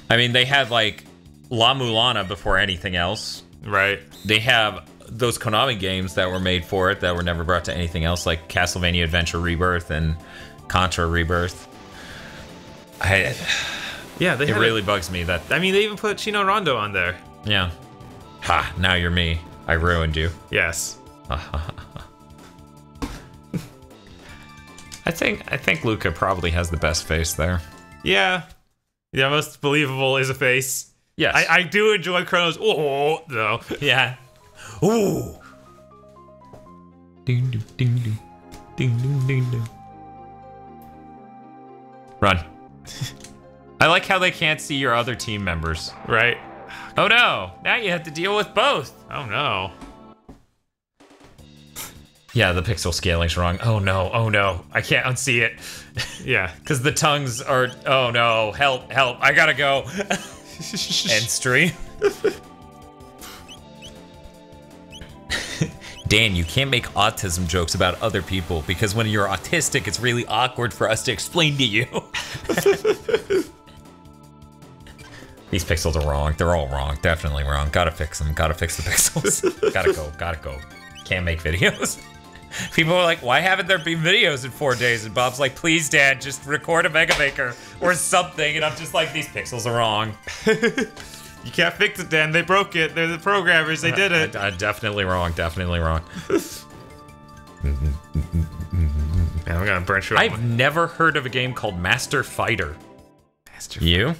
I mean, they had like La Mulana before anything else. Right. They have those Konami games that were made for it that were never brought to anything else, like Castlevania Adventure Rebirth and Contra Rebirth. Yeah, it really bugs me that... I mean, they even put Chino Rondo on there. Yeah. Ha, now you're me. I ruined you. Yes. I think Luca probably has the best face there. Yeah. Yeah, most believable is a face. Yes. I do enjoy Chrono's though. Yeah. Ooh. Ding ding ding ding. Ding ding ding ding. Run. I like how they can't see your other team members. Right. Oh no, now you have to deal with both. Oh no. Yeah, the pixel scaling's wrong. Oh no, I can't unsee it. Yeah. Because the tongues are, oh no, help, I gotta go. End stream. Dan, you can't make autism jokes about other people because when you're autistic, it's really awkward for us to explain to you. These pixels are wrong. They're all wrong. Definitely wrong. Gotta fix them. Gotta fix the pixels. Gotta go. Can't make videos. People are like, why haven't there been videos in 4 days? And Bob's like, please, Dad, just record a Mega Maker or something. And I'm just like, these pixels are wrong. You can't fix it, Dan. They broke it. They're the programmers. They did it. Definitely wrong. Definitely wrong. Man, I'm gonna burn through. I've never heard of a game called Master Fighter. You?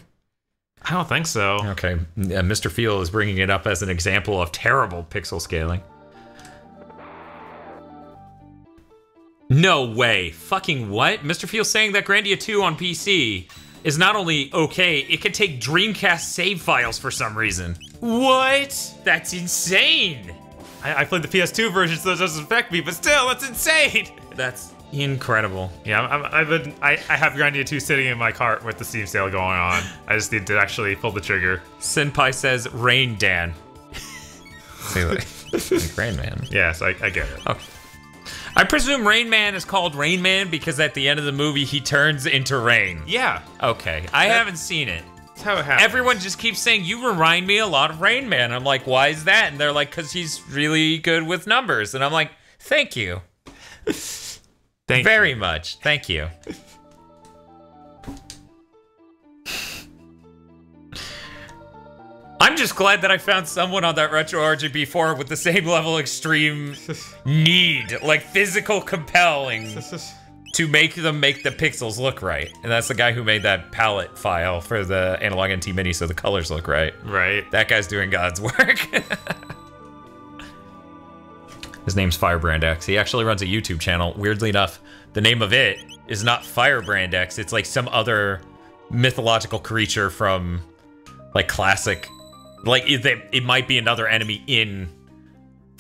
I don't think so. Okay. Mr. Field is bringing it up as an example of terrible pixel scaling. No way. Fucking what? Mr. Field's saying that Grandia 2 on PC is not only okay, it can take Dreamcast save files for some reason. What? That's insane. I played the PS2 version, so it doesn't affect me, but still, that's insane! That's incredible. Yeah, I have Grandia 2 sitting in my cart with the Steam sale going on. I just need to actually pull the trigger. Senpai says Rain Dan. See, like Rain Man. Yes, I get it. Okay. I presume Rain Man is called Rain Man because at the end of the movie he turns into rain. Yeah. Okay, I haven't seen it. That's how it happens. Everyone just keeps saying, you remind me a lot of Rain Man. I'm like, why is that? And they're like, because he's really good with numbers. And I'm like, thank you. Thank Very you. much. Thank you. I'm just glad that I found someone on that Retro RGB forum with the same level of extreme need, like physical compelling, to make the pixels look right. And that's the guy who made that palette file for the Analog NT Mini so the colors look right. Right. That guy's doing God's work. His name's Firebrand X. He actually runs a YouTube channel. Weirdly enough, the name of it is not Firebrand X. It's like some other mythological creature from like classic. Like it might be another enemy in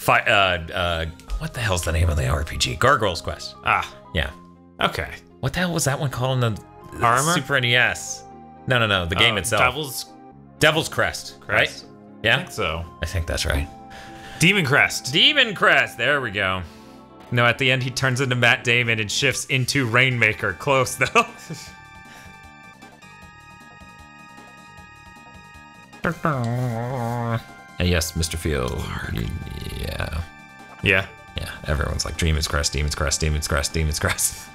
what the hell's the name of the RPG? Gargoyle's Quest. Ah, yeah. Okay. What the hell was that one called in the Armor? Super NES? No, the game itself. Devil's Crest, right? Yeah? I think so. I think that's right. Demon Crest. Demon Crest, there we go. No, at the end he turns into Matt Damon and shifts into Rainmaker. Close though. And yes, Mr. Field. Yeah. Yeah. Yeah, everyone's like, Demon's Crest, Demon's Crest, Demon's Crest, Demon's Crest.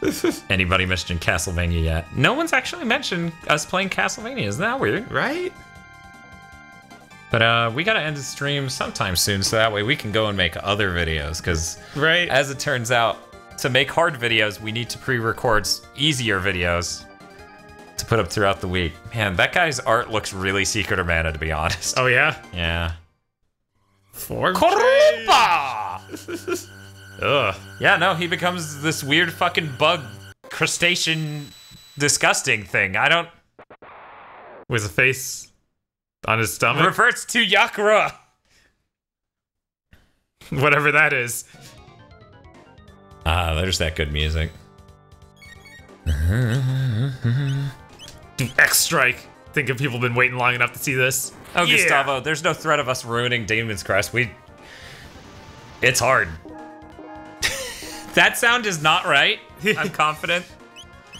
Anybody mentioned Castlevania yet? No one's actually mentioned us playing Castlevania. Isn't that weird? Right? But we gotta end the stream sometime soon, so that way we can go and make other videos, because right, as it turns out, to make hard videos, we need to pre-record easier videos to put up throughout the week. Man, that guy's art looks really Secret of Mana, to be honest. Oh, yeah? Yeah. For Korupa! Ugh. Yeah, no, he becomes this weird fucking bug, crustacean, disgusting thing. I don't... With a face on his stomach? Reverts to Yakura! Whatever that is. Ah, there's that good music. X-Strike. Think if people have been waiting long enough to see this. Oh, yeah. Gustavo, there's no threat of us ruining Demon's Crest. It's hard. That sound is not right. I'm confident.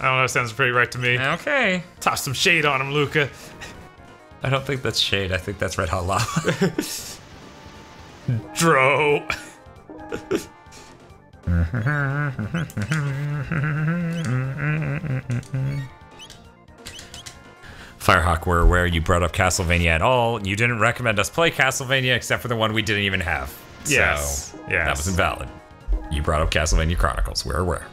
I don't know, it sounds pretty right to me. Okay. Toss some shade on him, Luca. I don't think that's shade. I think that's red hot lava. Dro. Firehawk, we're aware you brought up Castlevania at all. You didn't recommend us play Castlevania except for the one we didn't even have. Yes. So yes. That was invalid. You brought up Castlevania Chronicles. We're aware.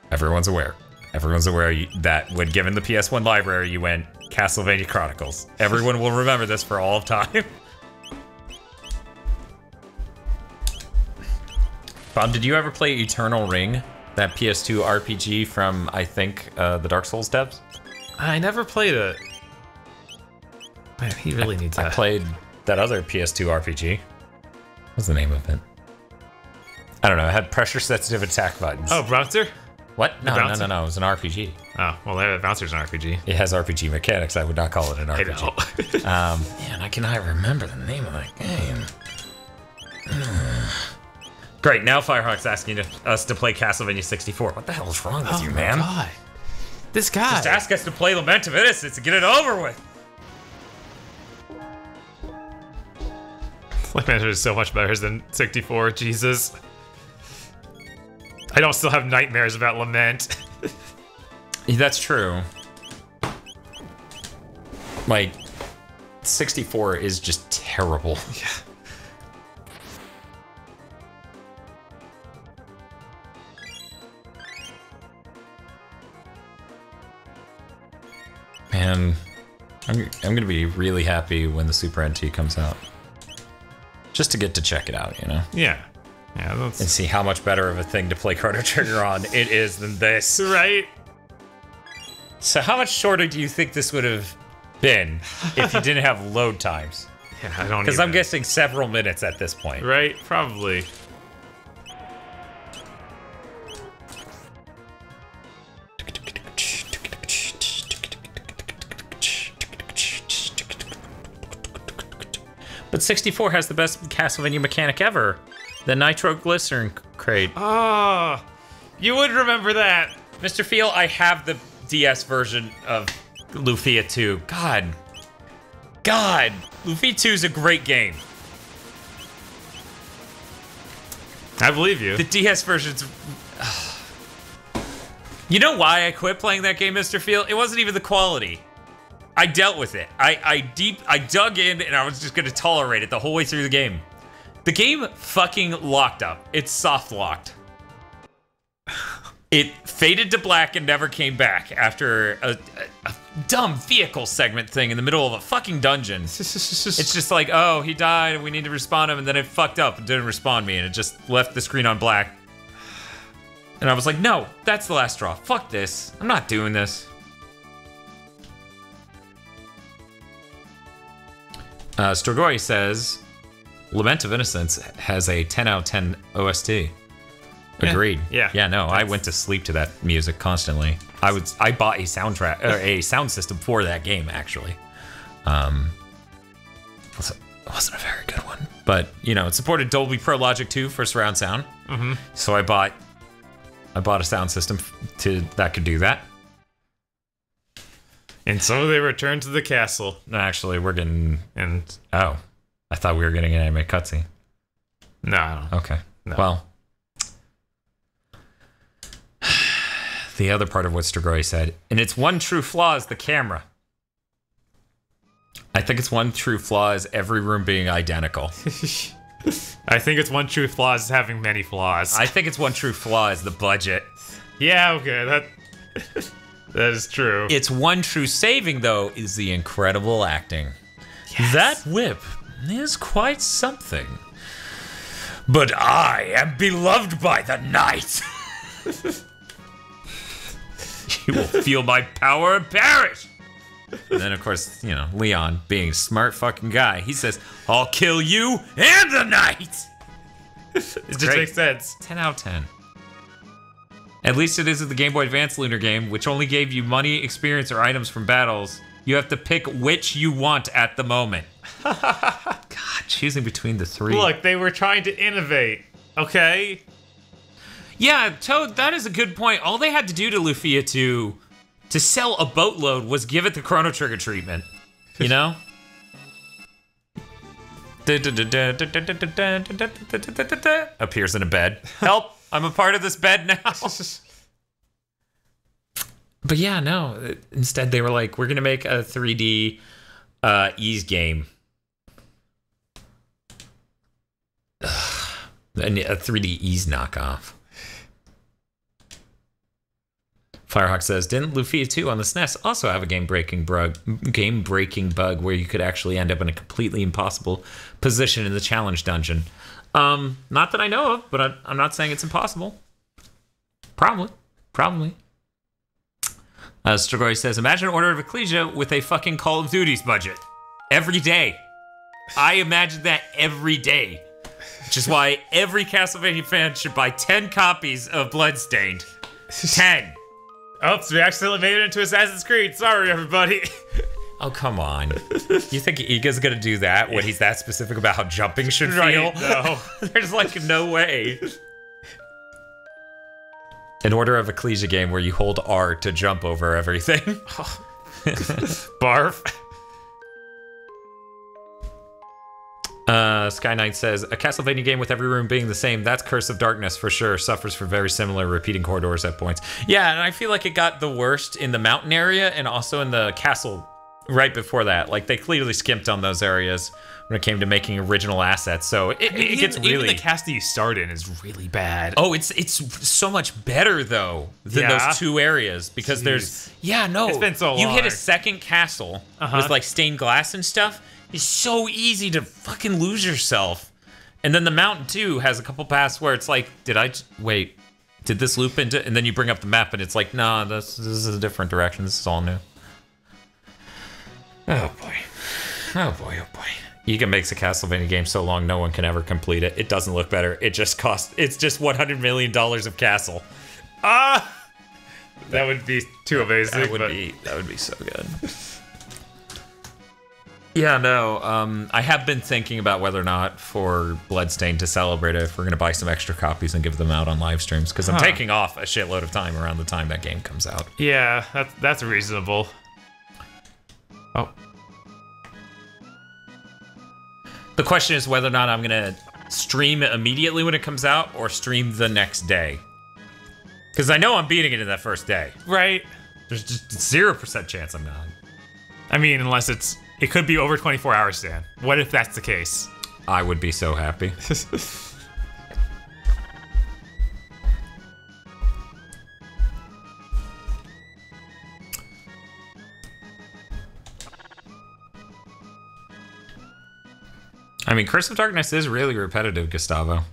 Everyone's aware. Everyone's aware that when given the PS1 library, you went Castlevania Chronicles. Everyone will remember this for all of time. Bob, did you ever play Eternal Ring? That PS2 RPG from, I think, the Dark Souls devs? I never played it. Man, he really needs that. I played that other PS2 RPG. What's the name of it? I don't know. It had pressure-sensitive attack buttons. Oh, Bouncer? What? No. It was an RPG. Oh, well, Bouncer's an RPG. It has RPG mechanics. I would not call it an RPG. I know. Man, I cannot remember the name of that game. Great, now Firehawk's asking us to play Castlevania 64. What the hell is wrong with you, man? God. This guy. Just ask us to play Lament of Innocence and get it over with. Lament is so much better than 64, Jesus. I don't still have nightmares about Lament. That's true. Like, 64 is just terrible. Yeah. Man, I'm gonna be really happy when the Super NT comes out. Just to get to check it out, you know? Yeah. Yeah, that's... And see how much better of a thing to play Chrono Trigger on it is than this. Right? So how much shorter do you think this would have been if you didn't have load times? Yeah, I don't. Because I'm guessing several minutes at this point. Right? Probably. But 64 has the best Castlevania mechanic ever. The nitroglycerin crate. Oh, you would remember that. Mr. Feel, I have the DS version of Lufia 2. God. Lufia 2 is a great game. I believe you. The DS version's... You know why I quit playing that game, Mr. Feel? It wasn't even the quality. I dealt with it. I dug in and I was just gonna tolerate it the whole way through the game. The game fucking locked up. It's soft locked. It faded to black and never came back after a dumb vehicle segment thing in the middle of a fucking dungeon. It's just like, oh, he died and we need to respawn him, and then it fucked up and didn't respawn me, and it just left the screen on black. And I was like, no, that's the last straw. Fuck this. I'm not doing this. Strigoi says, Lament of Innocence has a 10 out of 10 OST. Agreed. Yeah. No, I went to sleep to that music constantly. I bought a soundtrack, or a sound system for that game, actually. It wasn't a very good one, but you know, it supported Dolby Pro Logic 2 for surround sound. So I bought a sound system that could do that. And so they return to the castle. No, actually, we're getting oh, I thought we were getting an anime cutscene. No, I don't. Okay. No. Well, the other part of what Strigoi said, and its one true flaw is the camera. I think its one true flaw is every room being identical. I think its one true flaw is having many flaws. I think its one true flaw is the budget. Yeah, okay, that is true. Its one true saving, though, is the incredible acting. Yes. That whip is quite something. But I am beloved by the night. You will feel my power and perish. And then, of course, you know, Leon, being a smart fucking guy, he says, I'll kill you and the night. It just makes sense. 10 out of 10. At least it isn't the Game Boy Advance Lunar game, which only gave you money, experience, or items from battles. You have to pick which you want at the moment. God, choosing between the three. Look, they were trying to innovate, okay? Yeah, Toad, that is a good point. All they had to do to Lufia to sell a boatload was give it the Chrono Trigger treatment. You know? Appears in a bed. Help! I'm a part of this bed now. But yeah, no. Instead, they were like, we're gonna make a 3D Ys game. A 3D Ys knockoff. Firehawk says, didn't Lufia 2 on the SNES also have a game-breaking bug where you could actually end up in a completely impossible position in the challenge dungeon? Not that I know of, but I'm not saying it's impossible. Probably. Strigoi says, imagine Order of Ecclesia with a fucking Call of Duty's budget. Every day. I imagine that every day. Which is why every Castlevania fan should buy 10 copies of Bloodstained. 10. Oops, we accidentally made it into Assassin's Creed. Sorry, everybody. Oh, come on. You think Iga's gonna do that when he's that specific about how jumping should feel? No. There's like no way. An Order of Ecclesia game where you hold R to jump over everything. Barf. Sky Knight says, a Castlevania game with every room being the same, that's Curse of Darkness for sure. Suffers from very similar repeating corridors at points. Yeah, and I feel like it got the worst in the mountain area and also in the castle right before that. Like, they clearly skimped on those areas when it came to making original assets. So it gets really... Even the castle you start in is really bad. Oh, it's so much better, though, than those two areas. Because there's... Yeah, no. It's been so long. You hit a second castle with, like, stained glass and stuff. It's so easy to fucking lose yourself. And then the mountain, too, has a couple paths where it's like, wait, did this loop into... And then you bring up the map and it's like, nah, this is a different direction. This is all new. Oh, boy. Oh, boy, oh, boy. Ega makes a Castlevania game so long no one can ever complete it. It doesn't look better. It just costs. It's just $100 million of castle. Ah, that would be too amazing. That would be so good. Yeah, no. I have been thinking about whether or not for Bloodstained to celebrate it, if we're gonna buy some extra copies and give them out on live streams, because I'm taking off a shitload of time around the time that game comes out. Yeah, that's reasonable. Oh. The question is whether or not I'm gonna stream it immediately when it comes out or stream the next day. Because I know I'm beating it in that first day. Right. There's just 0% chance I'm not. I mean, unless it could be over 24 hours, Dan. What if that's the case? I would be so happy. I mean, Curse of Darkness is really repetitive, Gustavo.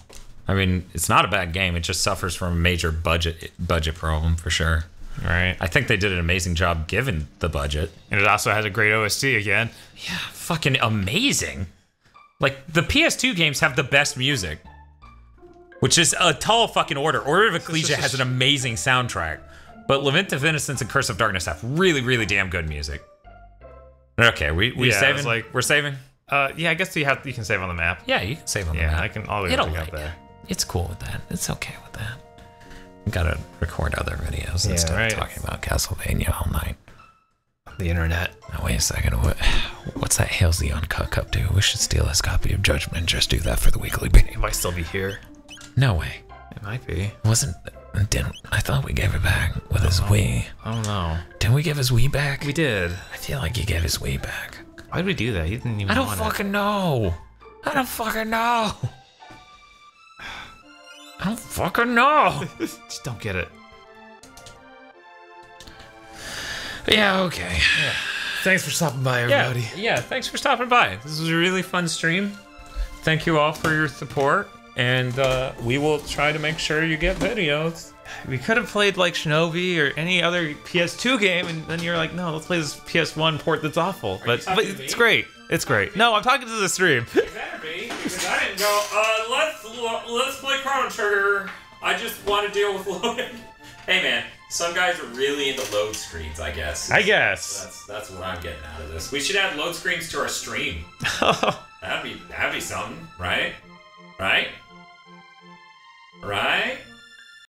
I mean, it's not a bad game. It just suffers from a major budget problem, for sure. Right. I think they did an amazing job given the budget. And it also has a great OST again. Yeah, fucking amazing. Like, the PS2 games have the best music. Which is a tall fucking order. Order of Ecclesia has an amazing soundtrack. But Lament of Innocence and Curse of Darkness have really, really damn good music. Okay, we saving? We're saving? Yeah, I guess you can save on the map. Yeah, you can save on the map. I'll It'll up there. It's cool with that. It's okay with that. We gotta record other videos instead of talking about Castlevania all night. The internet. Now wait a second. What's that Halesy Uncut up to? We should steal his copy of Judgment and just do that for the weekly video. It might still be here. No way. It might be. I thought we gave it back with his Wii. I don't know. Didn't we give his Wii back? We did. I feel like he gave his Wii back. Why did we do that? He didn't even I don't fucking know. I don't fucking know. Just don't get it. Yeah, okay. Yeah. Thanks for stopping by, everybody. Yeah, thanks for stopping by. This was a really fun stream. Thank you all for your support, and we will try to make sure you get videos. We could have played like Shinobi or any other PS2 game, and then you're like, no, let's play this PS1 port that's awful. But it's great. It's great. No, I'm talking to the stream. It better be, because I didn't go, let's play Chrono Trigger. I just want to deal with loading. Hey man, some guys are really into load screens, I guess. That's what I'm getting out of this. We should add load screens to our stream. That'd be something, right? Right?